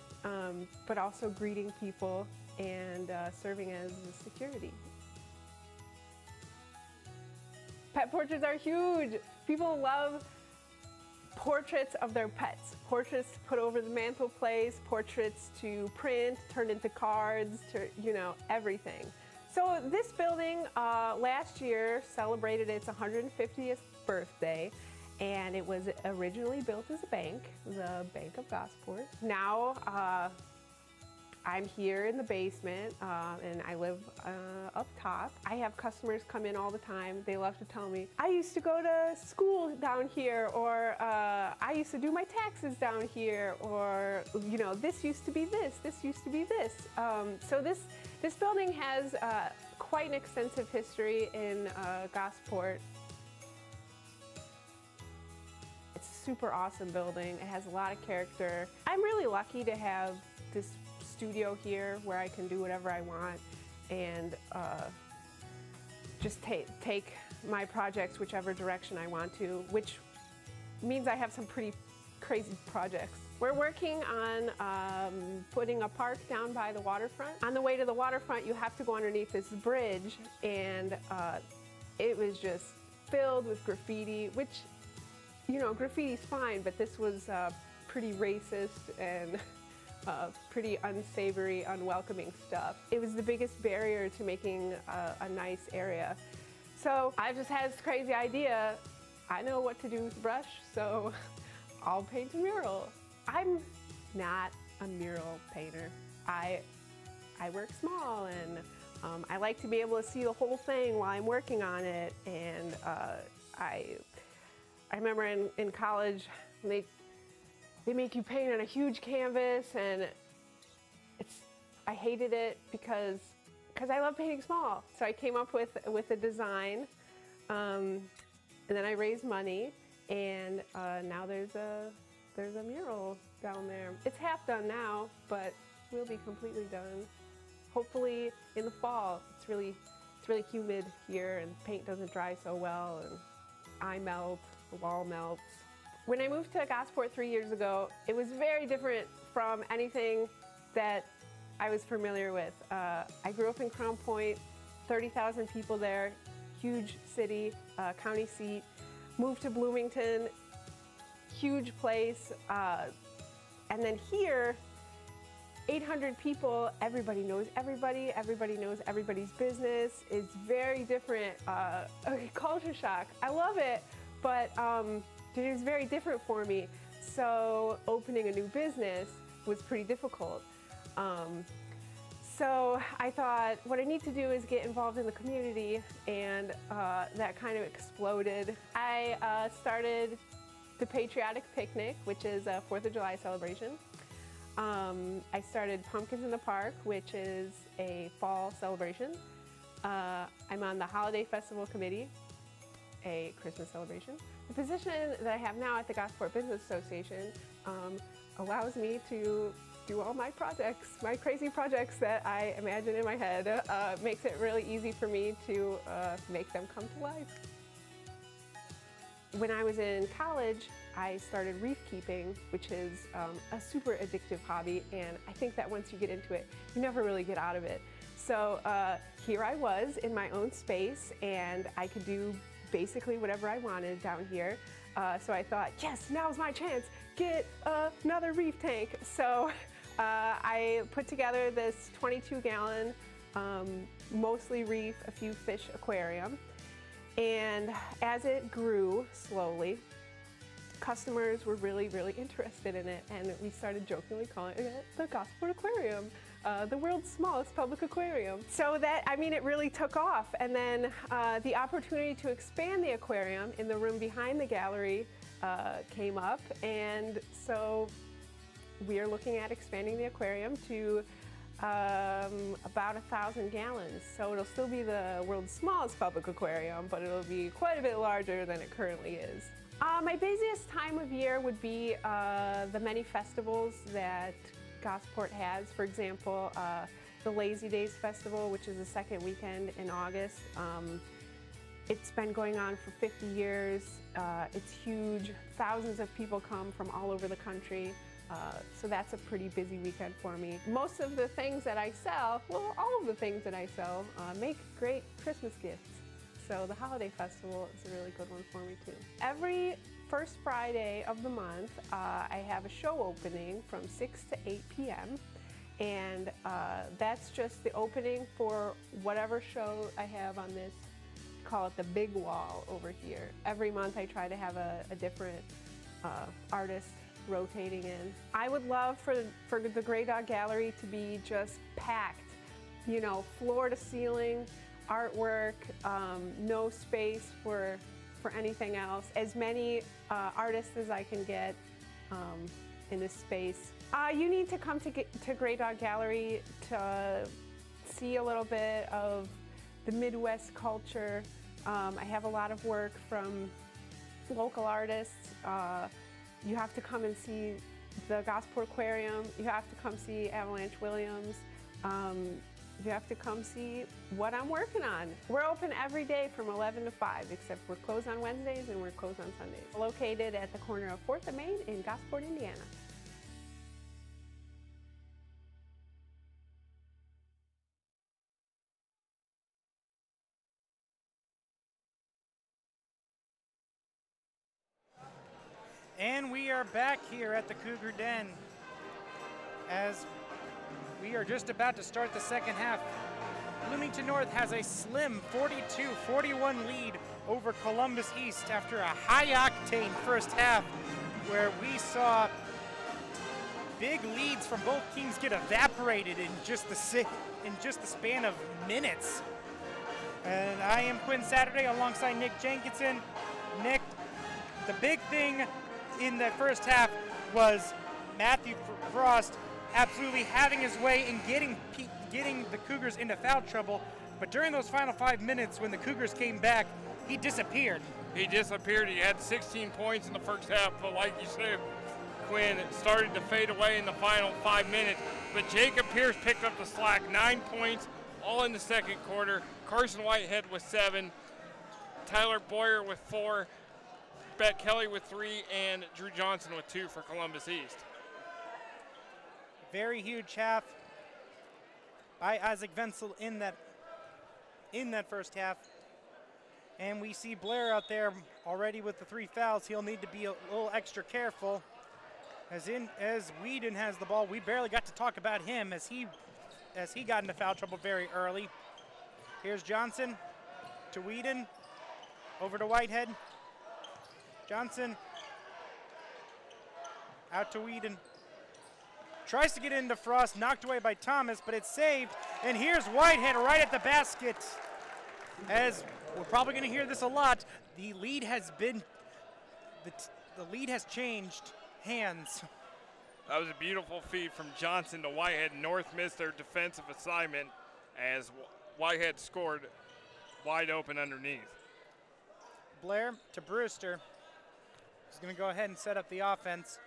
but also greeting people and serving as security. Pet portraits are huge. People love portraits of their pets. Portraits to put over the mantelpiece, portraits to print, turn into cards, to, you know, everything. So this building last year celebrated its 150th birthday, and it was originally built as a bank, the Bank of Gosport. Now I'm here in the basement, and I live up top. I have customers come in all the time. They love to tell me, I used to go to school down here, or I used to do my taxes down here, or, you know, this used to be this used to be this. So this building has quite an extensive history in Gosport. It's a super awesome building. It has a lot of character. I'm really lucky to have this studio here where I can do whatever I want and just take my projects whichever direction I want to, which means I have some pretty crazy projects. We're working on putting a park down by the waterfront. On the way to the waterfront, you have to go underneath this bridge, and it was just filled with graffiti, which, you know, graffiti's fine, but this was pretty racist and pretty unsavory, unwelcoming stuff. It was the biggest barrier to making a nice area. So I just had this crazy idea. I know what to do with the brush, so I'll paint a mural. I'm not a mural painter. I work small, and I like to be able to see the whole thing while I'm working on it, and I remember in college, they make you paint on a huge canvas, and I hated it because I love painting small. So I came up with a design, and then I raised money, and now there's a mural down there. It's half done now, but we'll be completely done. Hopefully in the fall. It's really humid here, and paint doesn't dry so well, and I melt, the wall melts. When I moved to Gosport 3 years ago, it was very different from anything that I was familiar with. I grew up in Crown Point, 30,000 people there, huge city, county seat. Moved to Bloomington, huge place. And then here, 800 people, everybody knows everybody knows everybody's business. It's very different, culture shock. I love it, but it was very different for me. So opening a new business was pretty difficult. So I thought what I need to do is get involved in the community, and that kind of exploded. I started the Patriotic Picnic, which is a 4th of July celebration. I started Pumpkins in the Park, which is a fall celebration. I'm on the Holiday Festival Committee, a Christmas celebration. The position that I have now at the Gosport Business Association allows me to do all my projects, my crazy projects that I imagine in my head. Makes it really easy for me to make them come to life. When I was in college, I started reef keeping, which is a super addictive hobby, and I think that once you get into it, you never really get out of it. So here I was in my own space, and I could do basically whatever I wanted down here. So I thought, yes, now's my chance, get another reef tank. So I put together this 22-gallon, mostly reef, a few fish aquarium. And as it grew slowly, customers were really interested in it, and we started jokingly calling it the Gosport Aquarium, the world's smallest public aquarium. So that, I mean, it really took off. And then the opportunity to expand the aquarium in the room behind the gallery came up, and so we are looking at expanding the aquarium to about 1,000 gallons. So it'll still be the world's smallest public aquarium, but it'll be quite a bit larger than it currently is. My busiest time of year would be the many festivals that Gosport has. For example, the Lazy Days Festival, which is the second weekend in August. It's been going on for 50 years. It's huge. Thousands of people come from all over the country. So that's a pretty busy weekend for me. Most of the things that I sell, well, all of the things that I sell make great Christmas gifts. So the Holiday Festival is a really good one for me too. Every first Friday of the month, I have a show opening from 6 to 8 p.m. And that's just the opening for whatever show I have on this, call it the big wall over here. Every month I try to have a different artist rotating in. I would love for the Grey Dog Gallery to be just packed, you know, floor to ceiling, artwork, no space for anything else. As many artists as I can get in this space. You need to come to Grey Dog Gallery to see a little bit of the Midwest culture. I have a lot of work from local artists. You have to come and see the Gosport Aquarium. You have to come see Avalanche Williams. You have to come see what I'm working on. We're open every day from 11 to 5, except we're closed on Wednesdays and we're closed on Sundays. Located at the corner of 4th and Main in Gosport, Indiana. And we are back here at the Cougar Den as we are just about to start the second half. Bloomington North has a slim 42-41 lead over Columbus East after a high-octane first half where we saw big leads from both teams get evaporated in just the span of minutes. And I am Quinn Saturday alongside Nick Jenkinson. Nick, The big thing in the first half was Matthew Frost absolutely having his way and getting the Cougars into foul trouble. But during those final 5 minutes when the Cougars came back, he disappeared. He disappeared. He had 16 points in the first half, but like you said, Quinn, it started to fade away in the final 5 minutes. But Jacob Pierce picked up the slack, 9 points, all in the second quarter. Carson Whitehead with 7, Tyler Boyer with 4, Bet Kelly with 3, and Drew Johnson with 2 for Columbus East. Very huge half by Isaac Wenzel in that first half. And we see Blair out there already with the 3 fouls. He'll need to be a little extra careful. As Whedon has the ball, we barely got to talk about him as he got into foul trouble very early. Here's Johnson to Whedon, over to Whitehead. Johnson out to Whedon. Tries to get into Frost, knocked away by Thomas, but it's saved. And here's Whitehead right at the basket. As we're probably going to hear this a lot, the lead has changed hands. That was a beautiful feed from Johnson to Whitehead. North missed their defensive assignment as Whitehead scored wide open underneath. Blair to Brewster. He's going to go ahead and set up the offense.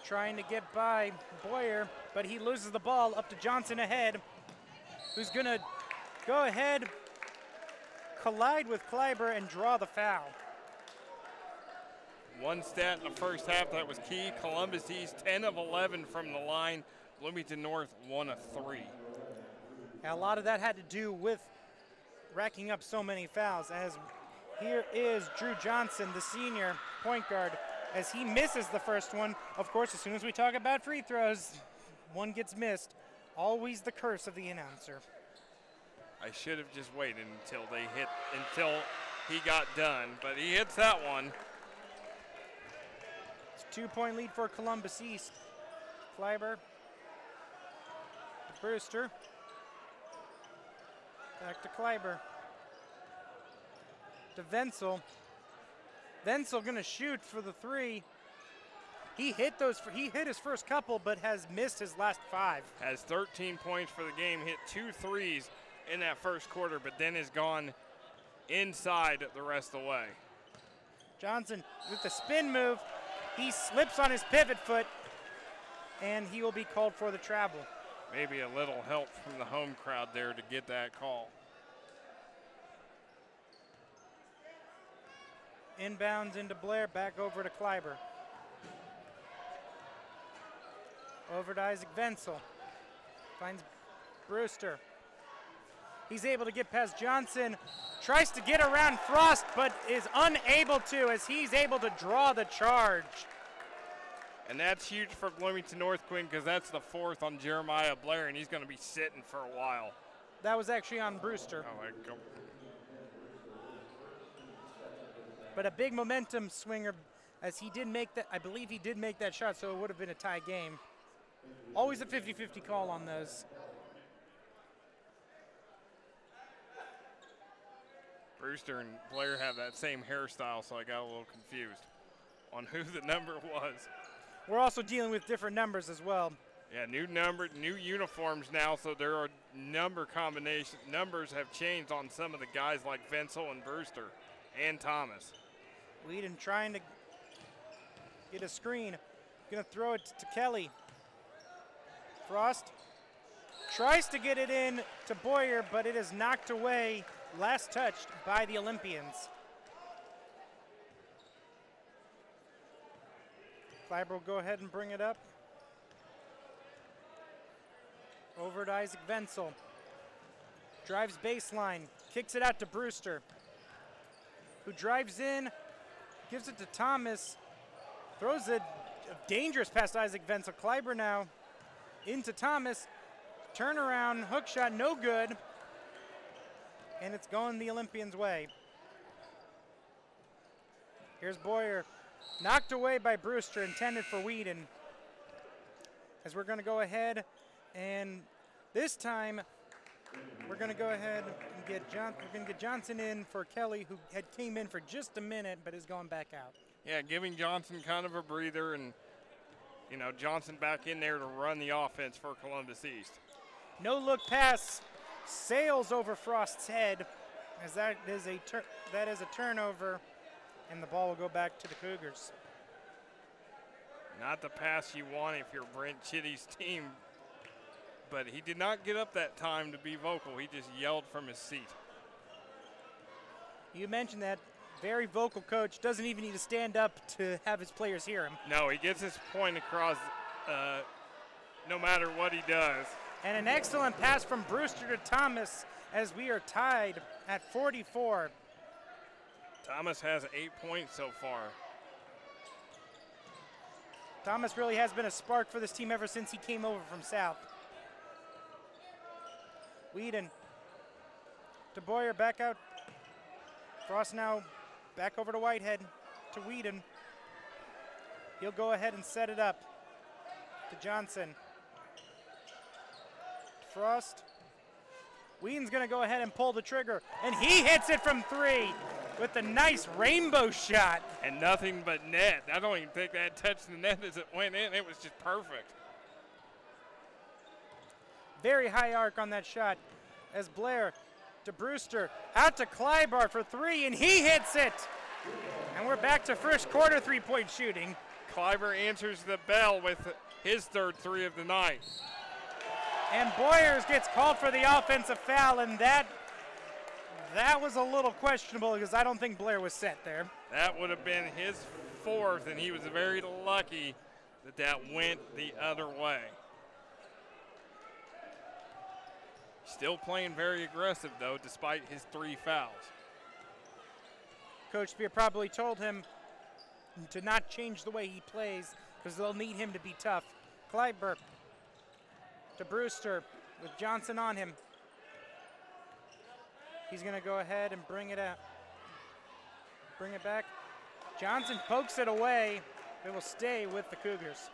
Trying to get by Boyer, but he loses the ball up to Johnson ahead, who's going to go ahead, collide with Kleiber, and draw the foul. One stat in the first half that was key. Columbus East 10 of 11 from the line. Bloomington North 1 of 3. And a lot of that had to do with racking up so many fouls, as here is Drew Johnson, the senior point guard, as he misses the first one. Of course, as soon as we talk about free throws, one gets missed. Always the curse of the announcer. I should have just waited until he got done, but he hits that one. It's a 2-point lead for Columbus East. Kleiber, Brewster, back to Kleiber, to Wenzel. Wenzel gonna shoot for the 3. He hit his first couple, but has missed his last 5. Has 13 points for the game, hit 2 threes in that first quarter, but then has gone inside the rest of the way. Johnson with the spin move. He slips on his pivot foot, and he will be called for the travel. Maybe a little help from the home crowd there to get that call. Inbounds into Blair, back over to Kleiber. Over to Isaac Wenzel. Finds Brewster. He's able to get past Johnson. Tries to get around Frost, but is unable to, as he's able to draw the charge. And that's huge for Bloomington North, Quinn, because that's the 4th on Jeremiah Blair, and he's going to be sitting for a while. That was actually on Brewster. Oh, there you go. But a big momentum swinger, as he did make that, I believe he did make that shot, so it would have been a tie game. Always a 50-50 call on those. Brewster and Blair have that same hairstyle, so I got a little confused on who the number was. We're also dealing with different numbers as well. Yeah, new uniforms now, so there are number combinations. Numbers have changed on some of the guys like Wenzel and Brewster and Thomas. Whedon trying to get a screen. Gonna throw it to Kelly. Frost tries to get it in to Boyer, but it is knocked away, last touched by the Olympians. Kleiber will go ahead and bring it up. Over to Isaac Wenzel. Drives baseline, kicks it out to Brewster, who drives in, gives it to Thomas, throws a dangerous past Isaac Wenzel. Kleiber now into Thomas, turnaround, hook shot, no good, and it's going the Olympians' way. Here's Boyer, knocked away by Brewster, intended for Whedon. As we're going to go ahead, and this time we're going to go ahead and we're gonna get Johnson in for Kelly, who had came in for just a minute, but is going back out. Yeah, giving Johnson kind of a breather, and you know, Johnson back in there to run the offense for Columbus East. No look pass sails over Frost's head, as that is a turnover, and the ball will go back to the Cougars. Not the pass you want if you're Brent Chitty's team, but he did not get up that time to be vocal. He just yelled from his seat. You mentioned that. Very vocal coach, doesn't even need to stand up to have his players hear him. No, he gets his point across no matter what he does. And an excellent pass from Brewster to Thomas as we are tied at 44. Thomas has 8 points so far. Thomas really has been a spark for this team ever since he came over from South. Whedon to Boyer, back out. Frost now back over to Whitehead, to Whedon. He'll go ahead and set it up to Johnson. Frost. Whedon's gonna go ahead and pull the trigger, and he hits it from 3 with a nice rainbow shot. And nothing but net. I don't even think that touched the net as it went in. It was just perfect. Very high arc on that shot as Blair to Brewster, out to Kleibar for 3, and he hits it. And we're back to first quarter three-point shooting. Kleibar answers the bell with his third 3 of the night. And Boyers gets called for the offensive foul, and that was a little questionable because I don't think Blair was set there. That would have been his 4th, and he was very lucky that that went the other way. Still playing very aggressive, though, despite his 3 fouls. Coach Spear probably told him to not change the way he plays because they'll need him to be tough. Kleiber to Brewster with Johnson on him. He's going to go ahead and bring it out. Bring it back. Johnson pokes it away. It will stay with the Cougars.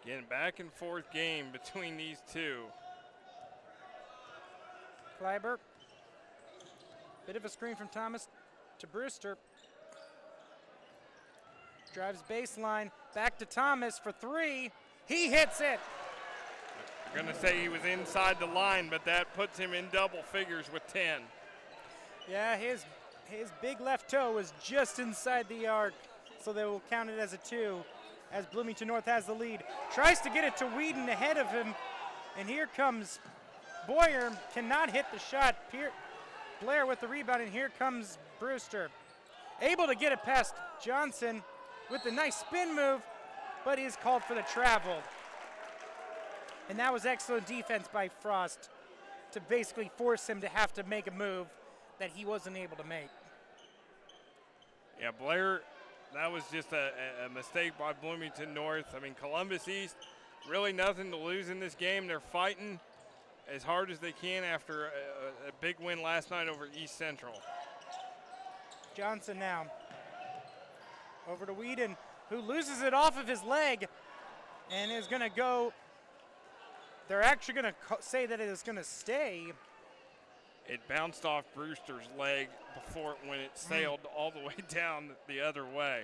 Again, back and forth game between these two. Kleiber. Bit of a screen from Thomas to Brewster. Drives baseline. Back to Thomas for 3. He hits it. You're going to say he was inside the line, but that puts him in double figures with 10. Yeah, his big left toe was just inside the arc, so they will count it as a 2 as Bloomington North has the lead. Tries to get it to Whedon ahead of him, and here comes Boyer. Cannot hit the shot. Blair with the rebound, and here comes Brewster. Able to get it past Johnson with a nice spin move, but is called for the travel. And that was excellent defense by Frost to basically force him to have to make a move that he wasn't able to make. Yeah, Blair, that was just a mistake by Bloomington North. I mean, Columbus East, really nothing to lose in this game. They're fighting as hard as they can after a big win last night over East Central. Johnson now over to Whedon, who loses it off of his leg and is going to go. They're actually going to say that it is going to stay. It bounced off Brewster's leg before when it sailed all the way down the other way.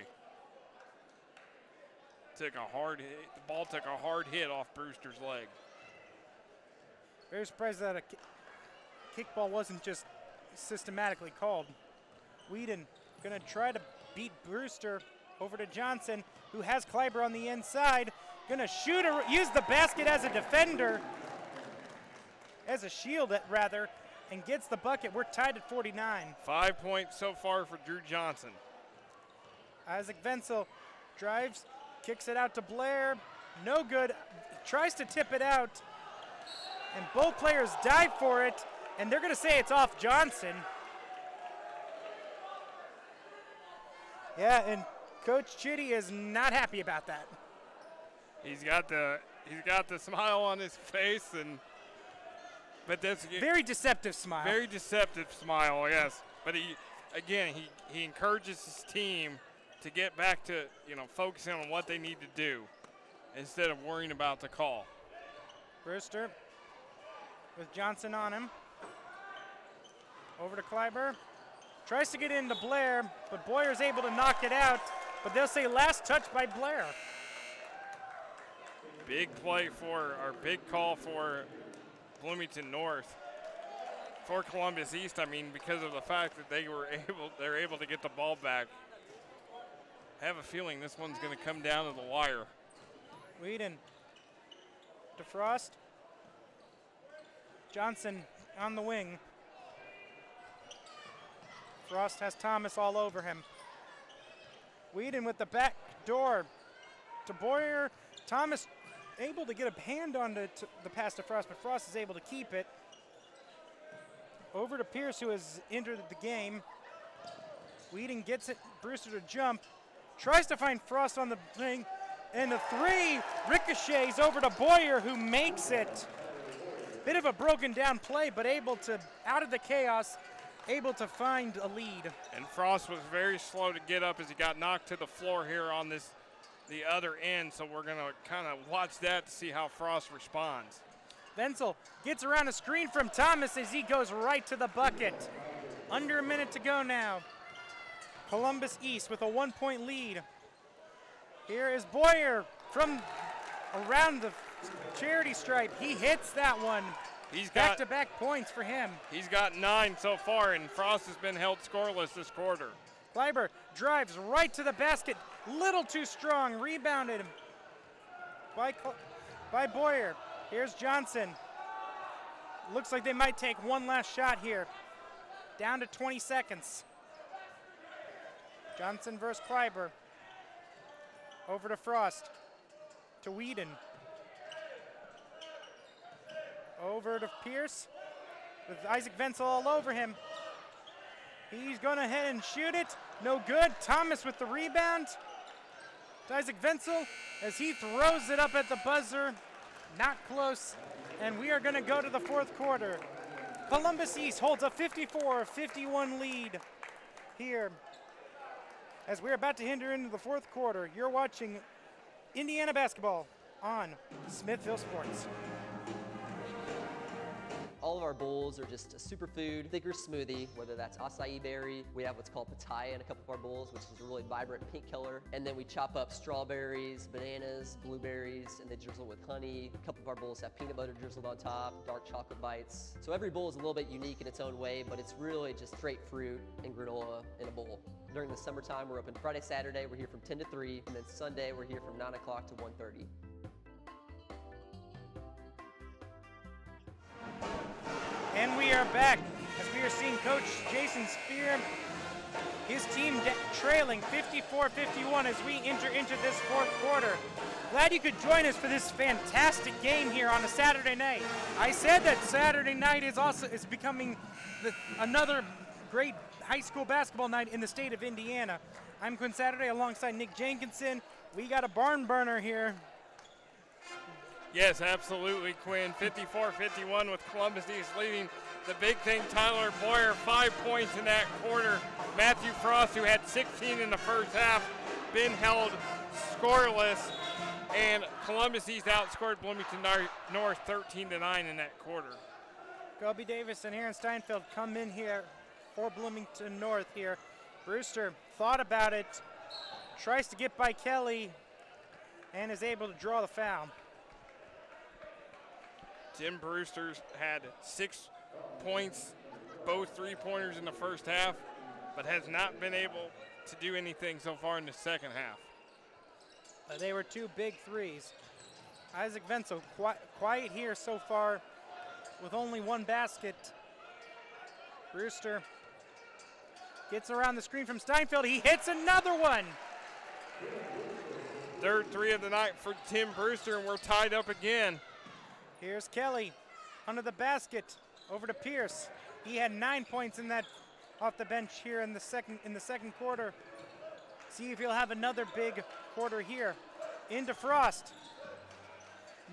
Took a hard hit. The ball took a hard hit off Brewster's leg. Very surprised that a kickball wasn't just systematically called. Whedon going to try to beat Brewster over to Johnson, who has Kleiber on the inside. Going to shoot, use the basket as a defender, as a shield rather, and gets the bucket. We're tied at 49. 5 points so far for Drew Johnson. Isaac Wenzel drives, kicks it out to Blair. No good. Tries to tip it out, and both players dive for it, and they're going to say it's off Johnson. Yeah, and Coach Chitty is not happy about that. He's got the smile on his face, but that's very deceptive smile. Very deceptive smile, yes. But he encourages his team to get back to focusing on what they need to do instead of worrying about the call. Brewster with Johnson on him. Over to Kleiber. Tries to get into Blair, but Boyer's able to knock it out. But they'll say last touch by Blair. Big play or big call for Bloomington North. For Columbus East, I mean, because of the fact that they're able to get the ball back. I have a feeling this one's going to come down to the wire. Whedon to Frost. Johnson on the wing. Frost has Thomas all over him. Whedon with the back door to Boyer. Thomas able to get a hand on the pass to Frost, but Frost is able to keep it. Over to Pierce, who has entered the game. Whedon gets it, Brewster to jump. Tries to find Frost on the thing, and the three ricochets over to Boyer, who makes it. Bit of a broken down play, but able to, out of the chaos, able to find a lead. And Frost was very slow to get up as he got knocked to the floor here on the other end, so we're going to kind of watch that to see how Frost responds. Wenzel gets around a screen from Thomas as he goes right to the bucket. Under a minute to go now. Columbus East with a 1-point lead. Here is Boyer from around the charity stripe. He hits that one. He's got back-to-back points for him. He's got 9 so far, and Frost has been held scoreless this quarter. Kleiber drives right to the basket. Little too strong. Rebounded by Boyer. Here's Johnson. Looks like they might take one last shot here. Down to 20 seconds. Johnson versus Kleiber. Over to Frost. To Whedon. Over to Pierce. With Isaac Wenzel all over him. He's going ahead and shoot it. No good. Thomas with the rebound. To Isaac Wenzel as he throws it up at the buzzer. Not close. And we are going to go to the fourth quarter. Columbus East holds a 54-51 lead here. As we're about to enter into the fourth quarter, you're watching Indiana basketball on Smithville Sports. All of our bowls are just a superfood, thicker smoothie, whether that's acai berry. We have what's called pitaya in a couple of our bowls, which is a really vibrant pink color. And then we chop up strawberries, bananas, blueberries, and they drizzle with honey. A couple of our bowls have peanut butter drizzled on top, dark chocolate bites. So every bowl is a little bit unique in its own way, but it's really just straight fruit and granola in a bowl. During the summertime, we're open Friday, Saturday. We're here from 10 to 3, and then Sunday, we're here from 9 o'clock to 1:30. And we are back as we are seeing Coach Jason Spear, his team trailing 54-51 as we enter into this fourth quarter. Glad you could join us for this fantastic game here on a Saturday night. I said that Saturday night is becoming another great high school basketball night in the state of Indiana. I'm Quinn Saturday alongside Nick Jenkinson. We got a barn burner here. Yes, absolutely, Quinn. 54-51 with Columbus East leading. The big thing, Tyler Boyer, 5 points in that quarter. Matthew Frost, who had 16 in the first half, been held scoreless. And Columbus East outscored Bloomington North 13-9 in that quarter. Kobe Davis and Aaron Steinfeld come in here for Bloomington North here. Brewster thought about it, tries to get by Kelly, and is able to draw the foul. Tim Brewster's had 6 points, both three-pointers in the first half, but has not been able to do anything so far in the second half. They were 2 big threes. Isaac Wenzel quiet here so far with only 1 basket. Brewster gets around the screen from Steinfeld. He hits another one. Third 3 of the night for Tim Brewster, and we're tied up again. Here's Kelly under the basket, over to Pierce. He had 9 points in that off the bench here in the second quarter. See if he'll have another big quarter here. Into Frost.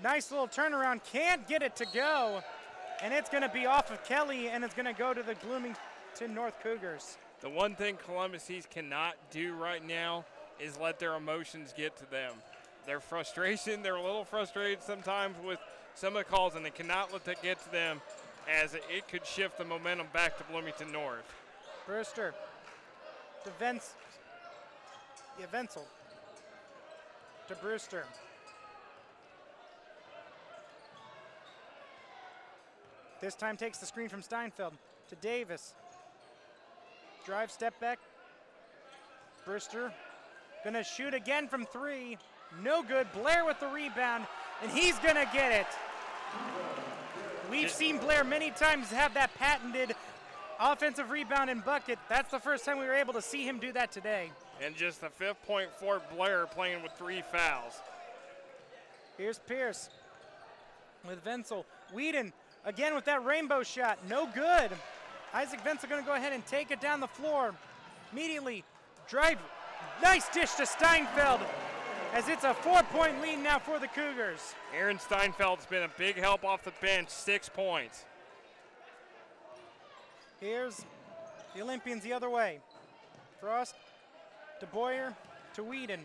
Nice little turnaround, can't get it to go. And it's gonna be off of Kelly, and it's gonna go to the Bloomington North Cougars. The one thing Columbus East cannot do right now is let their emotions get to them. Their frustration, they're a little frustrated sometimes with some of the calls, and they cannot let that get to them. as it could shift the momentum back to Bloomington North. Brewster to Wenzel to Brewster. This time takes the screen from Steinfeld to Davis. Drive, step back. Brewster gonna shoot again from 3. No good. Blair with the rebound, and he's gonna get it. We've seen Blair many times have that patented offensive rebound and bucket. That's the first time we were able to see him do that today. And just the 5th point for Blair, playing with 3 fouls. Here's Pierce with Wenzel. Whedon again with that rainbow shot. No good. Isaac Wenzel going to go ahead and take it down the floor. Immediately drive. Nice dish to Steinfeld, as it's a 4-point lead now for the Cougars. Aaron Steinfeld's been a big help off the bench, 6 points. Here's the Olympians the other way. Frost to Boyer to Whedon.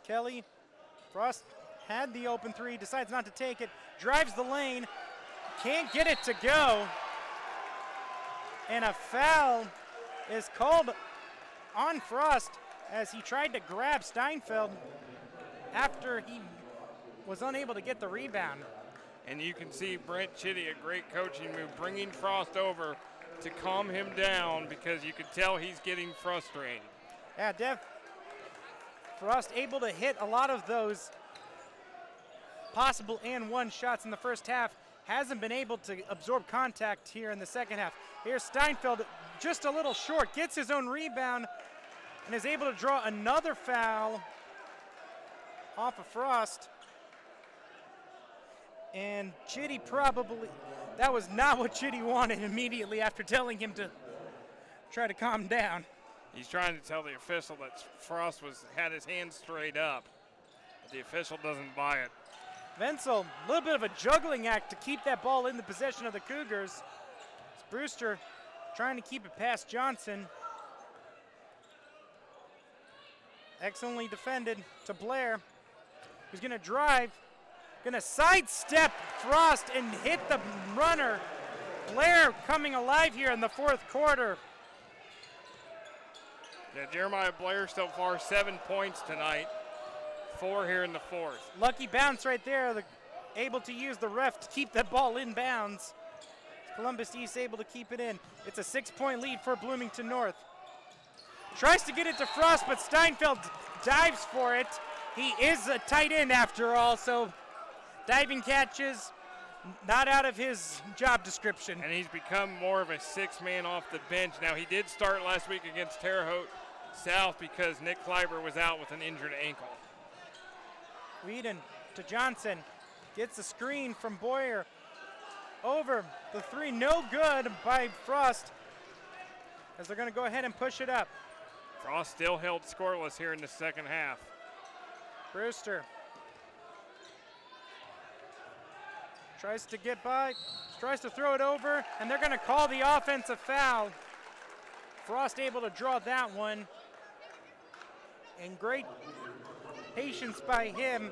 Kelly, Frost had the open 3, decides not to take it, drives the lane, can't get it to go. And a foul is called on Frost as he tried to grab Steinfeld after he was unable to get the rebound. And you can see Brent Chitty, a great coaching move, bringing Frost over to calm him down, because you can tell he's getting frustrated. Yeah, Frost able to hit a lot of those possible and one shots in the first half. Hasn't been able to absorb contact here in the second half. Here's Steinfeld, just a little short, gets his own rebound and is able to draw another foul off of Frost. And Chitty probably, that was not what Chitty wanted immediately after telling him to try to calm down. He's trying to tell the official that Frost had his hands straight up. But the official doesn't buy it. Wenzel, a little bit of a juggling act to keep that ball in the possession of the Cougars. It's Brewster trying to keep it past Johnson. Excellently defended to Blair. He's gonna drive, gonna sidestep Frost and hit the runner. Blair coming alive here in the 4th quarter. Yeah, Jeremiah Blair so far 7 points tonight. 4 here in the 4th. Lucky bounce right there, able to use the ref to keep that ball in bounds. Columbus East able to keep it in. It's a 6-point lead for Bloomington North. Tries to get it to Frost, but Steinfeld dives for it. He is a tight end after all, so diving catches, not out of his job description. And he's become more of a 6-man off the bench. Now, he did start last week against Terre Haute South because Nick Kleiber was out with an injured ankle. Whedon to Johnson, gets the screen from Boyer. Over the 3, no good by Frost, as they're gonna go ahead and push it up. Frost still held scoreless here in the second half. Brewster tries to get by, tries to throw it over, and they're gonna call the offensive foul. Frost able to draw that one, and great patience by him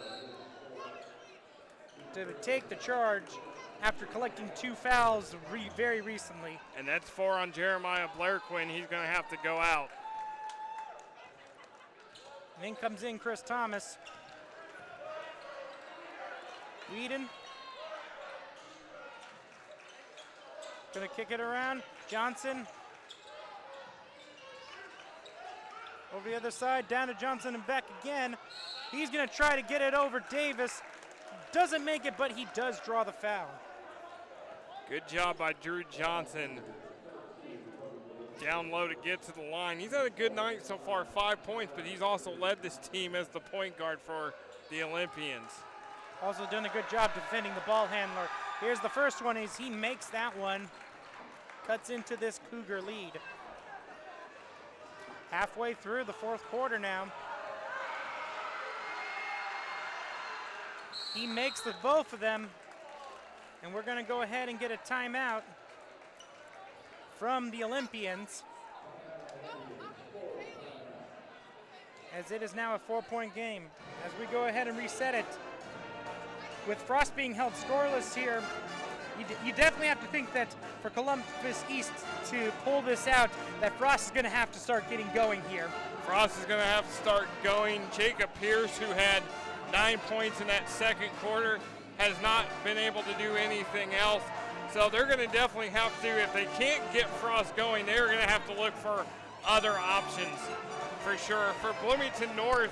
to take the charge after collecting 2 fouls very recently. And that's 4 on Jeremiah Blairquin. He's going to have to go out. And in comes in Chris Thomas. Whedon gonna kick it around. Johnson over the other side, down to Johnson and back again. He's gonna try to get it over Davis. Doesn't make it, but he does draw the foul. Good job by Drew Johnson. Down low to get to the line. He's had a good night so far, 5 points, but he's also led this team as the point guard for the Olympians. Also done a good job defending the ball handler. Here's the first one as he makes that one. Cuts into this Cougar lead. Halfway through the 4th quarter now. He makes both of them, and we're gonna go ahead and get a timeout from the Olympians, as it is now a 4-point game. As we go ahead and reset it with Frost being held scoreless here, you definitely have to think that for Columbus East to pull this out, that Frost is going to have to start getting going here. Frost is going to have to start going. Jacob Pierce, who had 9 points in that second quarter, has not been able to do anything else. So they're going to definitely have to, if they can't get Frost going, they're going to have to look for other options for sure. For Bloomington North,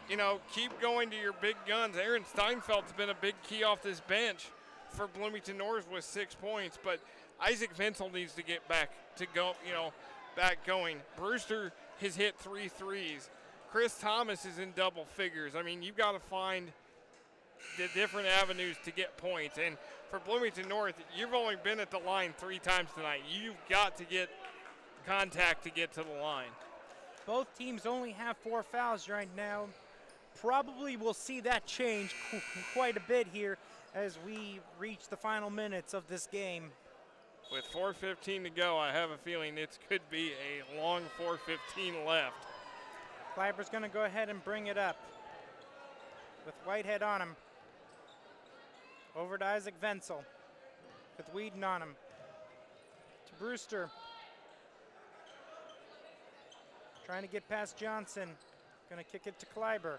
you know, keep going to your big guns. Aaron Steinfeld's been a big key off this bench for Bloomington North with 6 points, but Isaac Vincel needs to get back to go, you know, back going. Brewster has hit 3 threes. Chris Thomas is in double figures. I mean, you've got to find the different avenues to get points. And for Bloomington North, you've only been at the line 3 times tonight. You've got to get contact to get to the line. Both teams only have 4 fouls right now. Probably will see that change quite a bit here as we reach the final minutes of this game. With 4:15 to go, I have a feeling it could be a long 4:15 left. Kleiber's going to go ahead and bring it up with Whitehead on him. Over to Isaac Vincel with Whedon on him. To Brewster. Trying to get past Johnson. Going to kick it to Kleiber.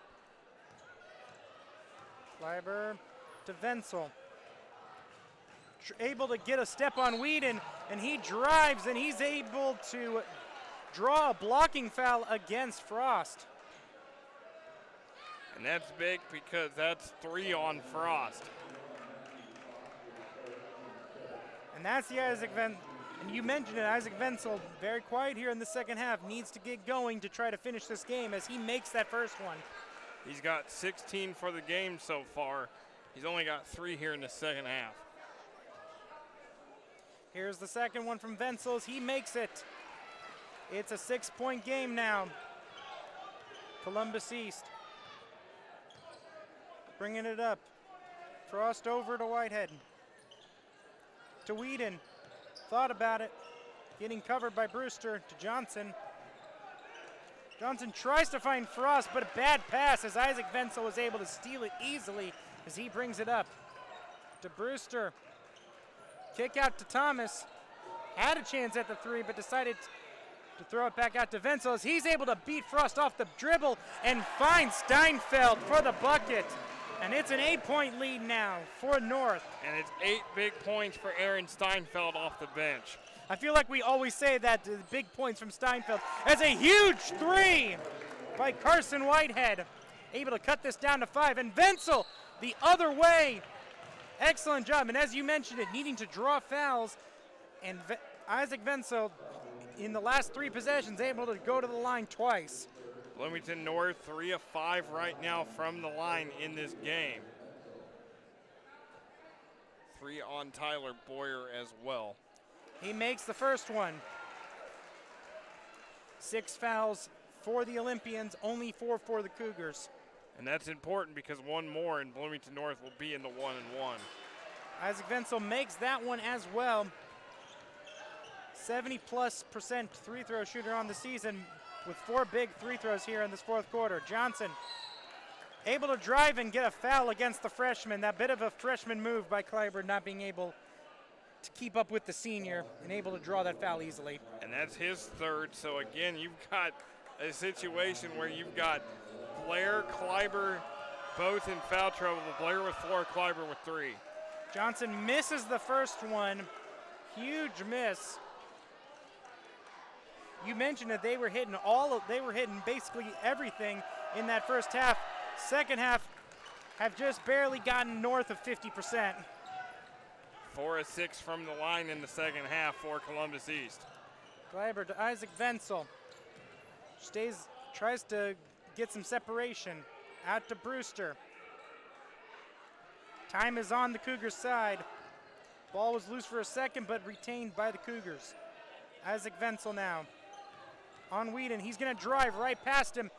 Kleiber to Vincel. Able to get a step on Whedon, and he drives, and he's able to draw a blocking foul against Frost. And that's big because that's 3 on Frost. And that's the Isaac Vincel. And you mentioned it, Isaac Vincel, very quiet here in the second half, needs to get going to try to finish this game as he makes that first one. He's got 16 for the game so far. He's only got 3 here in the second half. Here's the second one from Vincel. He makes it. It's a 6-point game now. Columbus East bringing it up. Frost over to Whitehead. To Whedon. Thought about it. Getting covered by Brewster to Johnson. Johnson tries to find Frost, but a bad pass as Isaac Vincel was able to steal it easily as he brings it up. To Brewster. Kick out to Thomas. Had a chance at the 3, but decided to throw it back out to Vincel as he's able to beat Frost off the dribble and find Steinfeld for the bucket. And it's an 8-point lead now for North. And it's 8 big points for Aaron Steinfeld off the bench. I feel like we always say that, the big points from Steinfeld. As a huge 3 by Carson Whitehead. Able to cut this down to 5. And Vincel the other way. Excellent job. And as you mentioned it, needing to draw fouls. And Isaac Vincel, in the last 3 possessions, able to go to the line twice. Bloomington North 3 of 5 right now from the line in this game. 3 on Tyler Boyer as well. He makes the first one. 6 fouls for the Olympians, only 4 for the Cougars. And that's important because 1 more and Bloomington North will be in the 1-1. Isaac Vincel makes that one as well. 70+% free throw shooter on the season with 4 big free throws here in this 4th quarter. Johnson able to drive and get a foul against the freshman. That bit of a freshman move by Kleiber, not being able to keep up with the senior and able to draw that foul easily. And that's his 3rd. So again, you've got a situation where you've got Blair, Kleiber, both in foul trouble. Blair with 4, Kleiber with 3. Johnson misses the first one. Huge miss. You mentioned that they were hitting basically everything in that first half. Second half have just barely gotten north of 50%. 4 of 6 from the line in the second half for Columbus East. Kleiber to Isaac Vincel. Tries to get some separation. Out to Brewster. Time is on the Cougars' side. Ball was loose for a second, but retained by the Cougars. Isaac Vincel now. On Whedon, he's gonna drive right past him.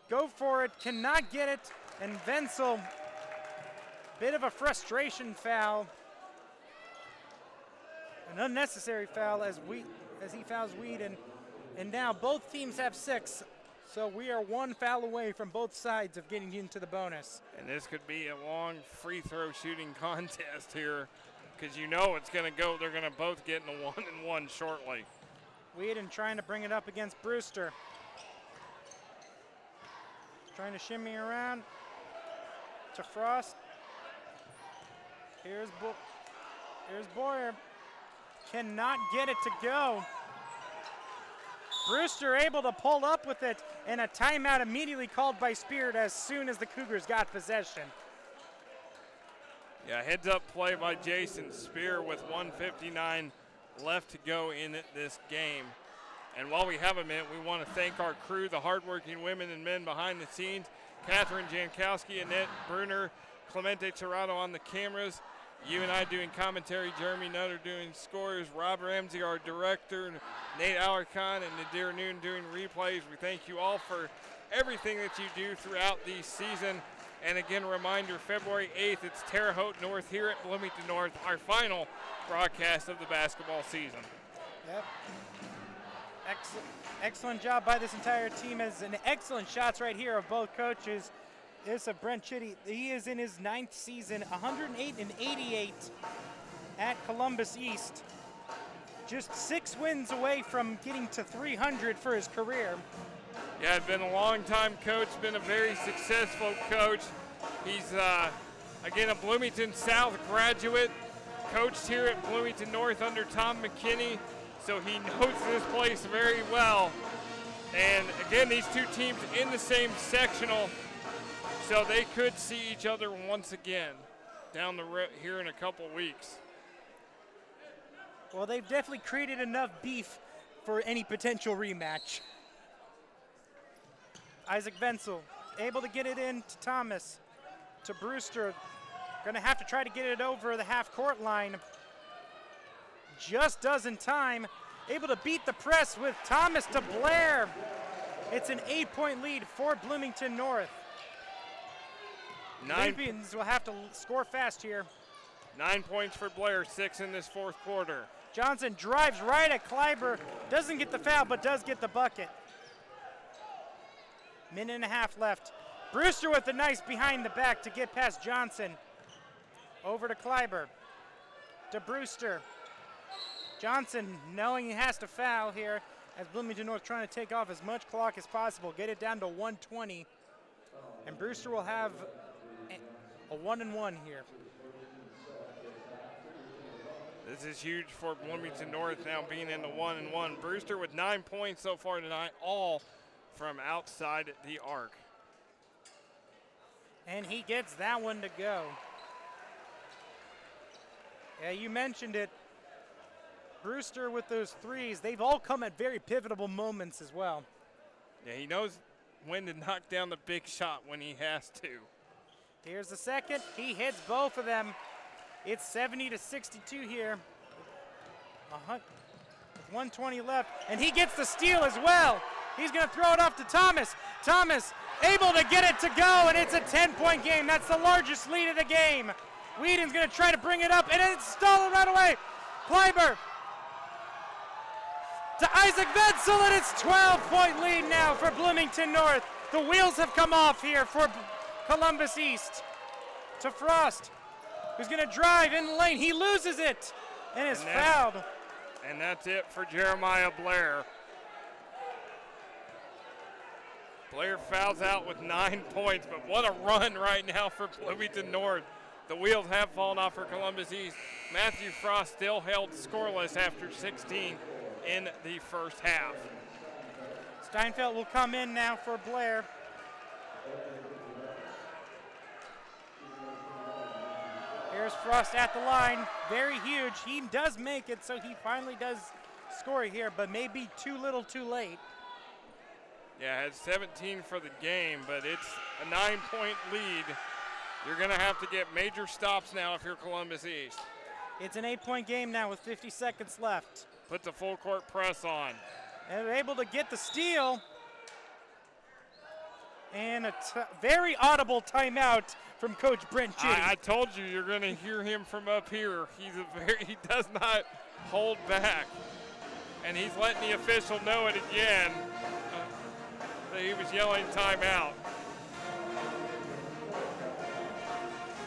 Go for it, cannot get it. And Vincel, bit of a frustration foul. An unnecessary foul as he fouls Whedon. And now both teams have 6. So we are one foul away from both sides of getting into the bonus. And this could be a long free throw shooting contest here, because you know it's going to go. They're going to both get in a 1-and-1 shortly. Whedon trying to bring it up against Brewster. Trying to shimmy around to Frost. Here's Boyer. Cannot get it to go. Brewster able to pull up with it, and a timeout immediately called by Spirit as soon as the Cougars got possession. Yeah, heads up play by Jason Spear with 1:59 left to go in this game. And while we have a minute, we want to thank our crew, the hardworking women and men behind the scenes, Catherine Jankowski, Annette Bruner, Clemente Tirado on the cameras, you and I doing commentary, Jeremy Nutter doing scores, Rob Ramsey, our director, Nate Alarcon, and Nadir Noon doing replays. We thank you all for everything that you do throughout the season. And again, reminder, February 8th, it's Terre Haute North here at Bloomington North, our final broadcast of the basketball season. Yep. Excellent job by this entire team, as an excellent shots right here of both coaches. This of Brent Chitty. He is in his 9th season, 108 and 88 at Columbus East. Just 6 wins away from getting to 300 for his career. Yeah, been a long time coach, been a very successful coach. He's, again, a Bloomington South graduate, coached here at Bloomington North under Tom McKinney, so he knows this place very well. And again, these two teams in the same sectional, so they could see each other once again down the road here in a couple weeks. Well, they've definitely created enough beef for any potential rematch. Isaac Venzel able to get it in to Thomas, to Brewster. Gonna have to try to get it over the half-court line. Just does in time. Able to beat the press with Thomas to Blair. It's an 8-point lead for Bloomington North. Olympians will have to score fast here. 9 points for Blair, 6 in this fourth quarter. Johnson drives right at Kleiber. Doesn't get the foul, but does get the bucket. Minute and a half left. Brewster with the nice behind the back to get past Johnson. Over to Kleiber. To Brewster. Johnson knowing he has to foul here as Bloomington North trying to take off as much clock as possible. Get it down to 1:20. And Brewster will have a 1-and-1 here. This is huge for Bloomington North now being in the 1-and-1. Brewster with 9 points so far tonight, all from outside the arc. And he gets that one to go. Yeah, you mentioned it. Brewster with those threes, they've all come at very pivotal moments as well. Yeah, he knows when to knock down the big shot when he has to. Here's the second. He hits both of them. It's 70-62 here. With 1:20 left, and he gets the steal as well. He's going to throw it off to Thomas. Thomas able to get it to go, and it's a 10-point game. That's the largest lead of the game. Whedon's going to try to bring it up, and it's stolen right away. Kleiber to Isaac Venzel, and it's 12-point lead now for Bloomington North. The wheels have come off here for Columbus East. To Frost, who's going to drive in the lane. He loses it and is fouled. And that's it for Jeremiah Blair. Blair fouls out with 9 points, but what a run right now for Bloomington North. The wheels have fallen off for Columbus East. Matthew Frost still held scoreless after 16 in the first half. Steinfeld will come in now for Blair. Here's Frost at the line, very huge. He does make it, so he finally does score here, but maybe too little too late. Yeah, had 17 for the game, but it's a 9-point lead. You're gonna have to get major stops now if you're Columbus East. It's an 8-point game now with 50 seconds left. Put the full court press on. And they're able to get the steal. And a very audible timeout from Coach Brent Chitty. I told you, you're going to hear him from up here. He does not hold back. And he's letting the official know it again. that he was yelling timeout.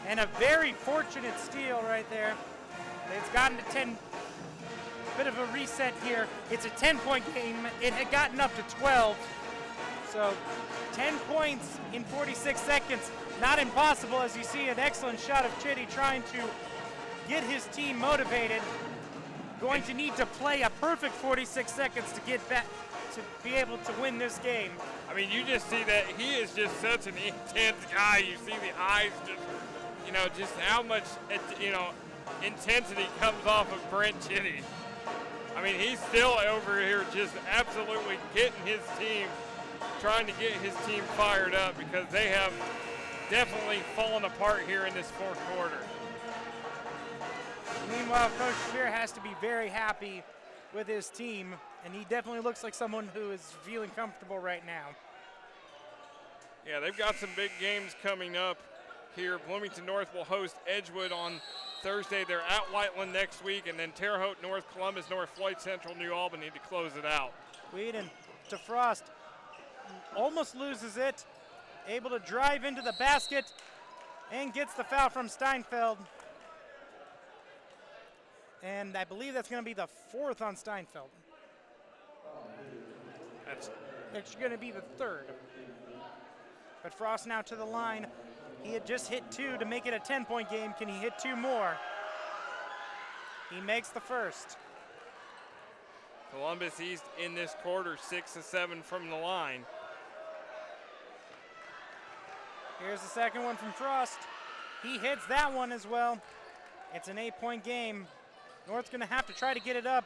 And a very fortunate steal right there. It's gotten to 10, bit of a reset here. It's a 10-point game. It had gotten up to 12. So 10 points in 46 seconds, not impossible, as you see an excellent shot of Chitty trying to get his team motivated. Going to need to play a perfect 46 seconds to get back, to be able to win this game. I mean, you just see that he is just such an intense guy. You see the eyes just, you know, just how much, you know, intensity comes off of Brent Chitty. I mean, he's still over here just absolutely getting his team, trying to get his team fired up, because they have definitely fallen apart here in this fourth quarter. Meanwhile, Coach Spear has to be very happy with his team, and he definitely looks like someone who is feeling comfortable right now. Yeah, they've got some big games coming up here. Bloomington North will host Edgewood on Thursday. They're at Whiteland next week, and then Terre Haute, North Columbus, North Floyd Central, New Albany to close it out. Whedon to Frost, almost loses it, able to drive into the basket and gets the foul from Steinfeld. And I believe that's going to be the fourth on Steinfeld. It's going to be the third. But Frost now to the line. He had just hit 2 to make it a 10-point game. Can he hit 2 more? He makes the first. Columbus East in this quarter, 6 of 7 from the line. Here's the second one from Frost. He hits that one as well. It's an 8-point game. North's going to have to try to get it up,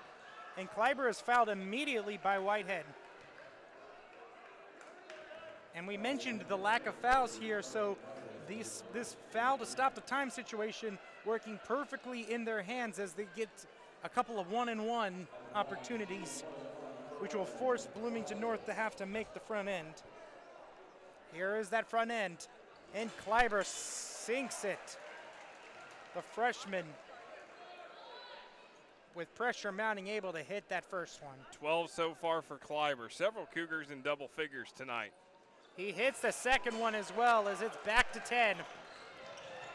and Kleiber is fouled immediately by Whitehead. And we mentioned the lack of fouls here, so this foul to stop the time situation working perfectly in their hands as they get a couple of 1-and-1 opportunities, which will force Bloomington North to have to make the front end. Here is that front end, and Kleiber sinks it. The freshman, with pressure mounting, able to hit that first one. 12 so far for Kleiber. Several Cougars in double figures tonight. He hits the second one as well, as it's back to 10.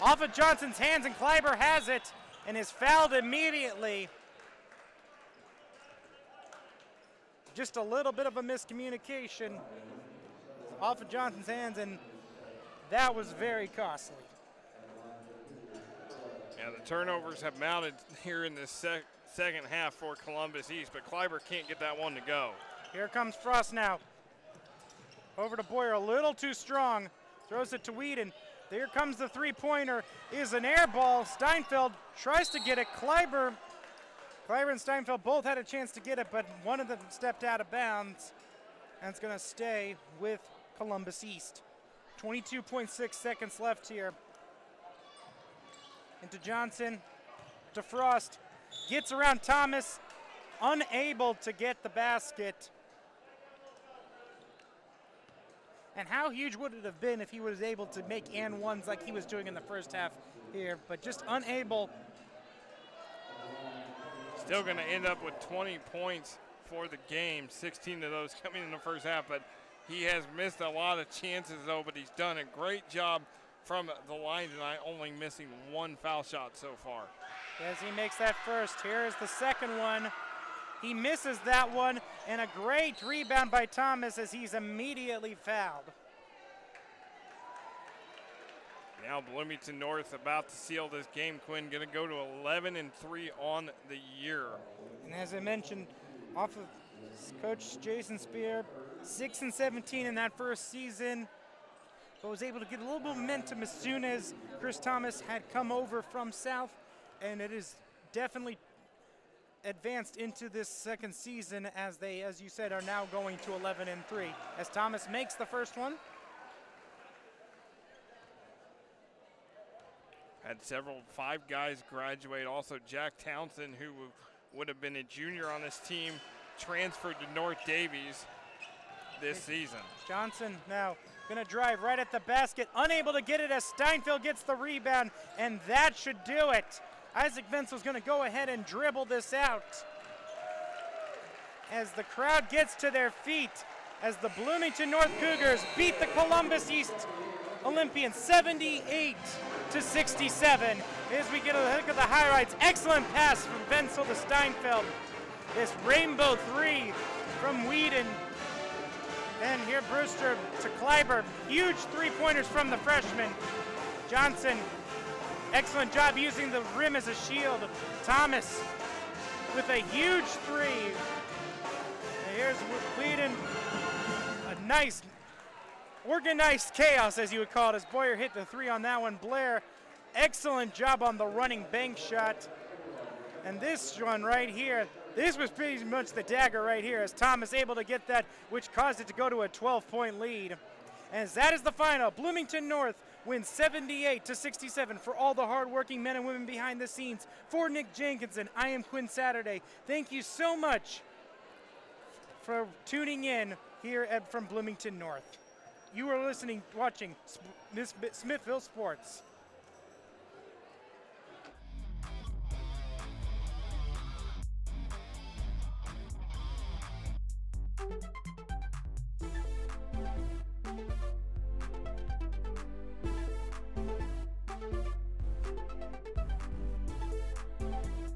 Off of Johnson's hands, and Kleiber has it and is fouled immediately. Just a little bit of a miscommunication off of Johnson's hands, and that was very costly. Yeah, the turnovers have mounted here in this second half for Columbus East, but Kleiber can't get that one to go. Here comes Frost now. Over to Boyer, a little too strong. Throws it to Whedon. There comes the three-pointer. Is an air ball. Steinfeld tries to get it. Kleiber and Steinfeld both had a chance to get it, but one of them stepped out of bounds, and it's going to stay with Columbus East. 22.6 seconds left here. Into Johnson, to Frost. Gets around Thomas, unable to get the basket. And how huge would it have been if he was able to make and ones like he was doing in the first half here, but just unable. Still going to end up with 20 points for the game, 16 of those coming in the first half, but he has missed a lot of chances though, but he's done a great job from the line tonight, only missing one foul shot so far. As he makes that first, here is the second one. He misses that one, and a great rebound by Thomas as he's immediately fouled. Now Bloomington North about to seal this game, Quinn, going to go to 11-3 on the year. And as I mentioned, off of Coach Jason Spear, 6-17 in that first season, but was able to get a little bit of momentum as soon as Chris Thomas had come over from South, and it is definitely advanced into this second season as they, as you said, are now going to 11-3. As Thomas makes the first one. Had five guys graduate. Also Jack Townsend, who would have been a junior on this team, transferred to North Davies this season. Johnson now gonna drive right at the basket, unable to get it as Steinfeld gets the rebound, and that should do it. Isaac Vensel's gonna go ahead and dribble this out. As the crowd gets to their feet, as the Bloomington North Cougars beat the Columbus East Olympians 78-67. As we get a look at the highlights, excellent pass from Wenzel to Steinfeld. This rainbow three from Whedon. And here Brewster to Kleiber. Huge three-pointers from the freshman. Johnson, excellent job using the rim as a shield. Thomas with a huge three. And here's Whedon. A nice, organized chaos, as you would call it, as Boyer hit the three on that one. Blair, excellent job on the running bank shot. And this one right here, this was pretty much the dagger right here, as Thomas able to get that, which caused it to go to a 12-point lead. As that is the final, Bloomington North wins 78-67. For all the hardworking men and women behind the scenes, for Nick Jenkinson, I am Quinn Saturday. Thank you so much for tuning in here from Bloomington North. You are watching Smithville Sports.